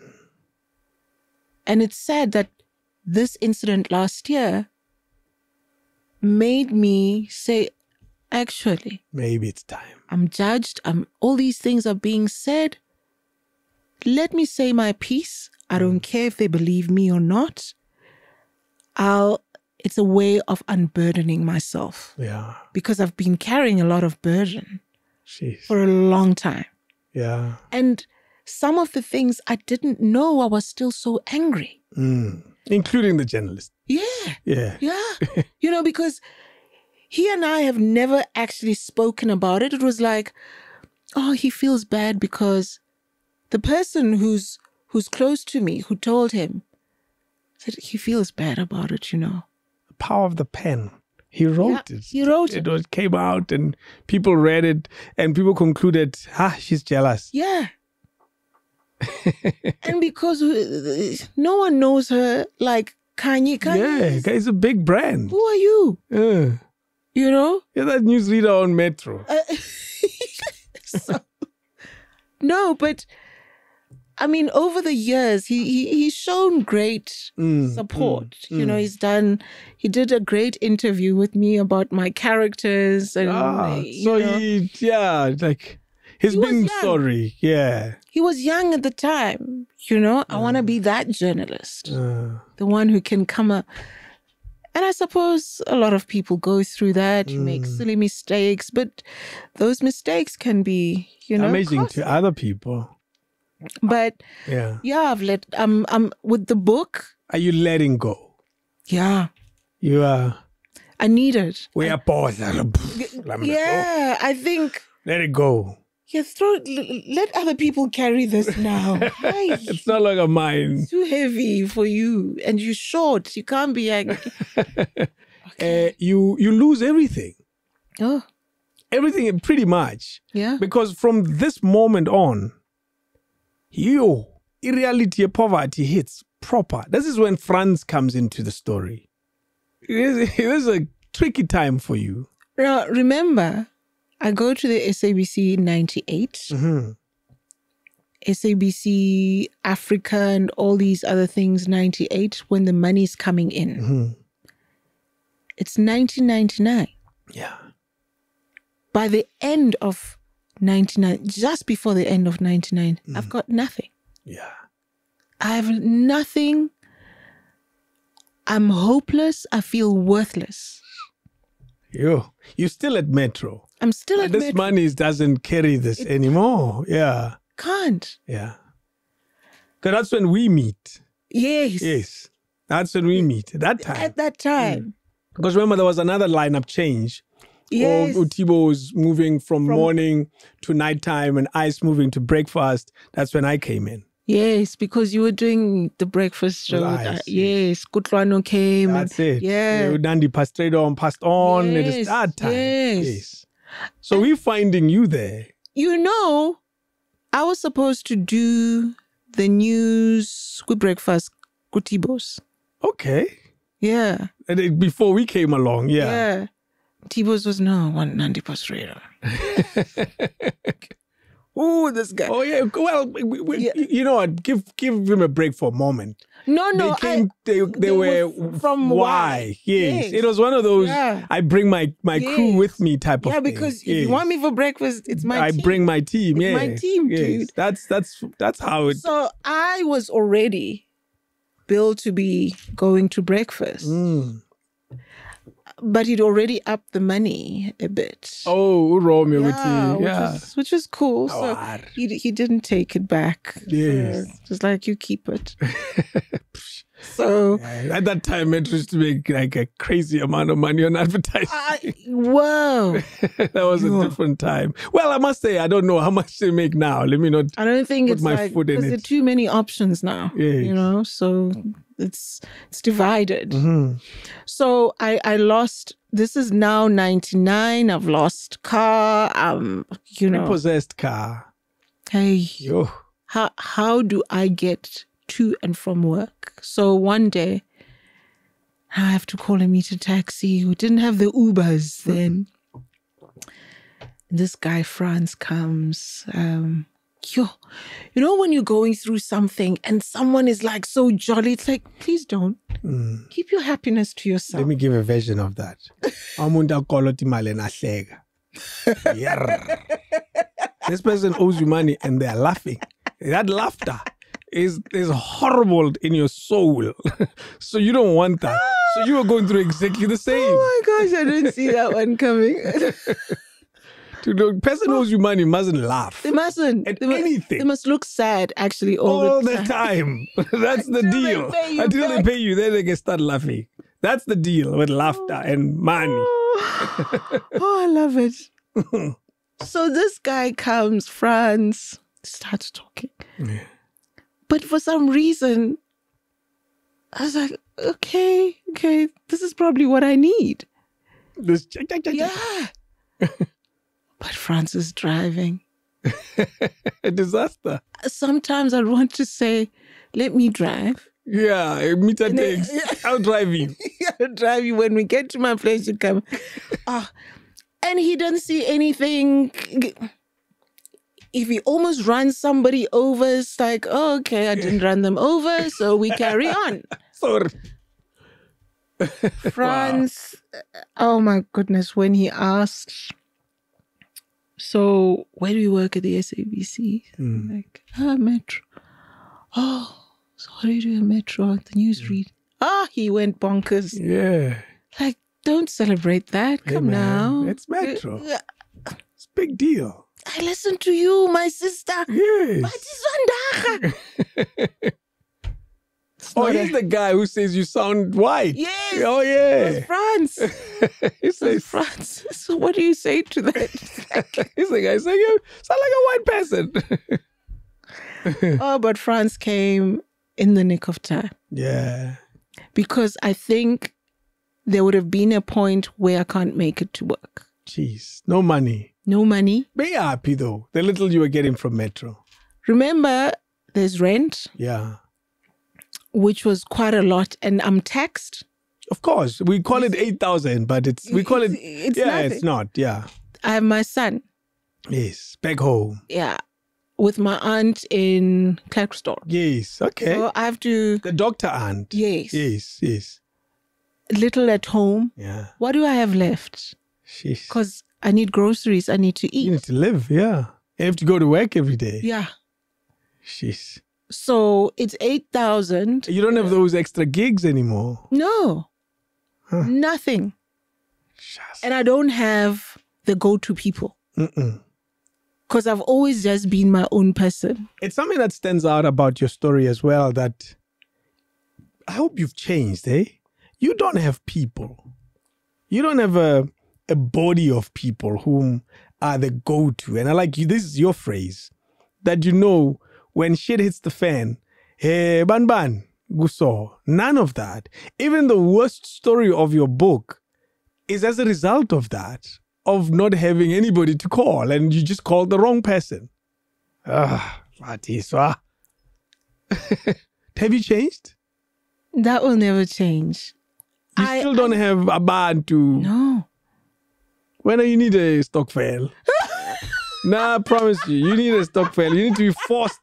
And it's sad that this incident last year made me say, actually, maybe it's time. I'm judged. All these things are being said. Let me say my piece. I don't care if they believe me or not. It's a way of unburdening myself. Yeah. Because I've been carrying a lot of burden for a long time. Yeah. And some of the things I didn't know, I was still so angry. Including the journalist. Yeah. Because he and I have never actually spoken about it. It was like, he feels bad because the person who's close to me, who told him, said he feels bad about it, The power of the pen. He wrote it. He wrote it. It came out and people read it and people concluded, she's jealous. Yeah. And because no one knows her like Kanye. Yeah, it's a big brand. Who are you? You're that newsreader on Metro. No, but I mean, over the years, he's shown great support. He did a great interview with me about my characters. And, he's been sorry. Yeah. He was young at the time, I want to be that journalist. The one who can come up. And I suppose a lot of people go through that. You make silly mistakes, but those mistakes can be, amazing costly to other people. But I've let with the book. Are you letting go? Yeah. You are. I need it. We are paused. Yeah, I think. Let it go. Yeah, let other people carry this now. It's no longer mine. It's too heavy for you, and you're short. You can't be like. Okay. You lose everything. Oh. Everything, pretty much. Yeah. Because from this moment on, irreality of poverty hits proper. This is when France comes into the story. It is a tricky time for you. Now, remember, I go to the SABC in 98. Mm-hmm. SABC Africa and all these other things, 98, when the money's coming in. Mm-hmm. It's 1999. Yeah. By the end of 99, just before the end of 99, I've got nothing. Yeah. I have nothing. I'm hopeless. I feel worthless. You're still at Metro. I'm still at Metro. This money doesn't carry this anymore. Yeah. Can't. Yeah. Because that's when we meet. Yes. Yes. That's when we meet. At that time. At that time. Because remember, there was another lineup change. Yes. Utibo was moving from morning to nighttime and Ice moving to breakfast. That's when I came in. Yes, because you were doing the breakfast show. Yes, Kutlwano came. That's it. Yeah. Nandi passed on. Yes, It is that time. Yes. So we're finding you there. You know, I was supposed to do the news with breakfast, Kutibos. Okay. Yeah. And before we came along, Yeah. Tibos was one Nandi Pastrero. Oh, this guy. Oh, yeah. Well, you know what? Give him a break for a moment. No. They were from why? Yes. It was one of those, I bring my crew with me type of thing. Yeah, because if you want me for breakfast, it's my team. I bring my team, It's my team, dude. That's how it... So I was already billed to be going to breakfast. But he'd already upped the money a bit. Oh, Romeo, which was cool. So he didn't take it back. Yes. So just like, you keep it. So at that time, it used to make like a crazy amount of money on advertising. Whoa. That was a different time. Well, I must say, I don't know how much they make now. Let me not I don't think put it's my like, foot in because it. there are too many options now. Yes. You know, so it's divided. Mm-hmm. So I lost, this is now 99. I've lost car. Repossessed car. Hey. Yo. How do I get to and from work? So one day, I have to call a meter taxi. We didn't have the Ubers then. This guy, Franz, comes. You know when you're going through something and someone is like so jolly, it's like, please don't. Keep your happiness to yourself. Let me give a version of that. This person owes you money and they're laughing. That laughter is horrible in your soul. So you don't want that. So you are going through exactly the same. Oh my gosh, I didn't see that one coming. The person who owes you money mustn't laugh. They mustn't. At anything. They must look sad, actually, all the time. That's the deal. Until they pay you, then they can start laughing. That's the deal with laughter and money. Oh, I love it. So this guy comes, Franz, starts talking. Yeah. But for some reason, I was like, okay, this is probably what I need. Yeah. But Franz is driving. A disaster. Sometimes I want to say, let me drive. Yeah, meter takes. I'll drive you. I'll drive you. When we get to my place, you come. And he doesn't see anything. If he almost runs somebody over, it's like, oh, okay, I didn't run them over, so we carry on. Sorry. Franz, oh my goodness, when he asks, so where do you work at the SABC? Like, Metro. Oh, so what do you do at Metro? The newsread. He went bonkers. Yeah. Like, don't celebrate that. Come now. It's Metro. It's a big deal. I listen to you, my sister. Yes. Vatiswa Ndara. he's the guy who says you sound white. Yes. Oh, yeah. It was France. He says, France. So what do you say to that? he's the guy saying you sound like a white person. Oh, but France came in the nick of time. Yeah. Because I think there would have been a point where I can't make it to work. Jeez. No money. No money. Be happy, though. The little you were getting from Metro. Remember, there's rent. Yeah. Which was quite a lot. And I'm taxed. Of course. We call it 8,000, but it's nothing. It's not. Yeah. I have my son. Yes. Back home. Yeah. With my aunt in Klerksdorp. Yes. Okay. So I have to... The doctor aunt. Yes. Yes. Little at home. Yeah. What do I have left? Sheesh. Because I need groceries. I need to eat. You need to live, yeah. You have to go to work every day. Yeah. Sheesh. So it's 8,000. You don't have those extra gigs anymore. No. Huh. Nothing. Just. And I don't have the go-to people. Because I've always just been my own person. It's something that stands out about your story as well, that I hope you've changed, eh? You don't have people. You don't have a body of people whom are the go-to. And I like you, this is your phrase, that you know when shit hits the fan, hey, ban, guso, none of that. Even the worst story of your book is as a result of that, of not having anybody to call, and you just called the wrong person. Vatiswa. Have you changed? That will never change. You still don't have a band to... No. When you need a stock fail. Nah, I promise you. You need a stock fail. You need to be forced.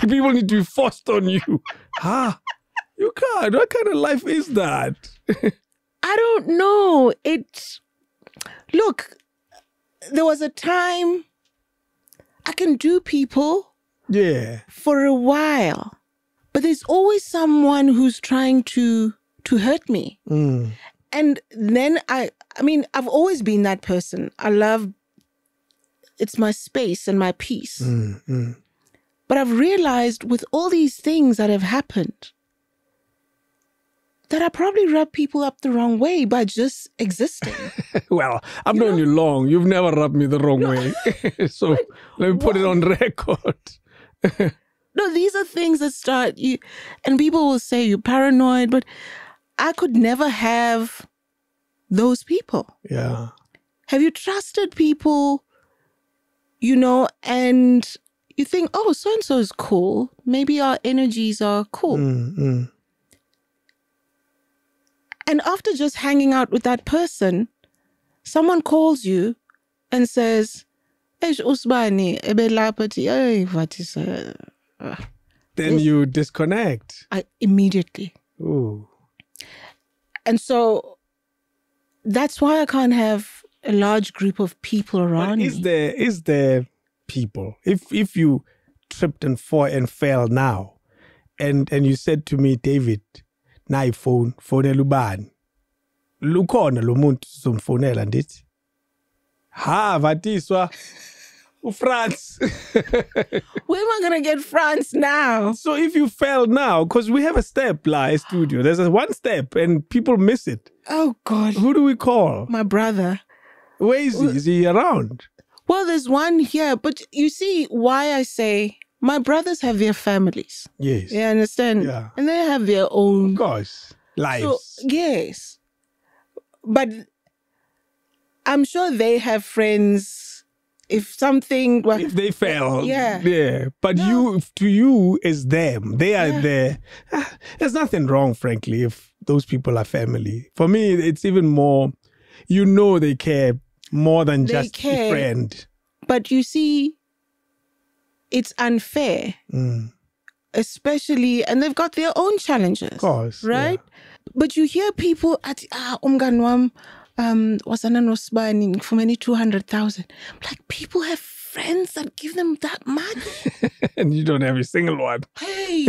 People need to be forced on you. You can't. What kind of life is that? I don't know. Look, there was a time I can do people for a while. But there's always someone who's trying to hurt me. And then I mean, I've always been that person. It's my space and my peace. But I've realized with all these things that have happened, that I probably rub people up the wrong way by just existing. Well, I've known you long. You've never rubbed me the wrong way. So let me put it on record. No, these are things that start you, and people will say you're paranoid, but I could never have those people. Yeah. Have you trusted people, and you think, oh, so-and-so is cool. Maybe our energies are cool. And after just hanging out with that person, someone calls you and says, then you disconnect. Immediately. Ooh. And so that's why I can't have a large group of people around me. Is there people? If you tripped and fell now, and you said to me, David, na phone elubani. Lukhona lo muntu somfonela ndithi. Vatiswa. France. Where am I going to get France now? So if you fell now, because we have a step, studio. There's one step and people miss it. Oh, God. Who do we call? My brother. Where is he? Is he around? Well, there's one here. But you see why I say my brothers have their families. Yes. You understand? Yeah. And they have their own... Of course. Lives. So, yes. But I'm sure they have friends... If they fail, But to you is them. They are there. There's nothing wrong, frankly, if those people are family. For me, it's even more. They care more than just a friend. But you see, it's unfair, especially, and they've got their own challenges. Of course, right? Yeah. But you hear people at umganwam. Wasana nosbani for many 200,000. Like, people have friends that give them that much. And you don't have a single one. Hey.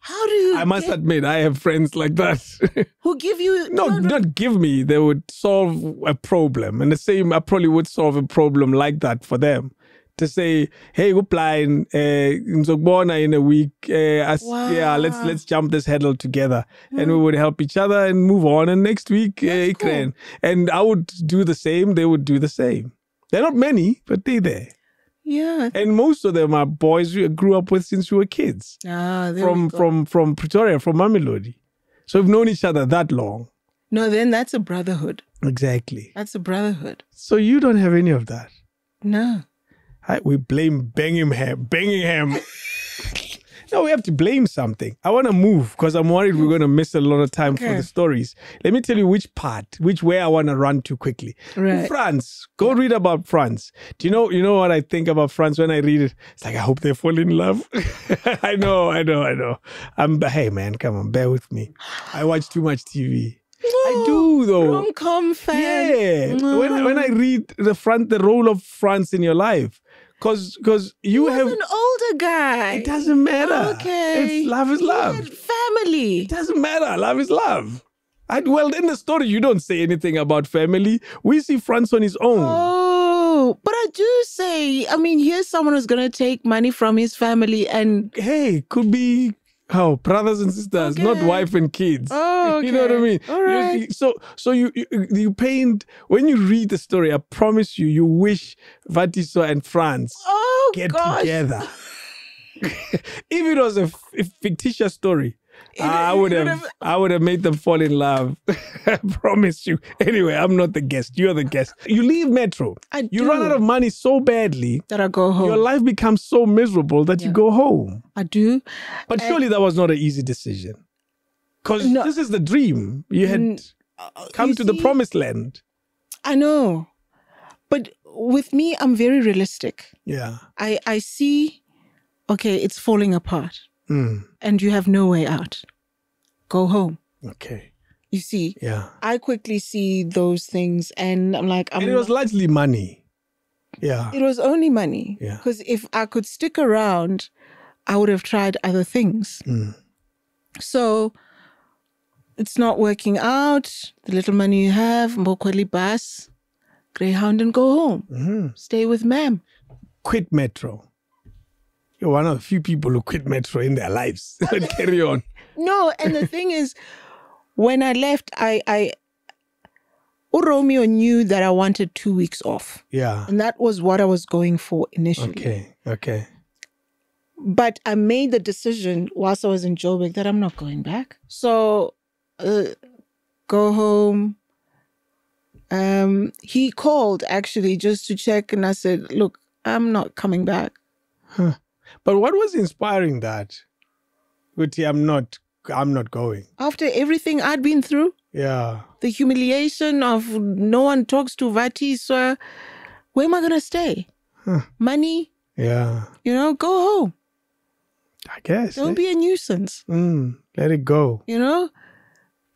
How do you I must admit, I have friends like that. Who give you... No, not give me. They would solve a problem. And the same, I probably would solve a problem like that for them. to say, hey, go blind, in a week, yeah, let's jump this hurdle together, and we would help each other and move on. And next week, cool. And I would do the same. They would do the same. They're not many, but they're there. Yeah. And most of them are boys we grew up with since we were kids. From Pretoria, from Mamelodi. So we've known each other that long. No, then that's a brotherhood. Exactly. That's a brotherhood. So you don't have any of that. No. We blame Bellingham. No, we have to blame something. I want to move because I'm worried we're going to miss a lot of time for the stories. Let me tell you which way I want to run to quickly. Right. France. Go read about France. Do you know what I think about France when I read it? It's like, I hope they fall in love. I know. Hey, man, come on, bear with me. I watch too much TV. I do, though. Rom-com fan. Yeah. When I read the role of France in your life, because you have an older guy. It doesn't matter. Okay. Love is love. He had family. It doesn't matter. Love is love. Well, in the story, you don't say anything about family. We see France on his own. Oh, but I do say, here's someone who's going to take money from his family and... Hey, could be... brothers and sisters, not wife and kids. Oh, okay. You know what I mean? All right. So you paint, when you read the story, I promise you wish Vatiswa and France get together. If it was a fictitious story, I would have made them fall in love. I promise you. Anyway, I'm not the guest. You're the guest. You leave Metro. You run out of money so badly that I go home. Your life becomes so miserable that you go home. I do. But surely that was not an easy decision. Because this is the dream. You had come to the promised land. I know. But with me, I'm very realistic. Yeah. I see, okay, it's falling apart. And you have no way out. Go home. Okay. You see? Yeah. I quickly see those things and I'm like... And it was largely money. Yeah. It was only money. Yeah. Because if I could stick around, I would have tried other things. So it's not working out. The little money you have, Mbokweli bus, Greyhound and go home. Stay with ma'am. Quit Metro. You're one of the few people who quit Metro in their lives. Carry on. No, and the thing is, when I left, Romeo knew that I wanted 2 weeks off. Yeah. And that was what I was going for initially. Okay. But I made the decision whilst I was in Joburg that I'm not going back. So, go home. He called actually just to check and I said, look, I'm not coming back. But what was inspiring that? Uti, I'm not going. After everything I'd been through? Yeah. The humiliation of no one talks to Vatiswa. Where am I going to stay? Money? Yeah. Go home. I guess. Don't be a nuisance. Let it go.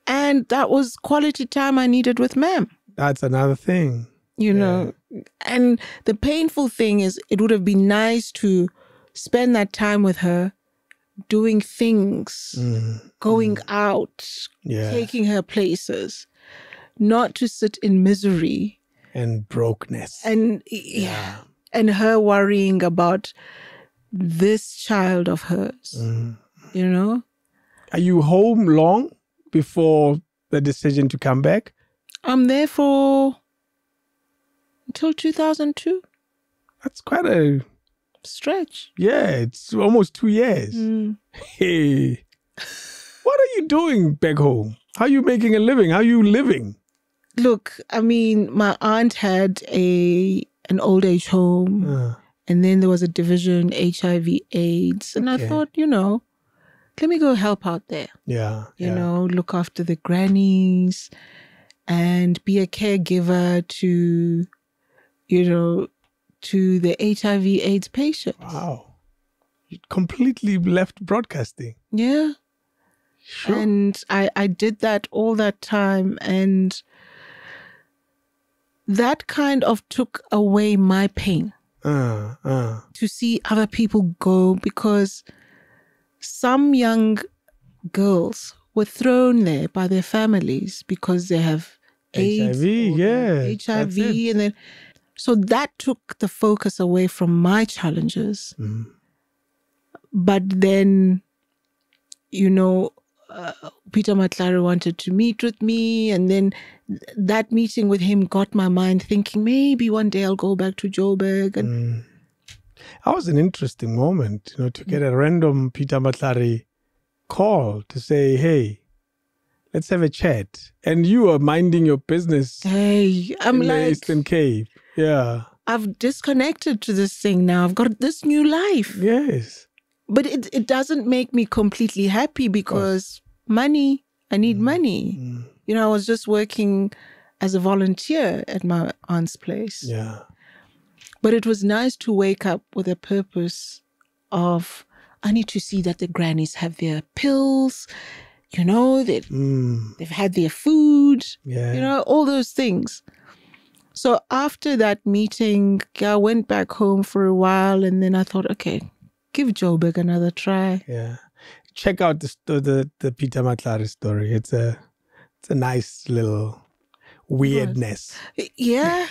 And that was quality time I needed with ma'am. That's another thing. And the painful thing is it would have been nice to spend that time with her doing things, going out, taking her places, not to sit in misery. And brokenness. And and her worrying about this child of hers, Are you home long before the decision to come back? I'm there until 2002. That's quite a stretch. Yeah, it's almost 2 years. Hey, what are you doing back home? How are you making a living? How are you living? Look, my aunt had an old age home, and then there was a division, HIV, AIDS, and I thought, let me go help out there. Yeah. Look after the grannies and be a caregiver to, to the HIV AIDS patients. Wow. You completely left broadcasting. Yeah. Sure. And I did that all that time, and that kind of took away my pain to see other people go, because some young girls were thrown there by their families because they have AIDS, HIV, HIV, and then So that took the focus away from my challenges. But then, Peter Matlare wanted to meet with me, and then that meeting with him got my mind thinking, maybe one day I'll go back to Joburg. And that was an interesting moment, to get a random Peter Matlare call to say, hey, let's have a chat. And you are minding your business I'm in the Eastern Cape. Yeah. I've disconnected to this thing now. I've got this new life. Yes. But it doesn't make me completely happy because money, I need money. I was just working as a volunteer at my aunt's place. Yeah. But it was nice to wake up with a purpose of, I need to see that the grannies have their pills, they've had their food, all those things. So after that meeting, I went back home for a while, and then I thought, okay, give Joburg another try. Yeah. Check out the Peter Matlare story. It's a nice little weirdness. Yeah.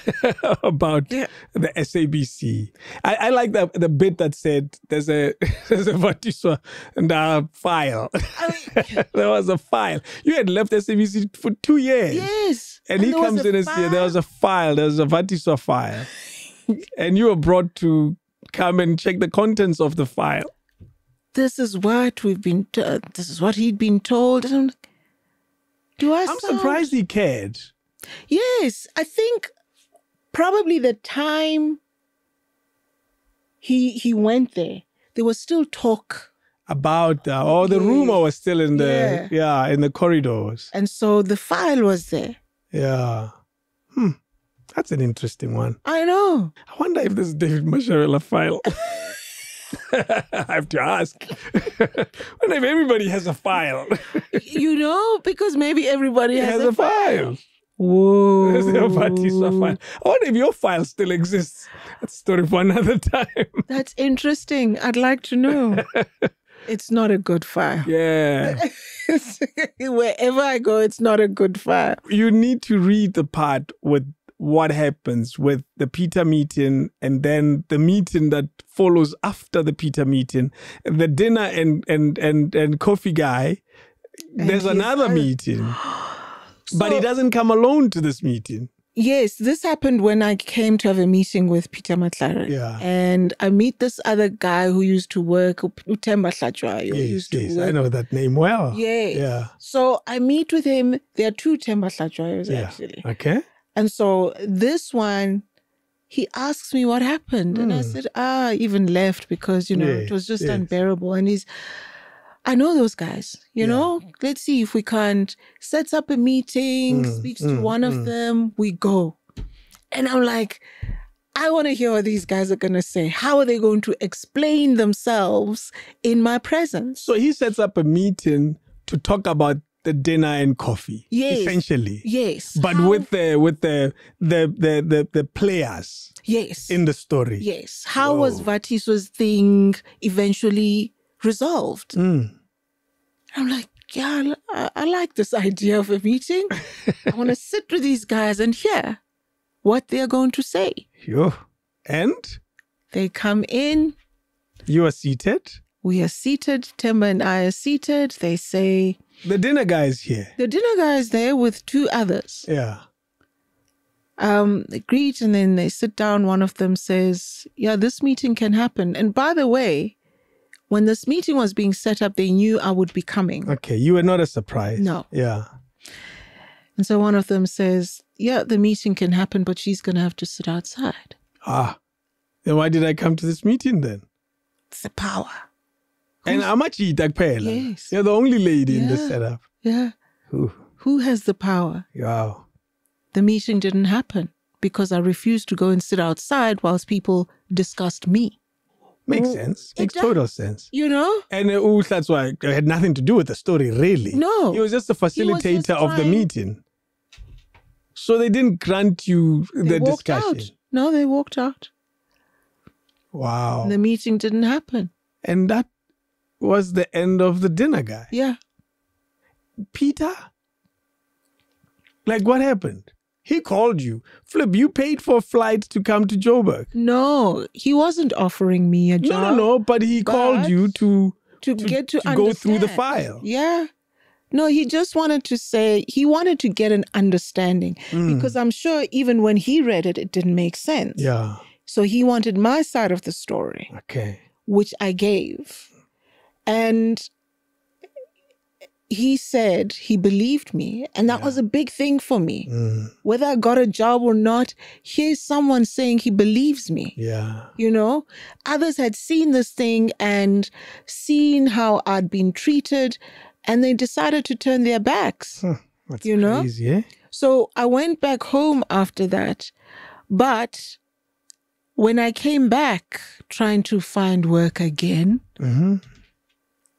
about the SABC. I like the bit that said there's a Vatiswa Ndara file. There was a file. You had left SABC for 2 years. Yes. And he comes in and says there was a file. There's a Vatiswa file. And you were brought to come and check the contents of the file. This is what we've been. This is what he'd been told. I'm surprised he cared. Yes, I think probably the time he went there was still talk about the rumor was still in in the corridors, and so the file was there. Yeah. That's an interesting one. I know. I wonder if this is David Masharela file. I have to ask. I wonder if everybody has a file. Because maybe everybody has a file. Whoa. There's a Vatiswa file. I wonder if your file still exists. That's a story for another time. That's interesting. I'd like to know. It's not a good file. Yeah. Wherever I go, it's not a good file. You need to read the part with what happens with the Peter meeting and then the meeting that follows after the Peter meeting, the dinner and coffee guy. There's another meeting, but he doesn't come alone to this meeting. Yes, this happened when I came to have a meeting with Peter Matlare. Yeah. And I meet this other guy who used to work, Utemba Hlajwayo. Yes, I know that name well. Yes. Yeah. So I meet with him. There are two Temba Hlajwayos actually. Okay. And so this one, he asks me what happened. And I said, even left because, it was just unbearable. And I know those guys, let's see if we can't set up a meeting, speaks to one of them, we go. And I'm like, I want to hear what these guys are going to say. How are they going to explain themselves in my presence? So he sets up a meeting to talk about the dinner and coffee, essentially. Yes. But with the players. Yes. In the story. Yes. How was Vatiswa's thing eventually resolved? I'm like, yeah, I like this idea of a meeting. I want to sit with these guys and hear what they're going to say. Yo. And? They come in. You are seated. We are seated. Temba and I are seated. They say... The dinner guy is here. The dinner guy is there with two others. Yeah. They greet and then they sit down. One of them says, yeah, this meeting can happen. And by the way, when this meeting was being set up, they knew I would be coming. Okay, you were not a surprise. No. Yeah. And so one of them says, yeah, the meeting can happen, but she's going to have to sit outside. Then why did I come to this meeting then? It's the power. And Amachi Dagpela. Yes. You're the only lady in this setup. Yeah. Who has the power? Wow. The meeting didn't happen because I refused to go and sit outside whilst people discussed me. Makes sense. Makes total sense. And that's why it had nothing to do with the story, really. No. He was just the facilitator of the meeting. So they didn't grant you the discussion. Out. No, they walked out. Wow. And the meeting didn't happen. And that was the end of the dinner guy. Yeah. Peter? Like, what happened? He called you. Flip, you paid for a flight to come to Joburg. No, he wasn't offering me a job. No, but he called you to go through the file. Yeah. No, he just wanted to say, he wanted to get an understanding because I'm sure even when he read it, it didn't make sense. Yeah. So he wanted my side of the story. Okay. Which I gave. And he said he believed me. And that was a big thing for me. Whether I got a job or not, here's someone saying he believes me. Yeah. You know, others had seen this thing and seen how I'd been treated, and they decided to turn their backs. That's you know? crazy, eh? So I went back home after that. But when I came back trying to find work again,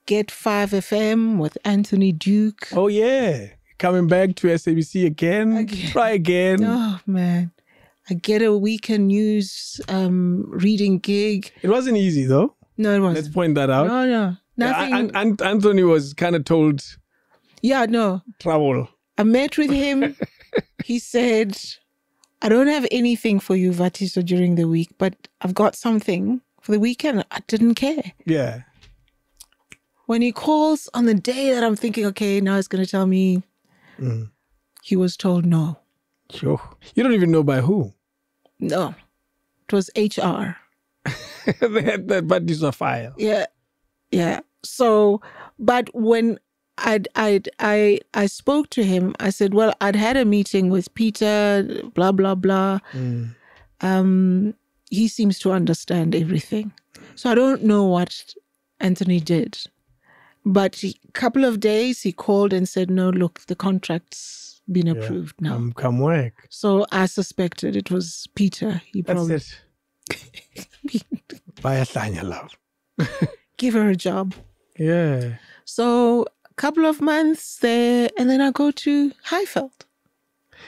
Get 5FM with Anthony Duke. Oh, yeah. Coming back to SABC again. Try again. Oh, man. I get a weekend news reading gig. It wasn't easy, though. No, it wasn't. Let's point that out. No. Nothing. And Anthony was kind of told. Yeah, no. Trouble. I met with him. He said, I don't have anything for you, Vatiswa, during the week, but I've got something for the weekend. I didn't care. Yeah. When he calls on the day that I'm thinking, okay, now he's going to tell me, he was told no. Sure. You don't even know by who? No. It was HR. They had that Vatiswa file. Yeah. So, but when I spoke to him, I said, well, I'd had a meeting with Peter, blah, blah, blah. He seems to understand everything. So I don't know what Anthony did. But a couple of days he called and said, no, look, the contract's been approved now. Come work. So I suspected it was Peter. He probably... That's it. Bayasanya, love. Give her a job. Yeah. So a couple of months there, and then I go to Highveld.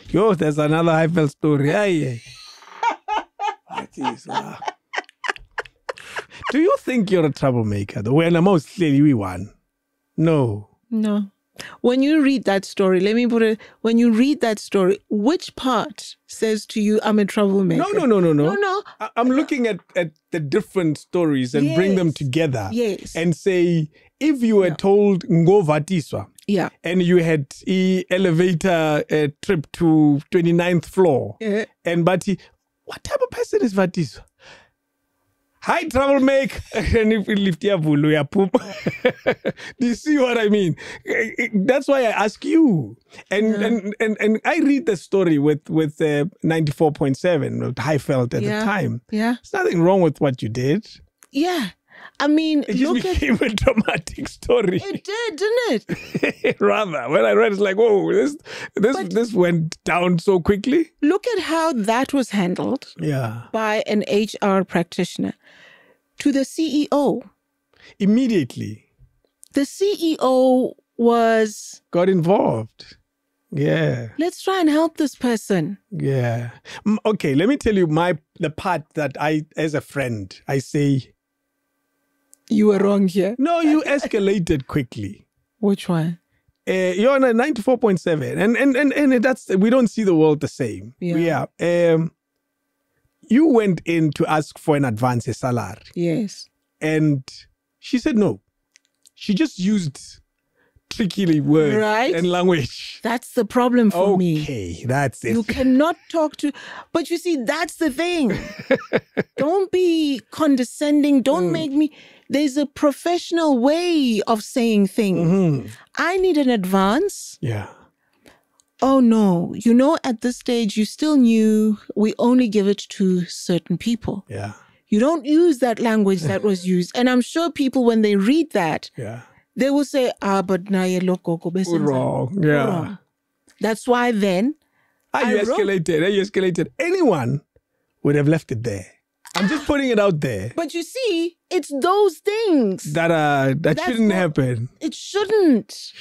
Yo, there's another Highveld story. Aye. Vatiswa. Do you think you're a troublemaker? The way I'm most clearly we won. No. When you read that story, let me put it, when you read that story, which part says to you, I'm a troublemaker? No. I'm looking at the different stories and bring them together. Yes. And say, if you were told, Ngo Vatiswa. Yeah. And you had an elevator trip to 29th floor. Yeah. And Bati, what type of person is Vatiswa? Hi, troublemaker. And if we lift your vulu, ya poop. Do you see what I mean? That's why I ask you. And I read the story with 94.7 with Highveld at the time. Yeah. There's nothing wrong with what you did. Yeah. I mean, it just became a dramatic story. It did, didn't it? Rather, when I read, it's like, whoa, this went down so quickly. Look at how that was handled. Yeah. By an HR practitioner to the CEO. Immediately. The CEO got involved. Yeah. Let's try and help this person. Yeah. Okay, let me tell you the part that I, as a friend, I say. You were wrong here. No, you escalated quickly. Which one? You're on a 94.7. And that's, we don't see the world the same. Yeah. You went in to ask for an advance salary. Yes. And she said no. She just used tricky words and language. That's the problem for me. Okay, that's it. You cannot talk to... But you see, that's the thing. Don't be condescending. Don't make me... There's a professional way of saying things. I need an advance. Yeah. Oh, no. You know, at this stage, you still knew we only give it to certain people. Yeah. You don't use that language that was used. And I'm sure people, when they read that, they will say, but na ye loko wrong. Yeah. Wrong. That's why then... You escalated. Anyone would have left it there. I'm just putting it out there. But you see, it's those things that shouldn't happen. It shouldn't.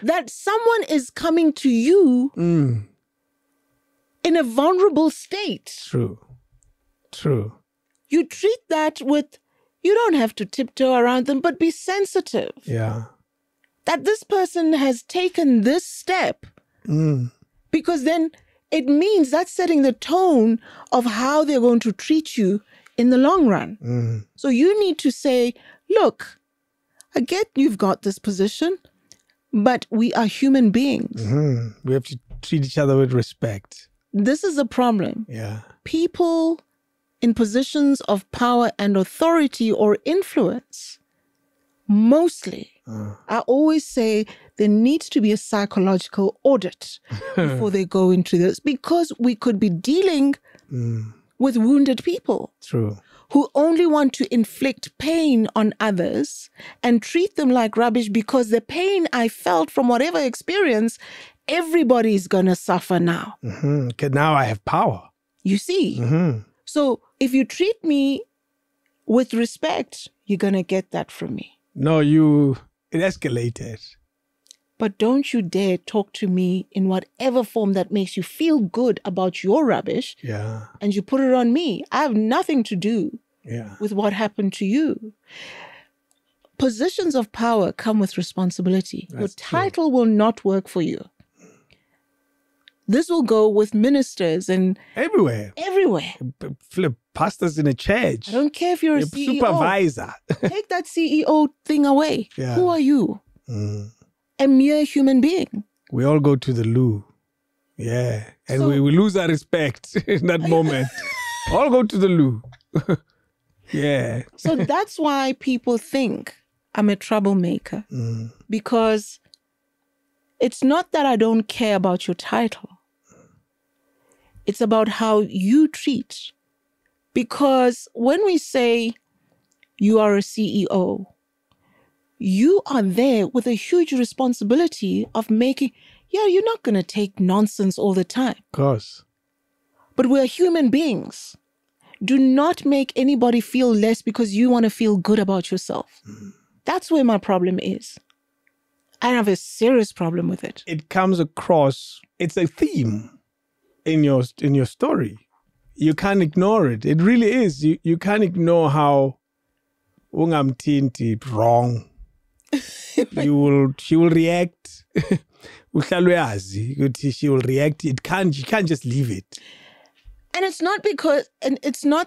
That someone is coming to you in a vulnerable state. True. You treat that with, you don't have to tiptoe around them, but be sensitive. Yeah. That this person has taken this step. Because then it means that's setting the tone of how they're going to treat you in the long run. So you need to say, look, I get you've got this position, but we are human beings. We have to treat each other with respect. This is a problem. Yeah. People in positions of power and authority or influence, mostly, I always say there needs to be a psychological audit before they go into this, because we could be dealing with wounded people. True. Who only want to inflict pain on others and treat them like rubbish, because the pain I felt from whatever experience, everybody's going to suffer now. Because now I have power. You see? So if you treat me with respect, you're going to get that from me. No, it escalated. But don't you dare talk to me in whatever form that makes you feel good about your rubbish. Yeah. And you put it on me. I have nothing to do with what happened to you. Positions of power come with responsibility. Your title will not work for you. This will go with ministers and everywhere. Flip pastors in a church. I don't care if you're a CEO. Supervisor. Take that CEO thing away. Yeah. Who are you? A mere human being. We all go to the loo. Yeah. And we lose our respect in that moment. All go to the loo. Yeah. So that's why people think I'm a troublemaker. Because it's not that I don't care about your title. It's about how you treat. Because when we say you are a CEO, you are there with a huge responsibility of making, you're not going to take nonsense all the time. Of course. But we're human beings. Do not make anybody feel less because you want to feel good about yourself. That's where my problem is. I have a serious problem with it. It comes across, it's a theme in your story. You can't ignore it. It really is. You can't ignore how ungamthinti wrong. She will react. She will react. You can't just leave it. And it's not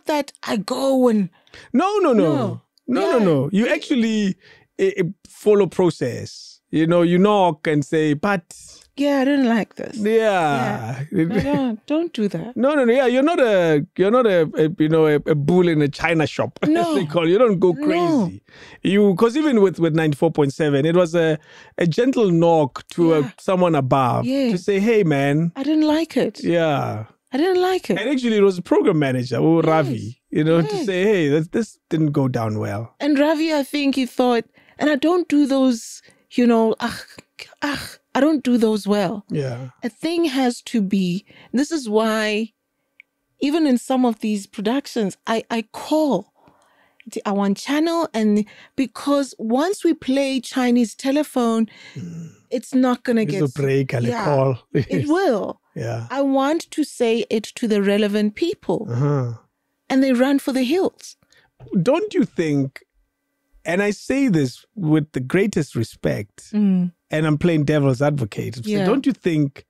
that I go and No. You actually follow process. You knock and say, but yeah, I didn't like this. Yeah. Don't do that. No. Yeah, you're not a bull in a china shop. No. As they call it. You don't go crazy. Because even with 94.7, it was a gentle knock to someone above to say, hey, man. I didn't like it. Yeah. I didn't like it. And actually, it was a program manager, Ravi, to say, hey, this didn't go down well. And Ravi, I think he thought, and I don't do those, I don't do those well. Yeah. A thing has to be, this is why, even in some of these productions, I call our channel, and because once we play Chinese telephone, it's not going to get... It's a break, call. It will. Yeah. I want to say it to the relevant people. And they run for the hills. Don't you think, and I say this with the greatest respect, and I'm playing devil's advocate, don't you think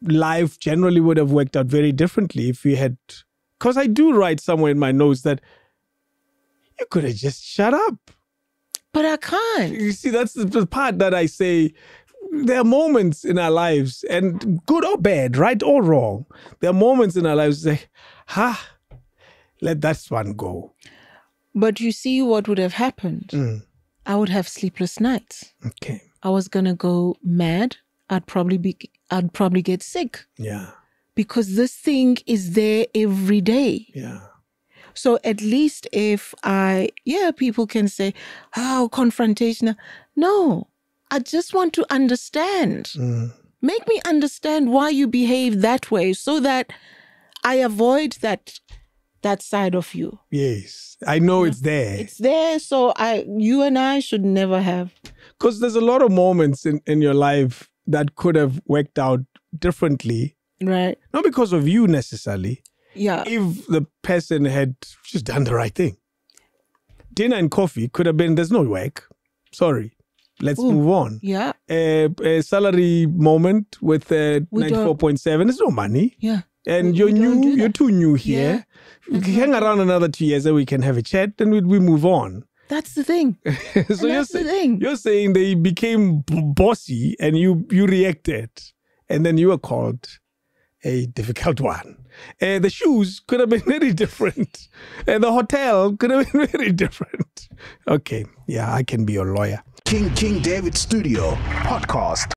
life generally would have worked out very differently if we had... Because I do write somewhere in my notes that you could have just shut up. But I can't. You see, that's the part that I say... There are moments in our lives, and good or bad, right or wrong, there are moments in our lives like, let that one go. But you see what would have happened? I would have sleepless nights. Okay. I was going to go mad. I'd probably get sick. Yeah. Because this thing is there every day. Yeah. So at least if people can say, confrontational. No. I just want to understand. Make me understand why you behave that way so that I avoid that side of you. Yes. I know it's there. It's there, so you and I should never have. Because there's a lot of moments in your life that could have worked out differently. Right. Not because of you necessarily. Yeah. If the person had just done the right thing. Dinner and coffee could have been, there's no work. Sorry. Let's move on. Yeah. A salary moment with 94.7 is no money. Yeah. And you're new. You're too new here. Hang around another 2 years, and we can have a chat, and we move on. That's the thing. So you're saying they became bossy, and you reacted, and then you were called a difficult one. The shoes could have been very different. The hotel could have been very different. Okay, yeah, I can be your lawyer. King David Studio Podcast.